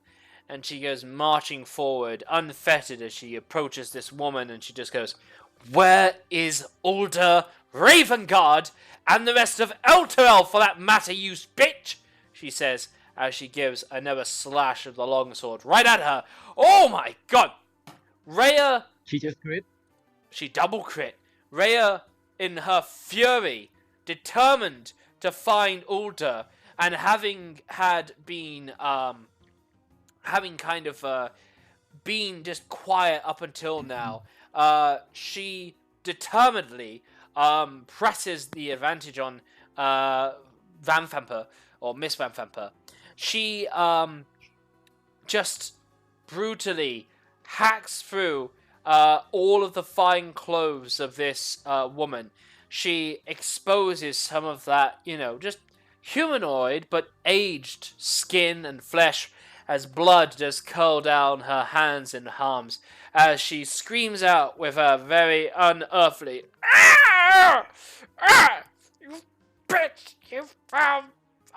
and she goes marching forward, unfettered, as she approaches this woman, and she just goes, "Where is Alder Ravengard and the rest of Elturel, for that matter, you bitch?" she says, as she gives another slash of the longsword right at her. Oh my god! Rhea... She just crit. She double crit. Rhea, in her fury, determined to find Alder, and having been been just quiet up until now, she determinedly presses the advantage on Vamfamper, or Miss Vamfamper. She just brutally hacks through all of the fine clothes of this woman. She exposes some of that, just humanoid but aged skin and flesh as blood does curl down her hands and arms as she screams out with a very unearthly, "Ah! Ah! You bitch! You found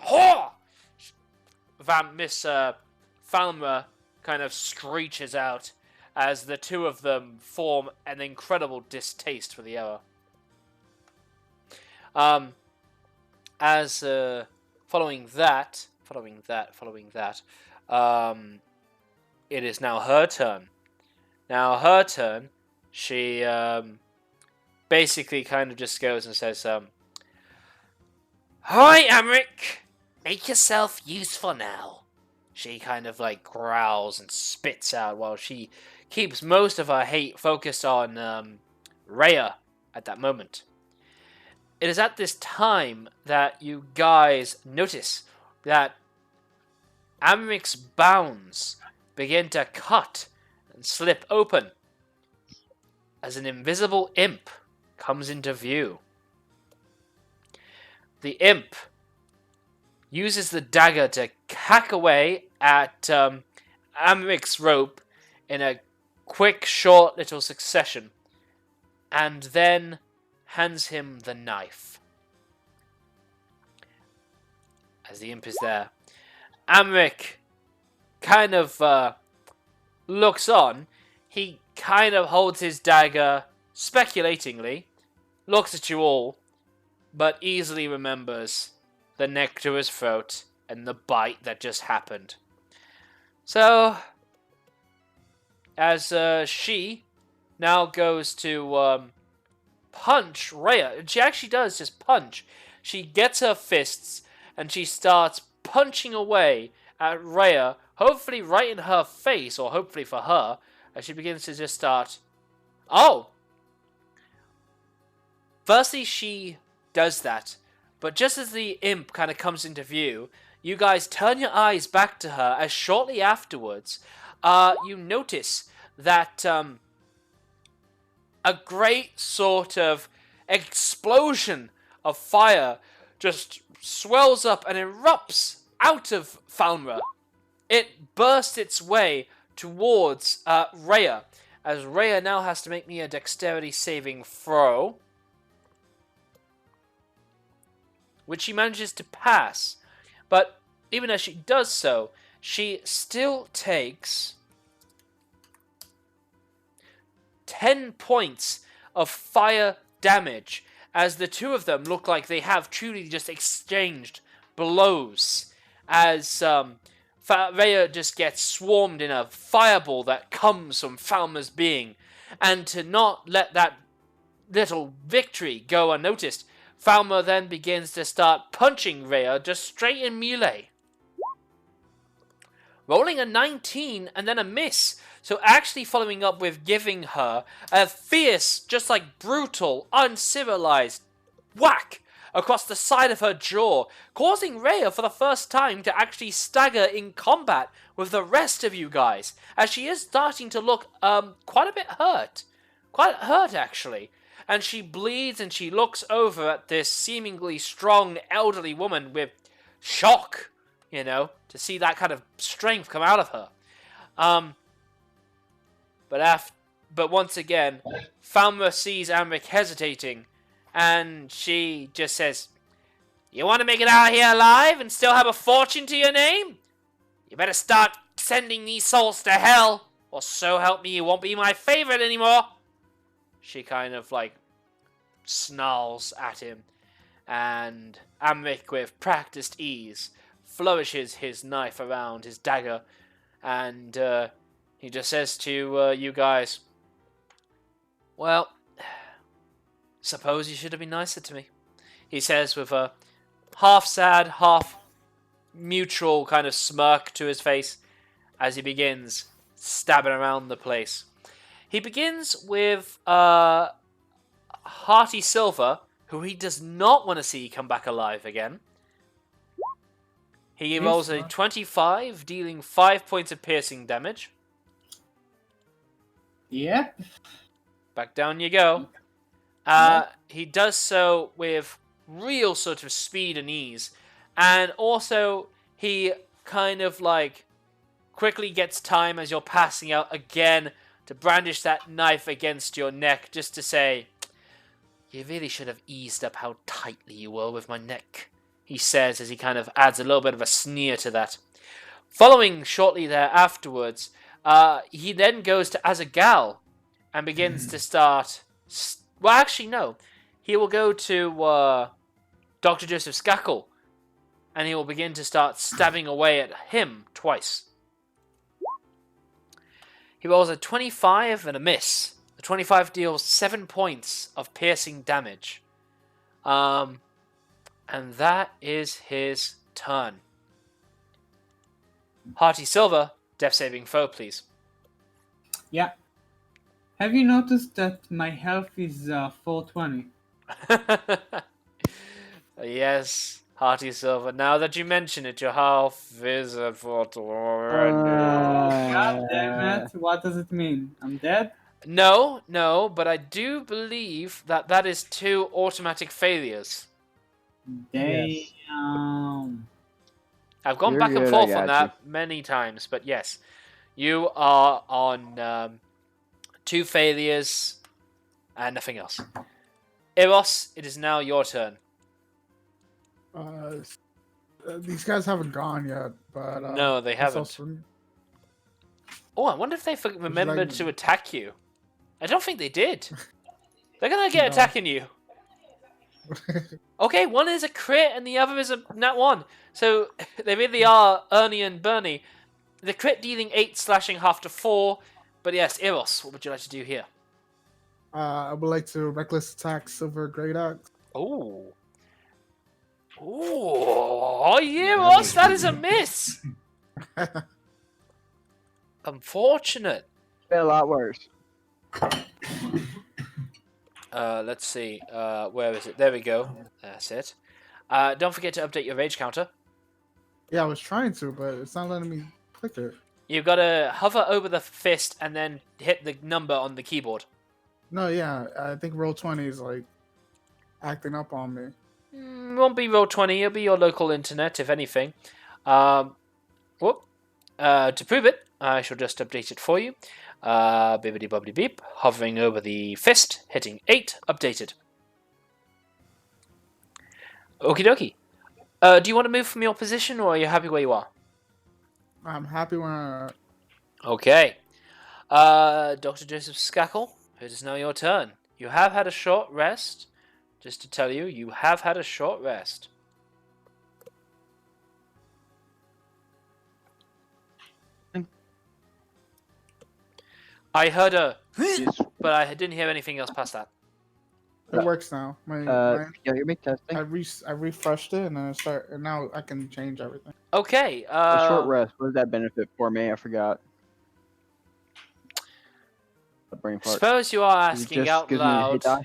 whore!" Miss Falmer kind of screeches out as the two of them form an incredible distaste for the other. Following that, it is now her turn. She basically kind of just goes and says, "Hi, Amric! Make yourself useful now." She kind of growls and spits out while she keeps most of her hate focused on Rhea at that moment. It is at this time that you guys notice that Amric's bounds begin to cut and slip open as an invisible imp comes into view. The imp uses the dagger to hack away at Amric's rope in a quick, short little succession, and then hands him the knife. as the imp is there. Amric kind of looks on. He kind of holds his dagger speculatingly, looks at you all, but easily remembers the neck to his throat and the bite that just happened. So, as she now goes to punch Rhea, and she actually does just punch. She gets her fists and she starts punching away at Rhea, hopefully right in her face, or hopefully for her, as she begins to just start. Oh! Firstly, she does that, but just as the imp kind of comes into view, you guys turn your eyes back to her, as shortly afterwards, you notice that a great sort of explosion of fire just swells up and erupts out of Falmra. It bursts its way towards Rhea, as Rhea now has to make me a dexterity saving throw, which she manages to pass. But even as she does so, she still takes 10 points of fire damage, as the two of them look like they have truly just exchanged blows, as Rhea just gets swarmed in a fireball that comes from Falma's being. And to not let that little victory go unnoticed, Falma then begins to start punching Rhea just straight in melee. Rolling a 19 and then a miss. So actually following up with giving her a fierce, just like brutal, uncivilized whack across the side of her jaw, causing Rhea for the first time to actually stagger in combat with the rest of you guys, as she is starting to look quite a bit hurt. Quite hurt, actually. And she bleeds and she looks over at this seemingly strong elderly woman with shock, you know, to see that kind of strength come out of her. But once again, Falma sees Amric hesitating, and she just says, "You want to make it out here alive and still have a fortune to your name? You better start sending these souls to hell, or so help me, you won't be my favorite anymore." She kind of like snarls at him, and Amric, with practiced ease, flourishes his knife around, his dagger, and he just says to you guys, "Well, suppose you should have been nicer to me," he says with a half sad, half mutual kind of smirk to his face as he begins stabbing around the place. He begins with Hearty Silver, who he does not want to see come back alive again. He rolls a 25, dealing 5 points of piercing damage. Yep. Back down you go. He does so with real sort of speed and ease. And also, he kind of like quickly gets time as you're passing out again to brandish that knife against your neck, just to say, "You really should have eased up how tightly you were with my neck," he says, as he kind of adds a little bit of a sneer to that. Following shortly there afterwards, he then goes to Azagal and begins to start... Well, actually, no. He will go to Dr. Joseph Skakel, and he will begin to start stabbing away at him twice. He rolls a 25 and a miss. The 25 deals 7 points of piercing damage. And that is his turn. Hearty Silver, death saving throw, please. Yeah. Have you noticed that my health is 420? Yes, Hearty Silver. Now that you mention it, your health is at 420. God damn it. What does it mean? I'm dead? No, but I do believe that is 2 automatic failures. Damn. I've gone You're back and good, I forth on got that many times, but yes, you are on 2 failures and nothing else. Eros, it is now your turn. These guys haven't gone yet, but No, they let's haven't. also- Oh, I wonder if they remembered like- to attack you. I don't think they did. They're gonna get No. attacking you. Okay, one is a crit and the other is a nat 1. So they really are Ernie and Bernie. The crit dealing 8, slashing half to 4. But yes, Eros, what would you like to do here? I would like to reckless attack Silver Great Axe. Oh. Oh, Eros, that is a miss! Unfortunate. Been a lot worse. Let's see. Where is it? There we go. That's it. Don't forget to update your rage counter. Yeah, I was trying to, but it's not letting me click it. You've got to hover over the fist and then hit the number on the keyboard. No, yeah, I think Roll20 is like acting up on me. Won't be Roll20, it'll be your local internet, if anything. Whoop. To prove it, I shall just update it for you. Bibbidi bobbidi beep. Hovering over the fist, hitting 8, updated. Okie dokie. Do you want to move from your position, or are you happy where you are? I'm happy when Okay. Dr. Joseph Skackle, it is now your turn. You have had a short rest. Just to tell you, you have had a short rest. I heard a, Yes. but I didn't hear anything else past that. it works now. Can you hear me testing? I refreshed it and then and now I can change everything. Okay. A short rest. What does that benefit for me? I forgot. A brain fart. Suppose you are It asking just out gives me a hit loud. die?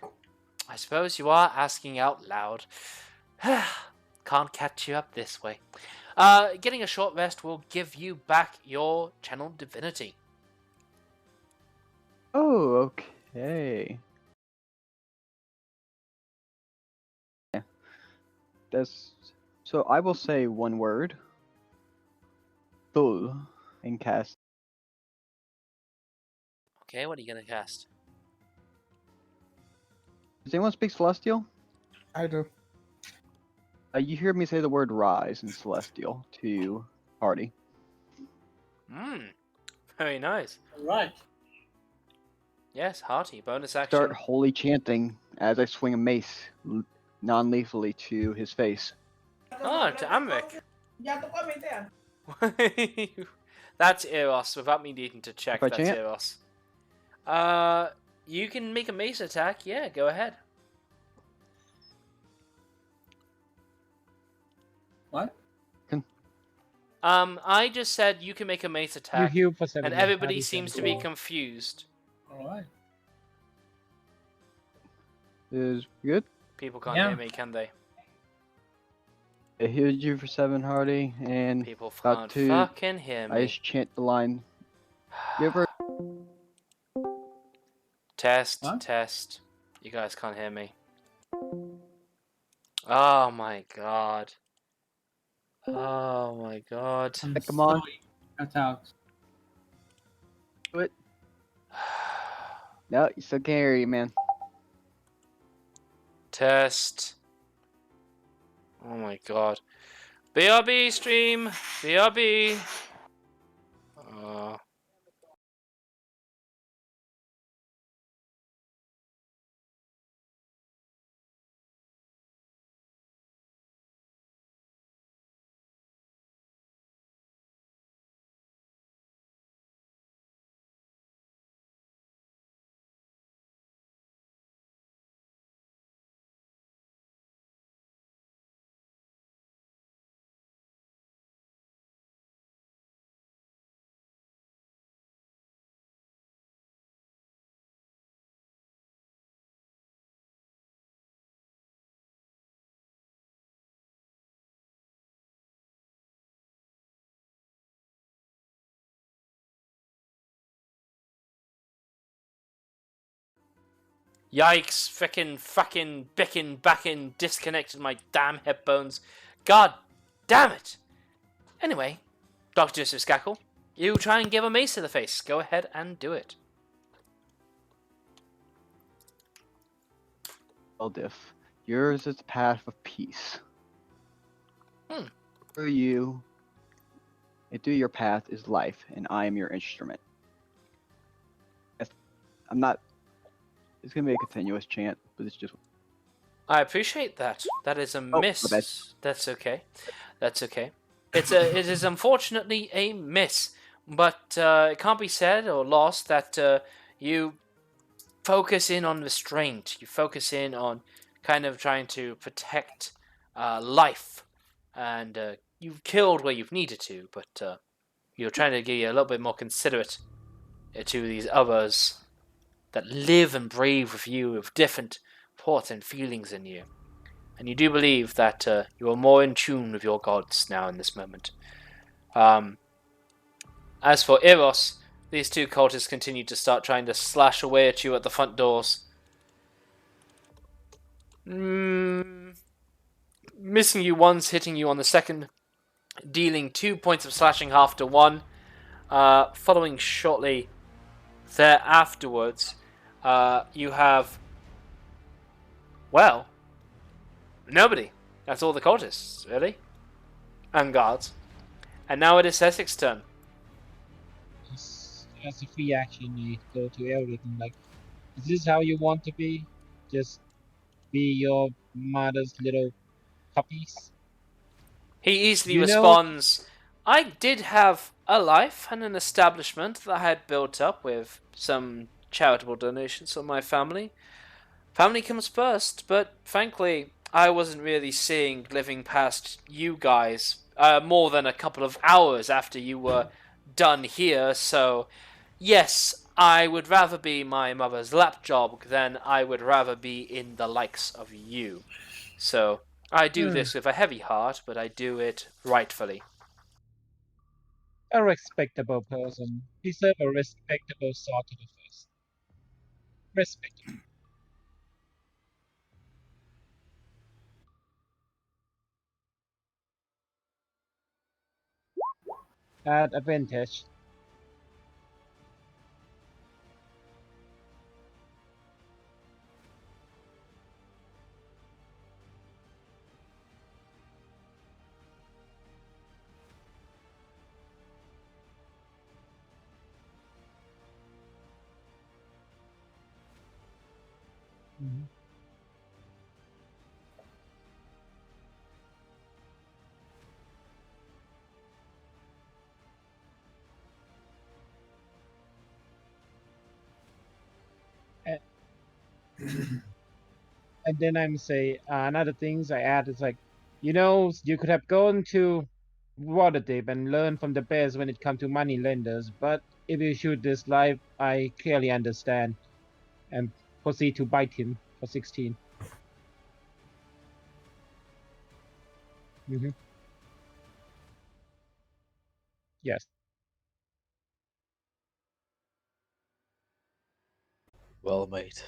I suppose you are asking out loud. Can't catch you up this way. Getting a short rest will give you back your channel divinity. Oh, okay. Yeah. That's so. I will say one word. Full and cast. Okay, what are you gonna cast? Does anyone speak Celestial? I do. You hear me say the word rise in Celestial to Hardy. Very nice. Alright. Yes, hearty. Bonus action. Start holy chanting as I swing a mace non-lethally to his face. Oh, to Amric. That's Eros, without me needing to check. If I That's chant? Eros. You can make a mace attack. Yeah, go ahead. What? I just said you can make a mace You attack, heal for 7. and everybody seems to be confused. Alright. Is good? People can't Yeah. hear me, can they? I healed you for 7, Hardy, and People about can't 2. fucking hear I me. just chant the line. You ever? Test, What? test. You guys can't hear me. Oh my god. Oh my god. I'm Come on. sorry. Cut out. Do it. No, you still can't hear you, man. Test. Oh my god. BRB stream. BRB. Yikes, frickin' fucking bickin' backin' disconnected my damn headphones. God damn it! Anyway, Dr. Joseph Skackle, you try and give a mace to the face. Go ahead and do it. Well, Diff. Yours is the path of peace. Through you and through your path is life, and I am your instrument. I'm not. It's gonna be a continuous chant, but it's just. I appreciate that. That is a Oh, my bad. miss. That's okay. That's okay. It is unfortunately a miss, but it can't be said or lost that you focus in on restraint. You focus in on kind of trying to protect life, and you've killed where you've needed to, but you're trying to be a little bit more considerate to these others that live and breathe with you with different thoughts and feelings in you. And you do believe that you are more in tune with your gods now in this moment. As for Eros, these two cultists continue to start trying to slash away at you at the front doors. Missing you once, hitting you on the second, dealing 2 points of slashing after one. Following shortly there afterwards, you have, well, nobody. That's all the cultists, really. And guards. And now it is Cecic's turn. As a free action, you go to everything. Like, is this how you want to be? Just be your mother's little puppies? He easily You know, responds, I did have a life and an establishment that I had built up with some charitable donations from my family. Family comes first, but frankly, I wasn't really seeing living past you guys more than a couple of hours after you were done here, so yes, I would rather be my mother's lap job than I would rather be in the likes of you. So I do this with a heavy heart, but I do it rightfully. a respectable person. Deserve a respectable sort of a first. Respectable. At advantage. Mhm. And, and then I'm say another things I add is like, you could have gone to Waterdeep and learned from the best when it comes to money lenders, but if you shoot this live, I clearly understand and proceed to bite him for 16. Mm-hmm. Yes. Well, mate,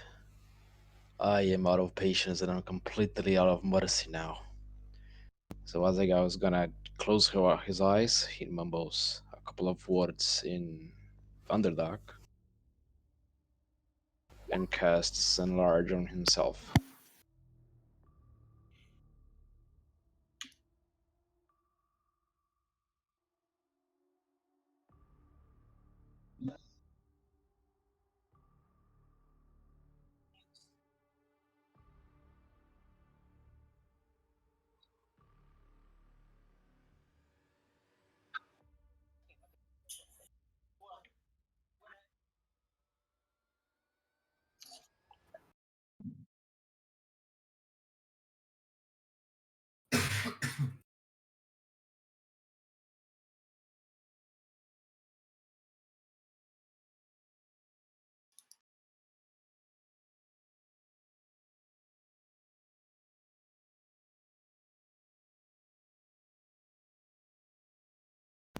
I am out of patience and I'm completely out of mercy now. So as I was gonna close his eyes, he mumbles a couple of words in Thunderdark and casts Enlarge on himself.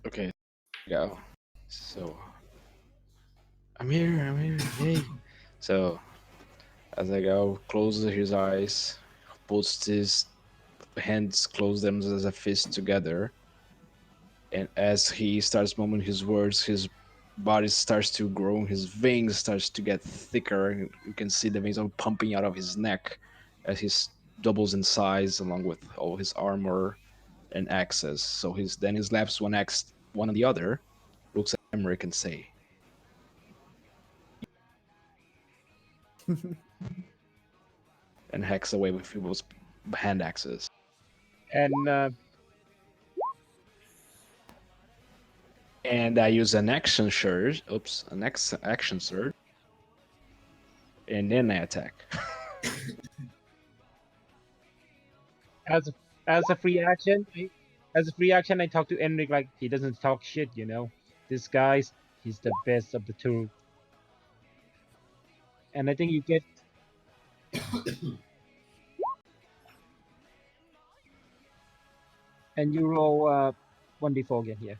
Okay, go. So I'm here, hey. So as I go, closes his eyes, puts his hands, close them as a fist together, and as he starts mumbling his words, his body starts to grow, his veins starts to get thicker, and you can see the veins are pumping out of his neck as he doubles in size along with all his armor. and axes. So then he slaps one axe, one on the other, looks at Emmerich and say, and hacks away with people's hand axes. And I use an action surge. Oops, action surge. And then I attack. as a free action, I talk to Enric like he doesn't talk shit. This guy's he's the best of the two, and I think you get. And you roll 1d4 again here.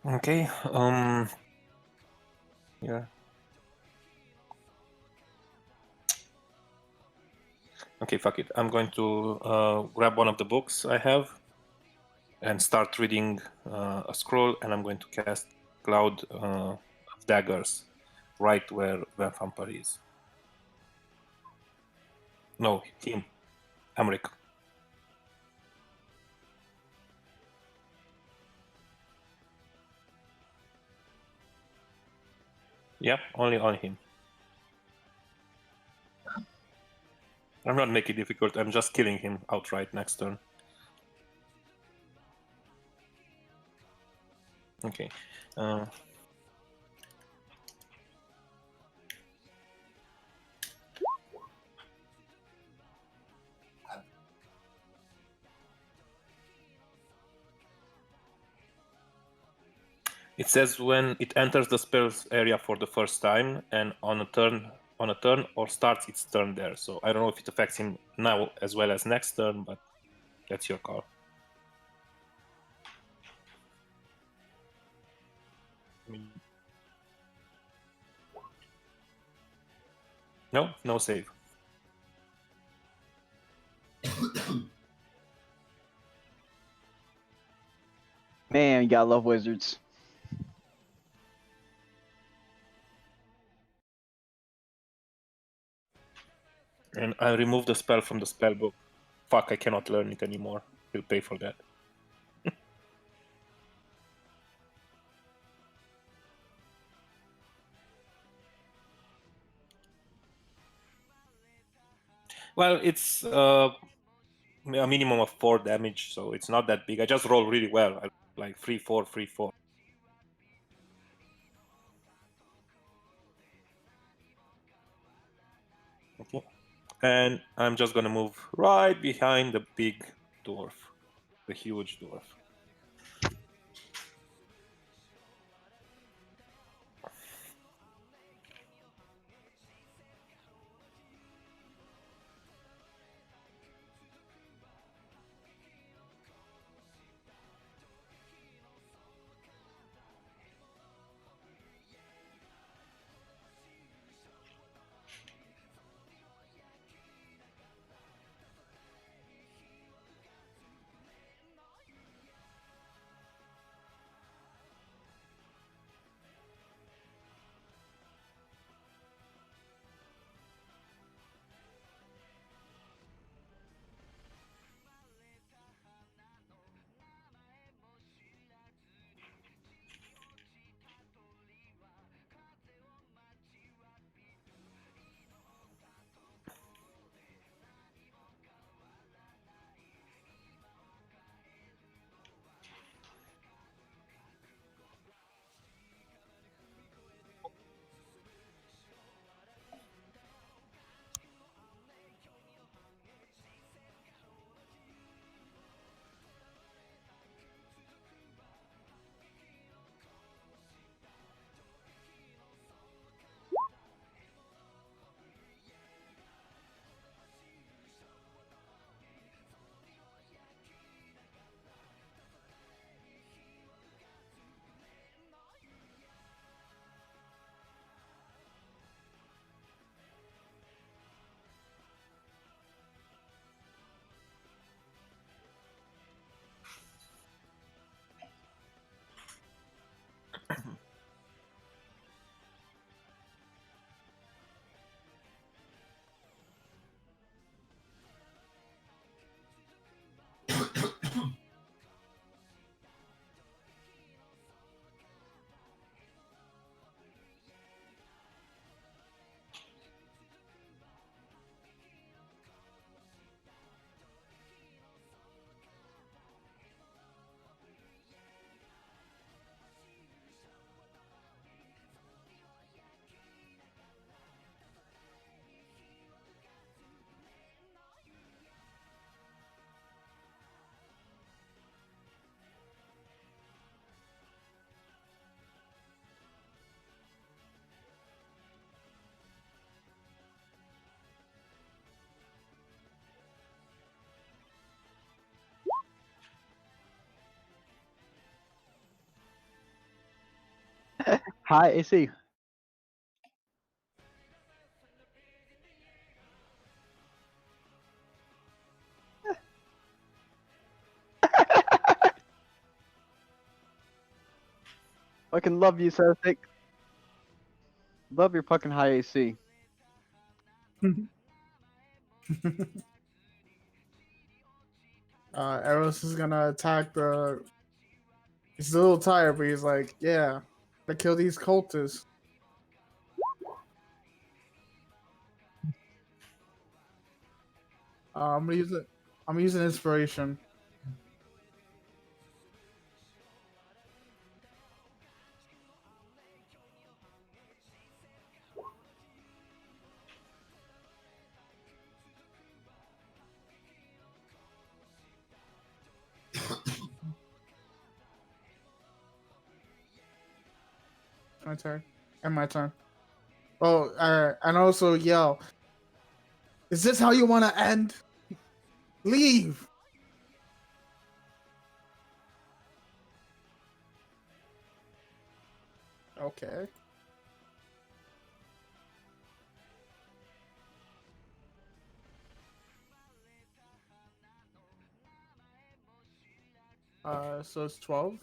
Okay. Yeah. Okay, fuck it. I'm going to grab one of the books I have and start reading a scroll, and I'm going to cast Cloud of Daggers right where Vampire is. No, him. Amric. Yeah, only on him. I'm not making it difficult, I'm just killing him outright next turn. Okay. It says when it enters the spell's area for the first time and on a turn or starts its turn there. So I don't know if it affects him now as well as next turn, but that's your call. No save. Man, you gotta love wizards. And I remove the spell from the spell book. Fuck, I cannot learn it anymore. He'll pay for that. Well, it's a minimum of 4 damage, so it's not that big. I just roll really well. I like 3-4, 3-4. Okay. And I'm just gonna move right behind the big dwarf, the huge dwarf. High AC. Fucking love you, Celtic. Love your fucking high AC. Eros is gonna attack the. He's a little tired, but he's like, yeah, to kill these cultists. I'm gonna use it. I'm using inspiration. My turn. And my turn. Oh, and also yell. Is this how you want to end? Leave. Okay. So it's 12.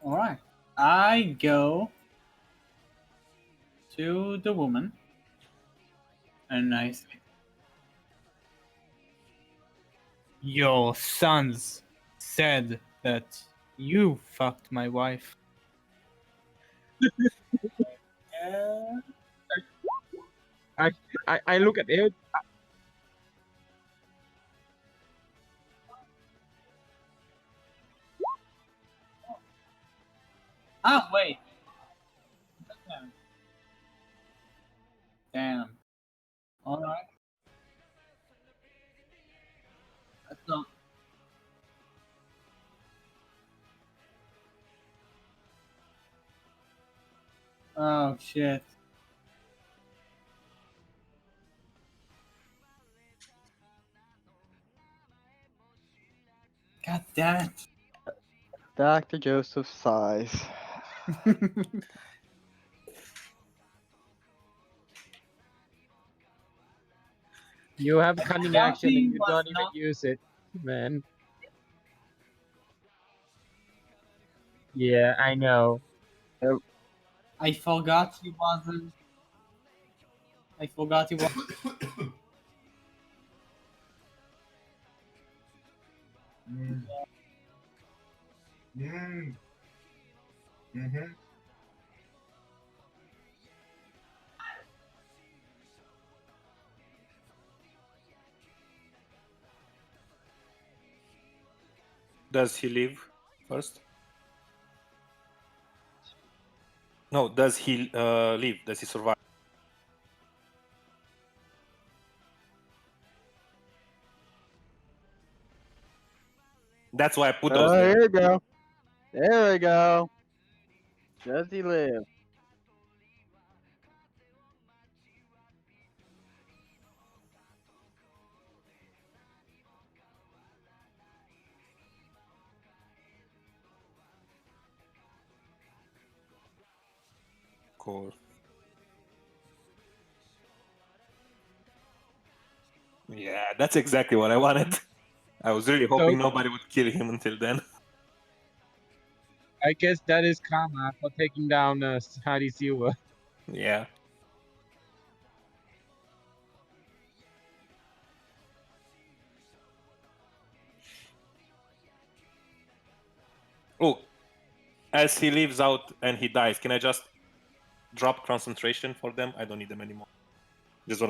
All right. I go to the woman and I say, your sons said that you fucked my wife. I look at it. Wait. Damn. All right. That's not. Oh shit. God damn it. Dr. Joseph sighs. You have cunning action and you don't even use it, man. Yeah, I know. I forgot he wasn't. I forgot he was. Does he live first? No, does he live? Does he survive? That's why I put those Oh, there. here we go. There we go. Does he live? cool. Yeah, that's exactly what I wanted. I was really hoping nobody would kill him until then. I guess that is karma for taking down Hardy Silver. Yeah. Oh, as he leaves out and he dies, can I just drop concentration for them? I don't need them anymore. I just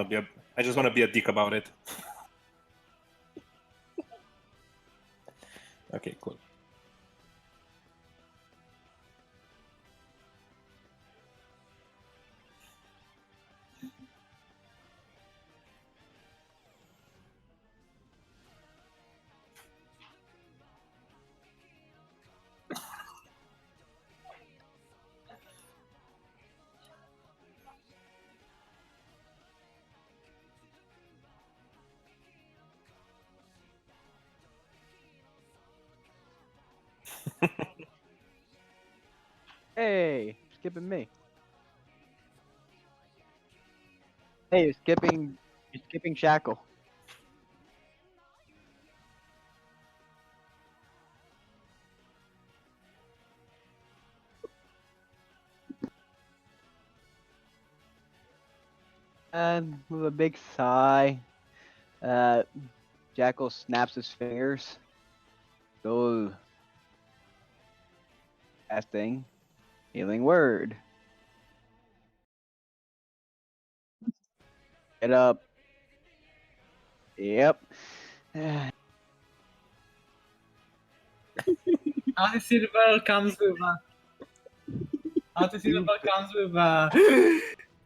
want to be a dick about it. Okay, cool. Hey, skipping me. Hey, you're skipping Shackle. And with a big sigh, Jackal snaps his fingers. Go. Casting. Healing word. Get up. Yep. Artie Silver comes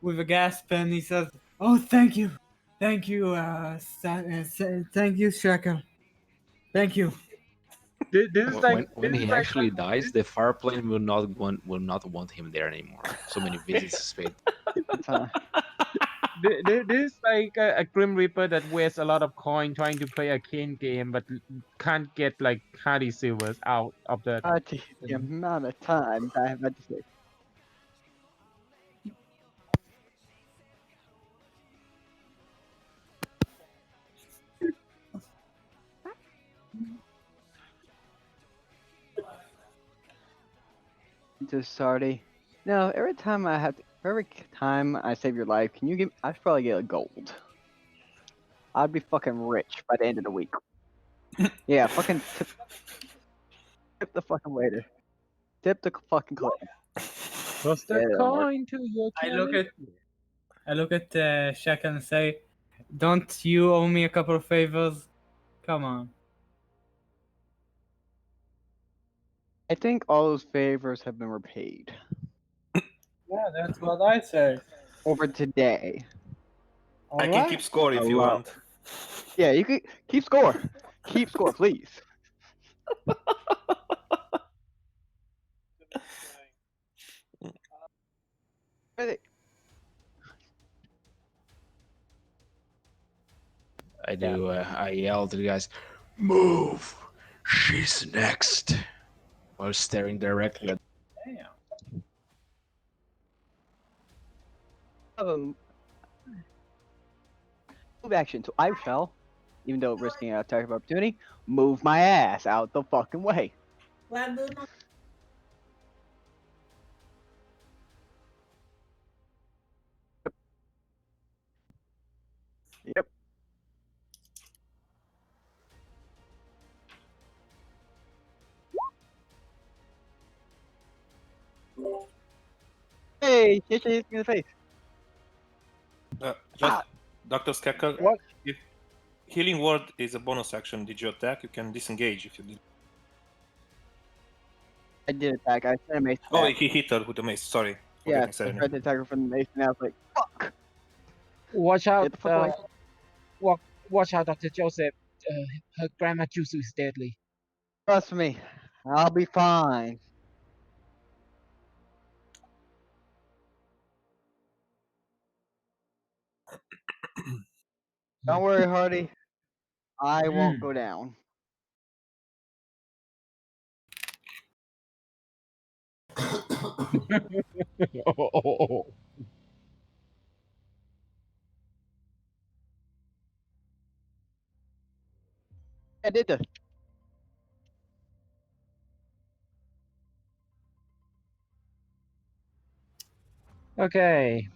with a gasp, and he says, "Oh, thank you, thank you, thank you, Shackle, thank you." This is like When he actually dies, the fire plane will not want him there anymore. So many visits paid. this is like a Grim Reaper that wastes a lot of coin trying to play a Kane game, but can't get like Hardy Silvers out of the. The amount of time I have had to say. To Sardi. No, every time I save your life, can you give? I should probably get a gold. I'd be fucking rich by the end of the week. Yeah, fucking tip the fucking waiter. Tip the fucking club. Toss the Yeah, don't worry. coin to your I look at Shackle and say, "Don't you owe me a couple of favors? Come on." I think all those favors have been repaid Yeah, that's what I say. over today. I can keep score if you Hello. want. Yeah, you can keep score. Keep score, please. Hey, I do. I yell to the guys, "Move! She's next!" While staring directly at. Damn. Move action, so I shall, even though risking an attack of opportunity, move my ass out the fucking way. Yep. Hey, hit you in the face. Just Dr. Skekel, What? if healing word is a bonus action, did you attack? You can disengage if you did. I did attack. I sent a mace. Oh, Back. he hit her with the mace. Sorry. Yeah, Forgetting I Serenity. tried to attack her from the mace, and I was like, "Fuck!" Watch out! Get the fuck away. Watch out, Dr. Joseph. Her grandma Jutsu is deadly. Trust me, I'll be fine. Don't worry, Hardy. I won't go down. I did the. Okay.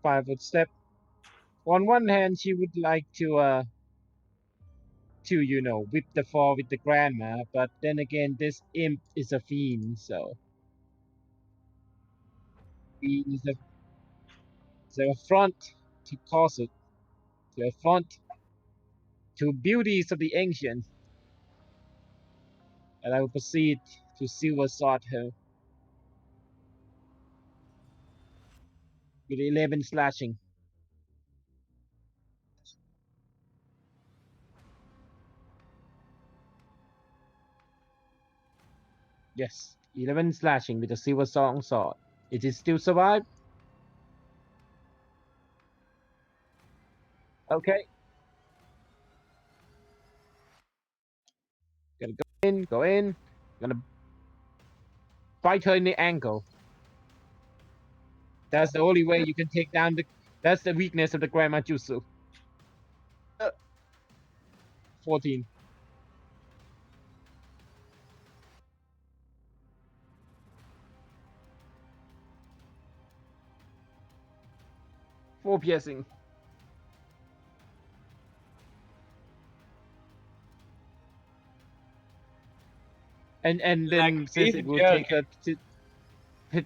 5 foot step. On one hand, she would like to whip the fall with the grandma, but then again, this imp is a fiend, so he is a affront to cause it, to affront to beauties of the ancients, and I will proceed to silver sword her with 11 slashing. Yes, 11 slashing with a silver sword. It is still survive? Okay. Gonna go in. Gonna bite her in the ankle. That's the only way you can take down the. That's the weakness of the Grandma Jutsu. 14. Four piercing. And then Like since beef it will jerky. take her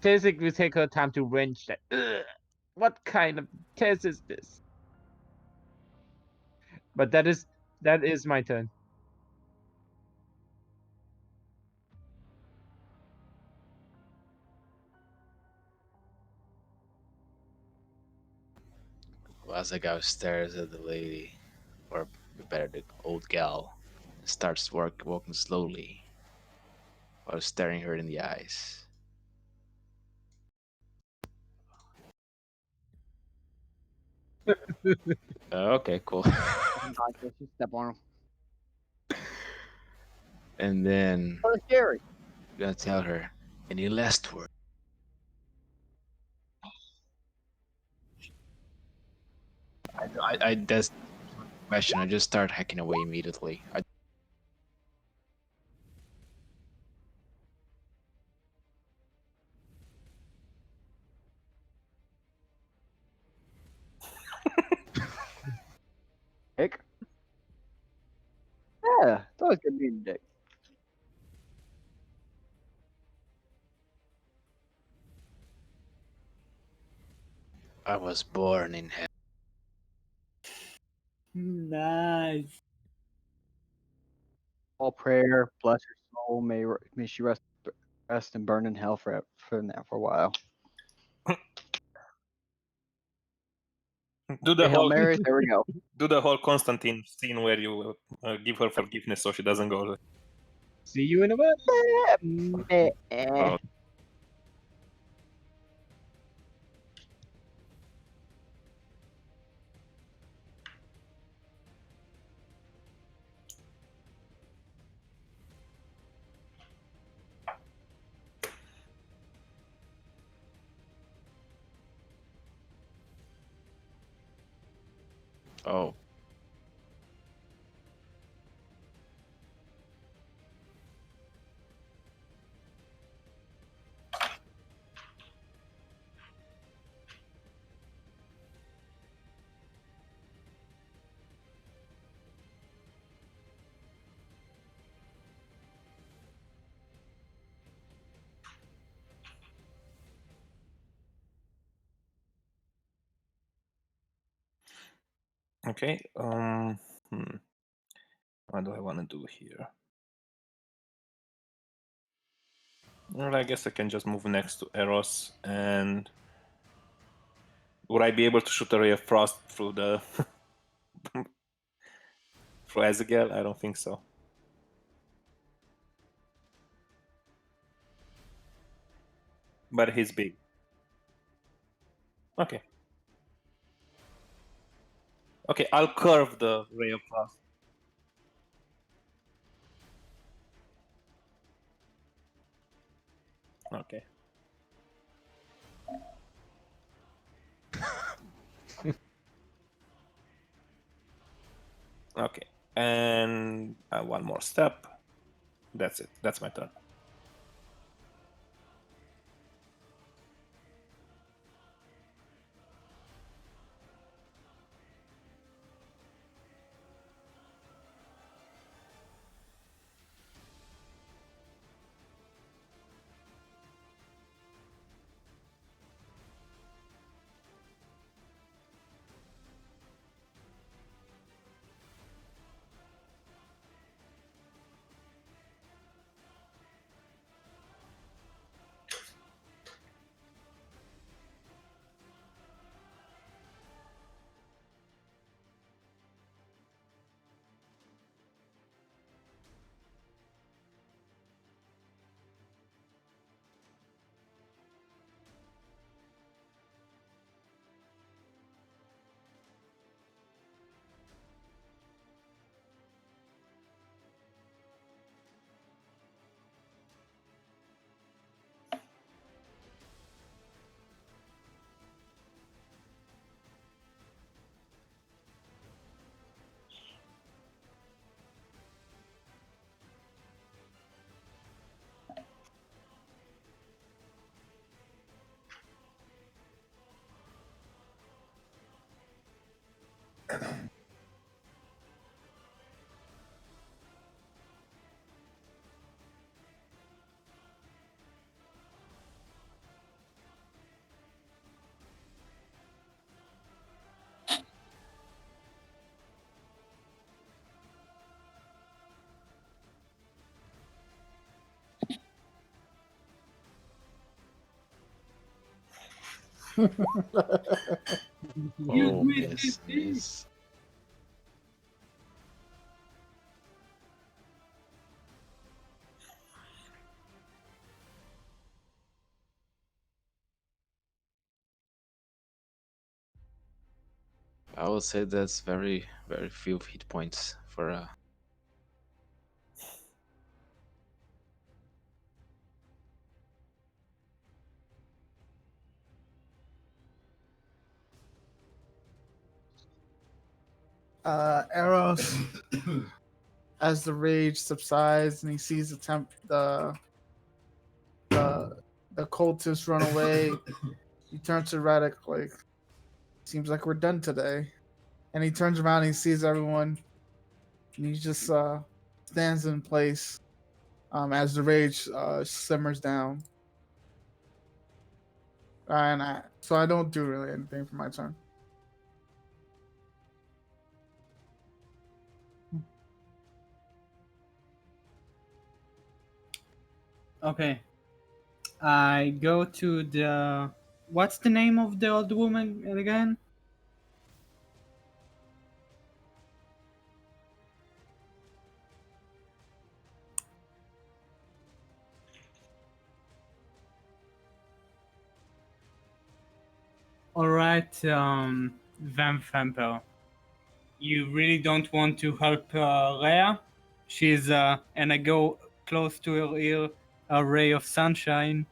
since it will take her time to wrench that. Ugh, what kind of test is this? But that is my turn. Wazaga stares at the lady, or better, the old gal, and starts walking slowly while staring her in the eyes. Okay, cool. Just step on him. And then Oh, scary. I'm gonna tell her any last word. I that's the question. I just start hacking away immediately. Dick. Yeah, it's always good being a dick. I was born in hell. Nice. All prayer, bless her soul. May she rest and burn in hell for a while. Do the Hail whole Marys, there we go. do the whole Constantine scene where you give her forgiveness so she doesn't go. See you in a bit. Oh. Oh. Okay. What do I want to do here? Well, I guess I can just move next to Eros, and would I be able to shoot a ray of frost through the through Ezekiel? I don't think so. But he's big. Okay. Okay, I'll curve the ray of frost. Okay. Okay. Okay. And one more step. That's it. That's my turn. You Oh, twisted miss, me. miss. I would say that's very, very few hit points for a. Eros, as the rage subsides and he sees the cultists run away, he turns to Reddick like, "Seems like we're done today." And he turns around and he sees everyone, and he just stands in place as the rage simmers down. So I don't do really anything for my turn. Okay. I go to the. What's the name of the old woman again? All right, Van Vampel. You really don't want to help Rhea? She's and I go close to her ear, a ray of sunshine.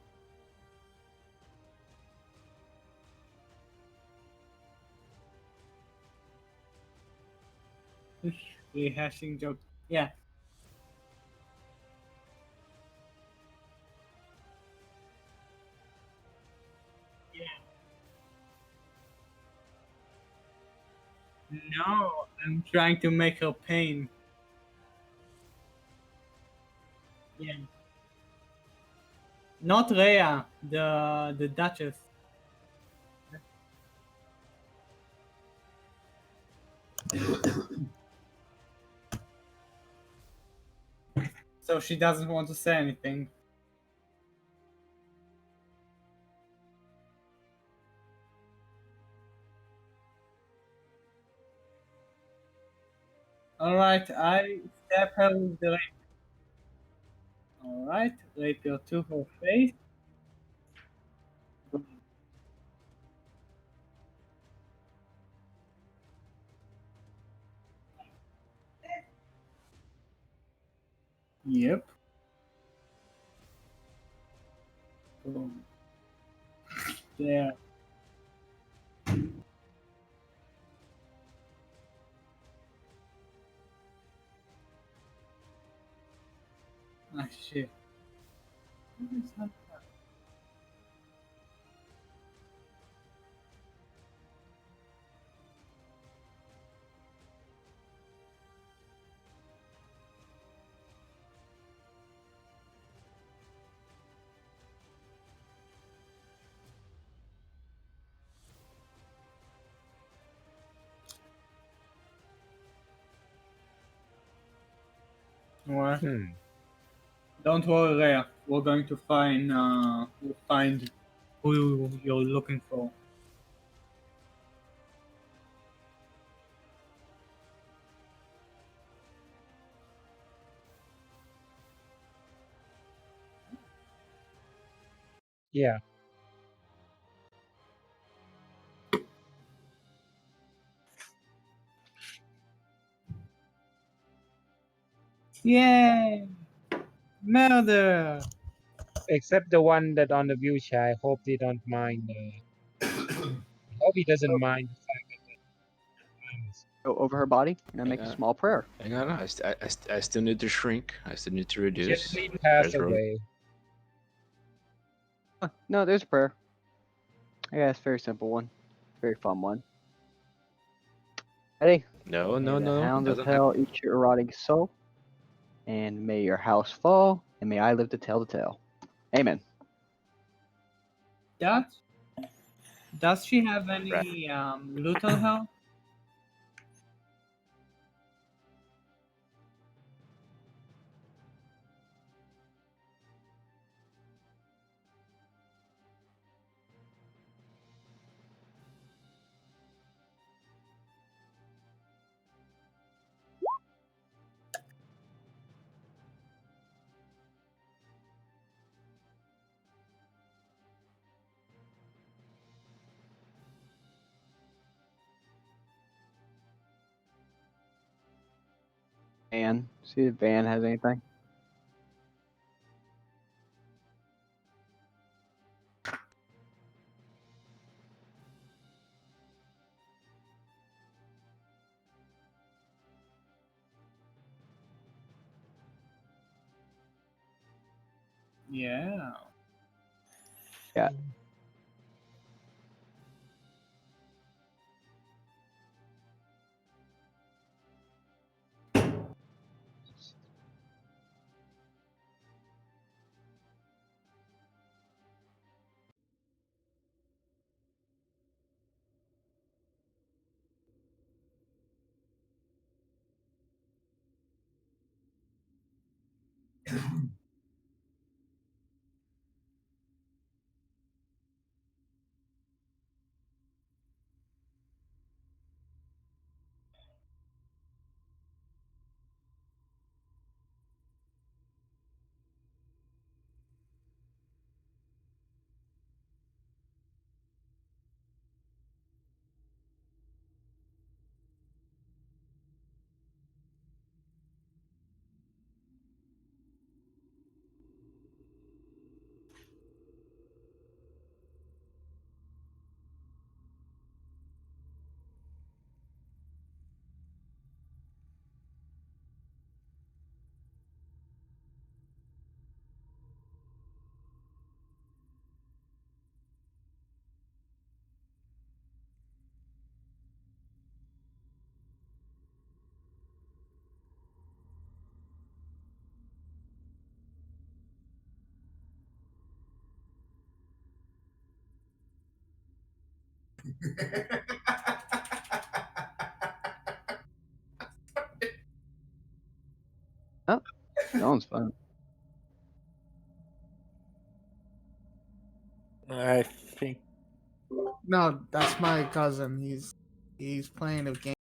Rehashing joke. Yeah. No, I'm trying to make her pain. Yeah. Not Rhea, the Duchess. So she doesn't want to say anything. Alright, I stab her with the rapier. Alright, rapier to her face. Yep. Boom. There. Ah, shit. What is that? What? Don't worry, Rhea. We're going to find we'll find who you're looking for. Yeah. Yay! Murder! Except the one that on the wheelchair. I hope they don't mind. Hope he doesn't mind the fact that Go over her body and I make a Yeah. small prayer. Hang on, I still need to shrink. I still need to reduce. gently pass There's road. away. Oh, no, there's a prayer. Yeah, it's a very simple one. Very fun one. Ready? No, May no, the no. hounds of Doesn't hell happen. eat your erotic soul, and may your house fall, and may I live to tell the tale. Amen. Does she have any little help? Van. See if Van has anything. Yeah. Yeah. Oh, that one's fun. I think No, that's my cousin. He's playing a game.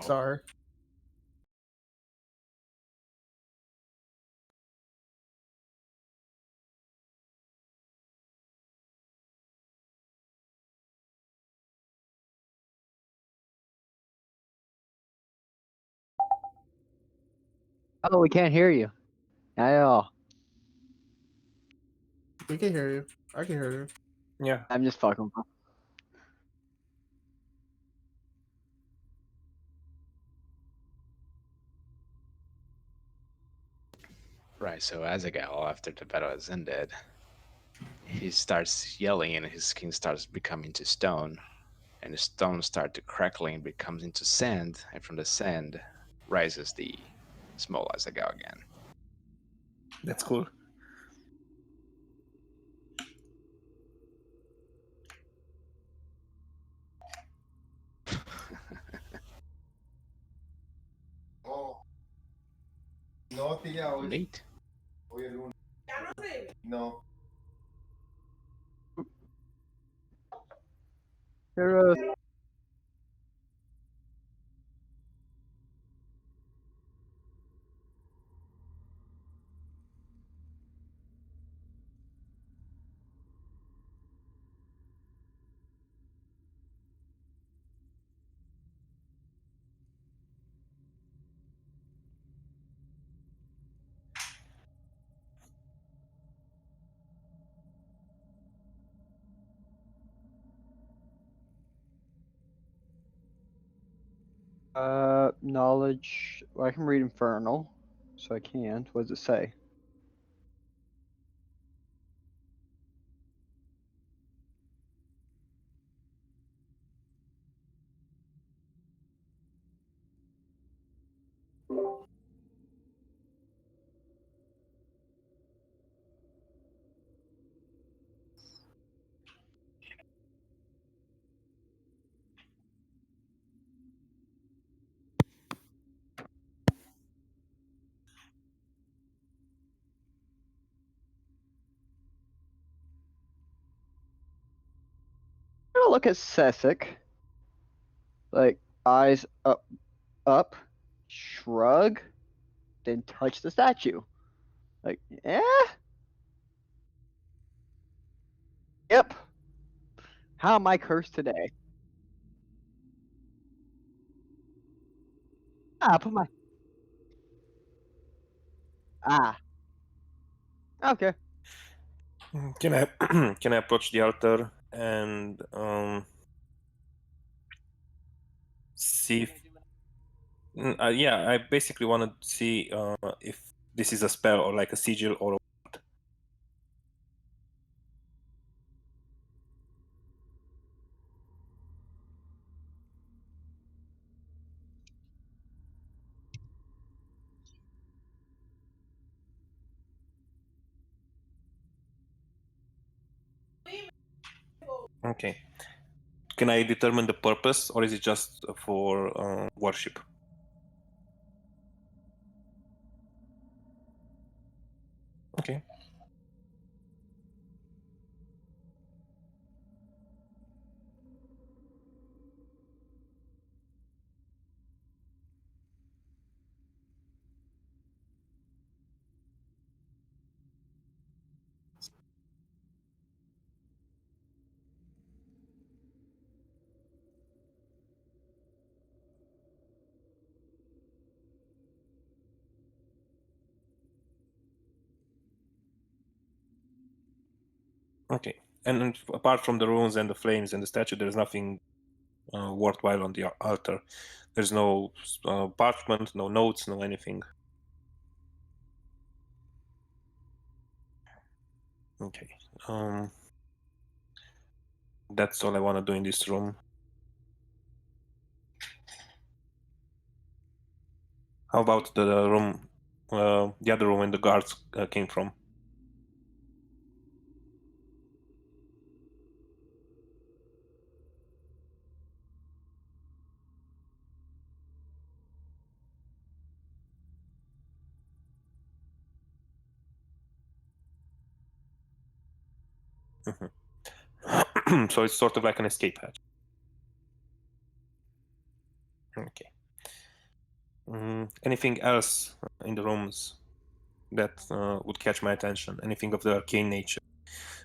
Sorry. Oh, we can't hear you. Not at all. We can hear you. I can hear you. Yeah. I'm just fucking. Right, so Azaghal, after the battle has ended, he starts yelling and his skin starts becoming to stone. And the stone starts to crackling and becomes into sand, and from the sand rises the small Azaghal again. That's cool. Neat. No. Heroes. Knowledge. Well, I can read Infernal, so I can't. What does it say? I'm gonna look at Sessic. Like eyes up, shrug, then touch the statue. Like, yep. How am I cursed today? Put my okay. Can I can I approach the altar and see if, yeah, I basically want to see if this is a spell or like a sigil or okay. Can I determine the purpose or is it just for worship? Okay. Okay. And then apart from the runes and the flames and the statue, there's nothing worthwhile on the altar. There's no parchment, no notes, no anything. Okay. That's all I want to do in this room. How about the room, the other room where the guards came from? So it's sort of like an escape hatch. Okay. Anything else in the rooms that would catch my attention? Anything of the arcane nature?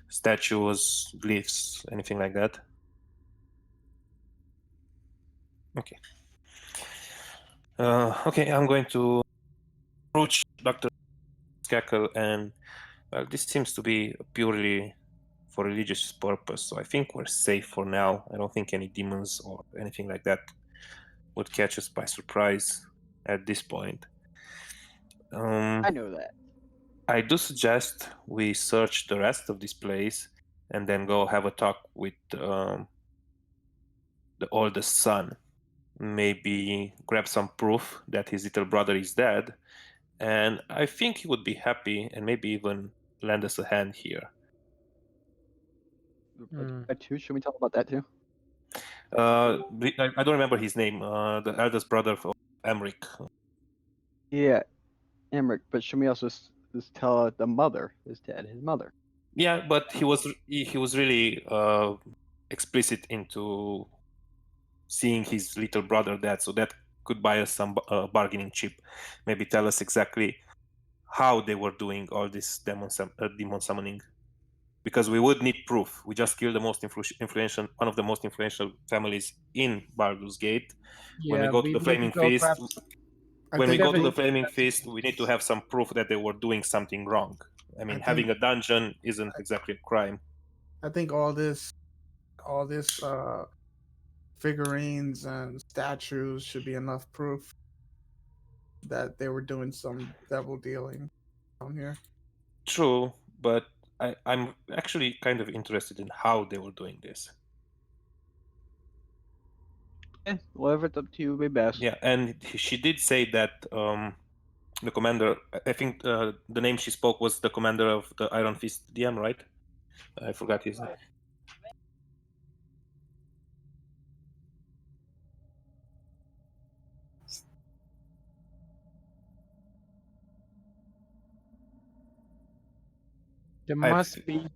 Statues, glyphs, anything like that? Okay. Okay, I'm going to approach Dr. Skakel, and well, this seems to be purely for religious purpose, so I think we're safe for now. I don't think any demons or anything like that would catch us by surprise at this point. I know that. I do suggest we search the rest of this place and then go have a talk with the oldest son. Maybe grab some proof that his little brother is dead, and I think he would be happy and maybe even lend us a hand here. That too? Should we talk about that too? I don't remember his name. The eldest brother of Emmerich. Yeah, Emmerich. But should we also just tell the mother is dead? His mother. Yeah, but he was really explicit into seeing his little brother dead, so that could buy us some bargaining chip. Maybe tell us exactly how they were doing all this demon summoning, because we would need proof. We just killed the most influential, one of the most influential families in Baldur's Gate. When we Yeah, go to we the need Flaming to go Feast, grab. when we go to the definitely- Flaming Feast, we need to have some proof that they were doing something wrong. I mean, having a dungeon isn't exactly a crime. I think all this figurines and statues should be enough proof that they were doing some devil dealing down here. True, but I'm actually kind of interested in how they were doing this. Whatever it's up to you would be best. Yeah, and she did say that the commander, I think the name she spoke was the commander of the Iron Fist DM, right? I forgot his name. There I must be.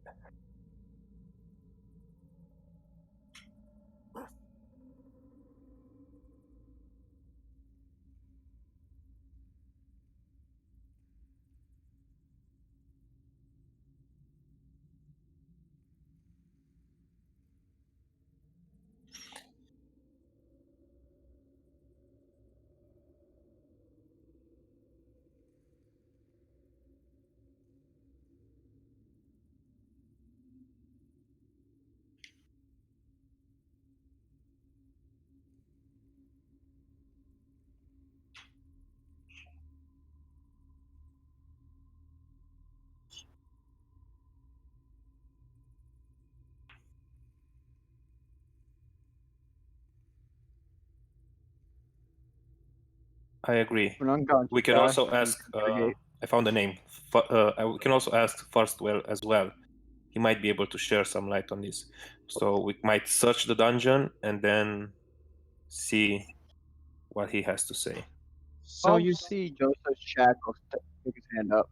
I agree. An unconscious We can guy, also we can ask. interrogate. I found the name. We can also ask Firstwell as well. He might be able to share some light on this. So we might search the dungeon and then see what he has to say. So You see Joseph's shackles stick his hand up.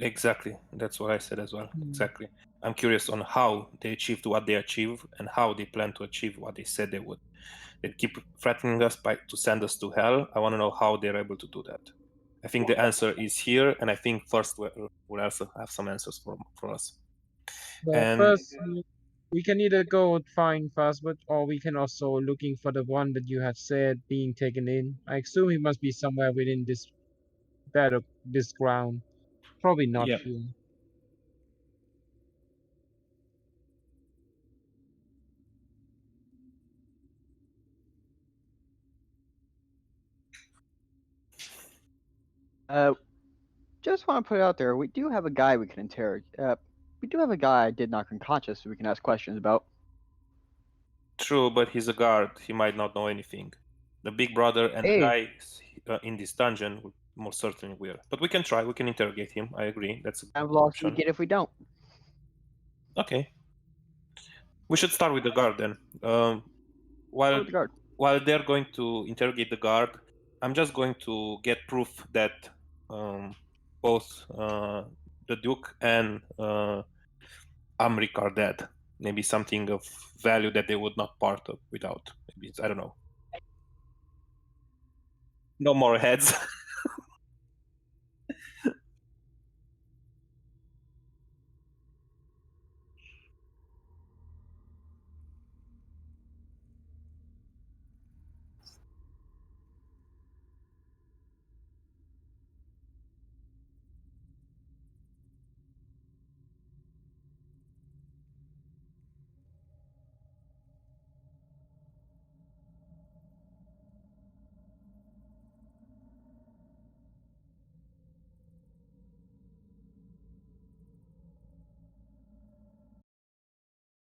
Exactly. That's what I said as well. Hmm. Exactly. I'm curious on how they achieved what they achieved and how they plan to achieve what they said they would. They keep threatening us to send us to hell. I want to know how they're able to do that. I think the answer is here, and I think first we'll also have some answers for us. Well, And first, we can either go find Fastwood, or we can also looking for the one that you have said being taken in. I assume he must be somewhere within this ground. Probably not yeah, here. Just want to put it out there. We do have a guy we can interrogate. We do have a guy I did knock unconscious who we can ask questions about. true, but he's a guard. He might not know anything. The big brother and the Hey. guy in this dungeon would most certainly will. But we can try. We can interrogate him. I agree. That's a I've good lost we option. get if we don't. Okay. We should start with the guard then. Go While with the guard. while they're going to interrogate the guard, I'm just going to get proof that both the Duke and Amrik are dead. Maybe something of value that they would not part of without. Maybe I don't know. No more heads.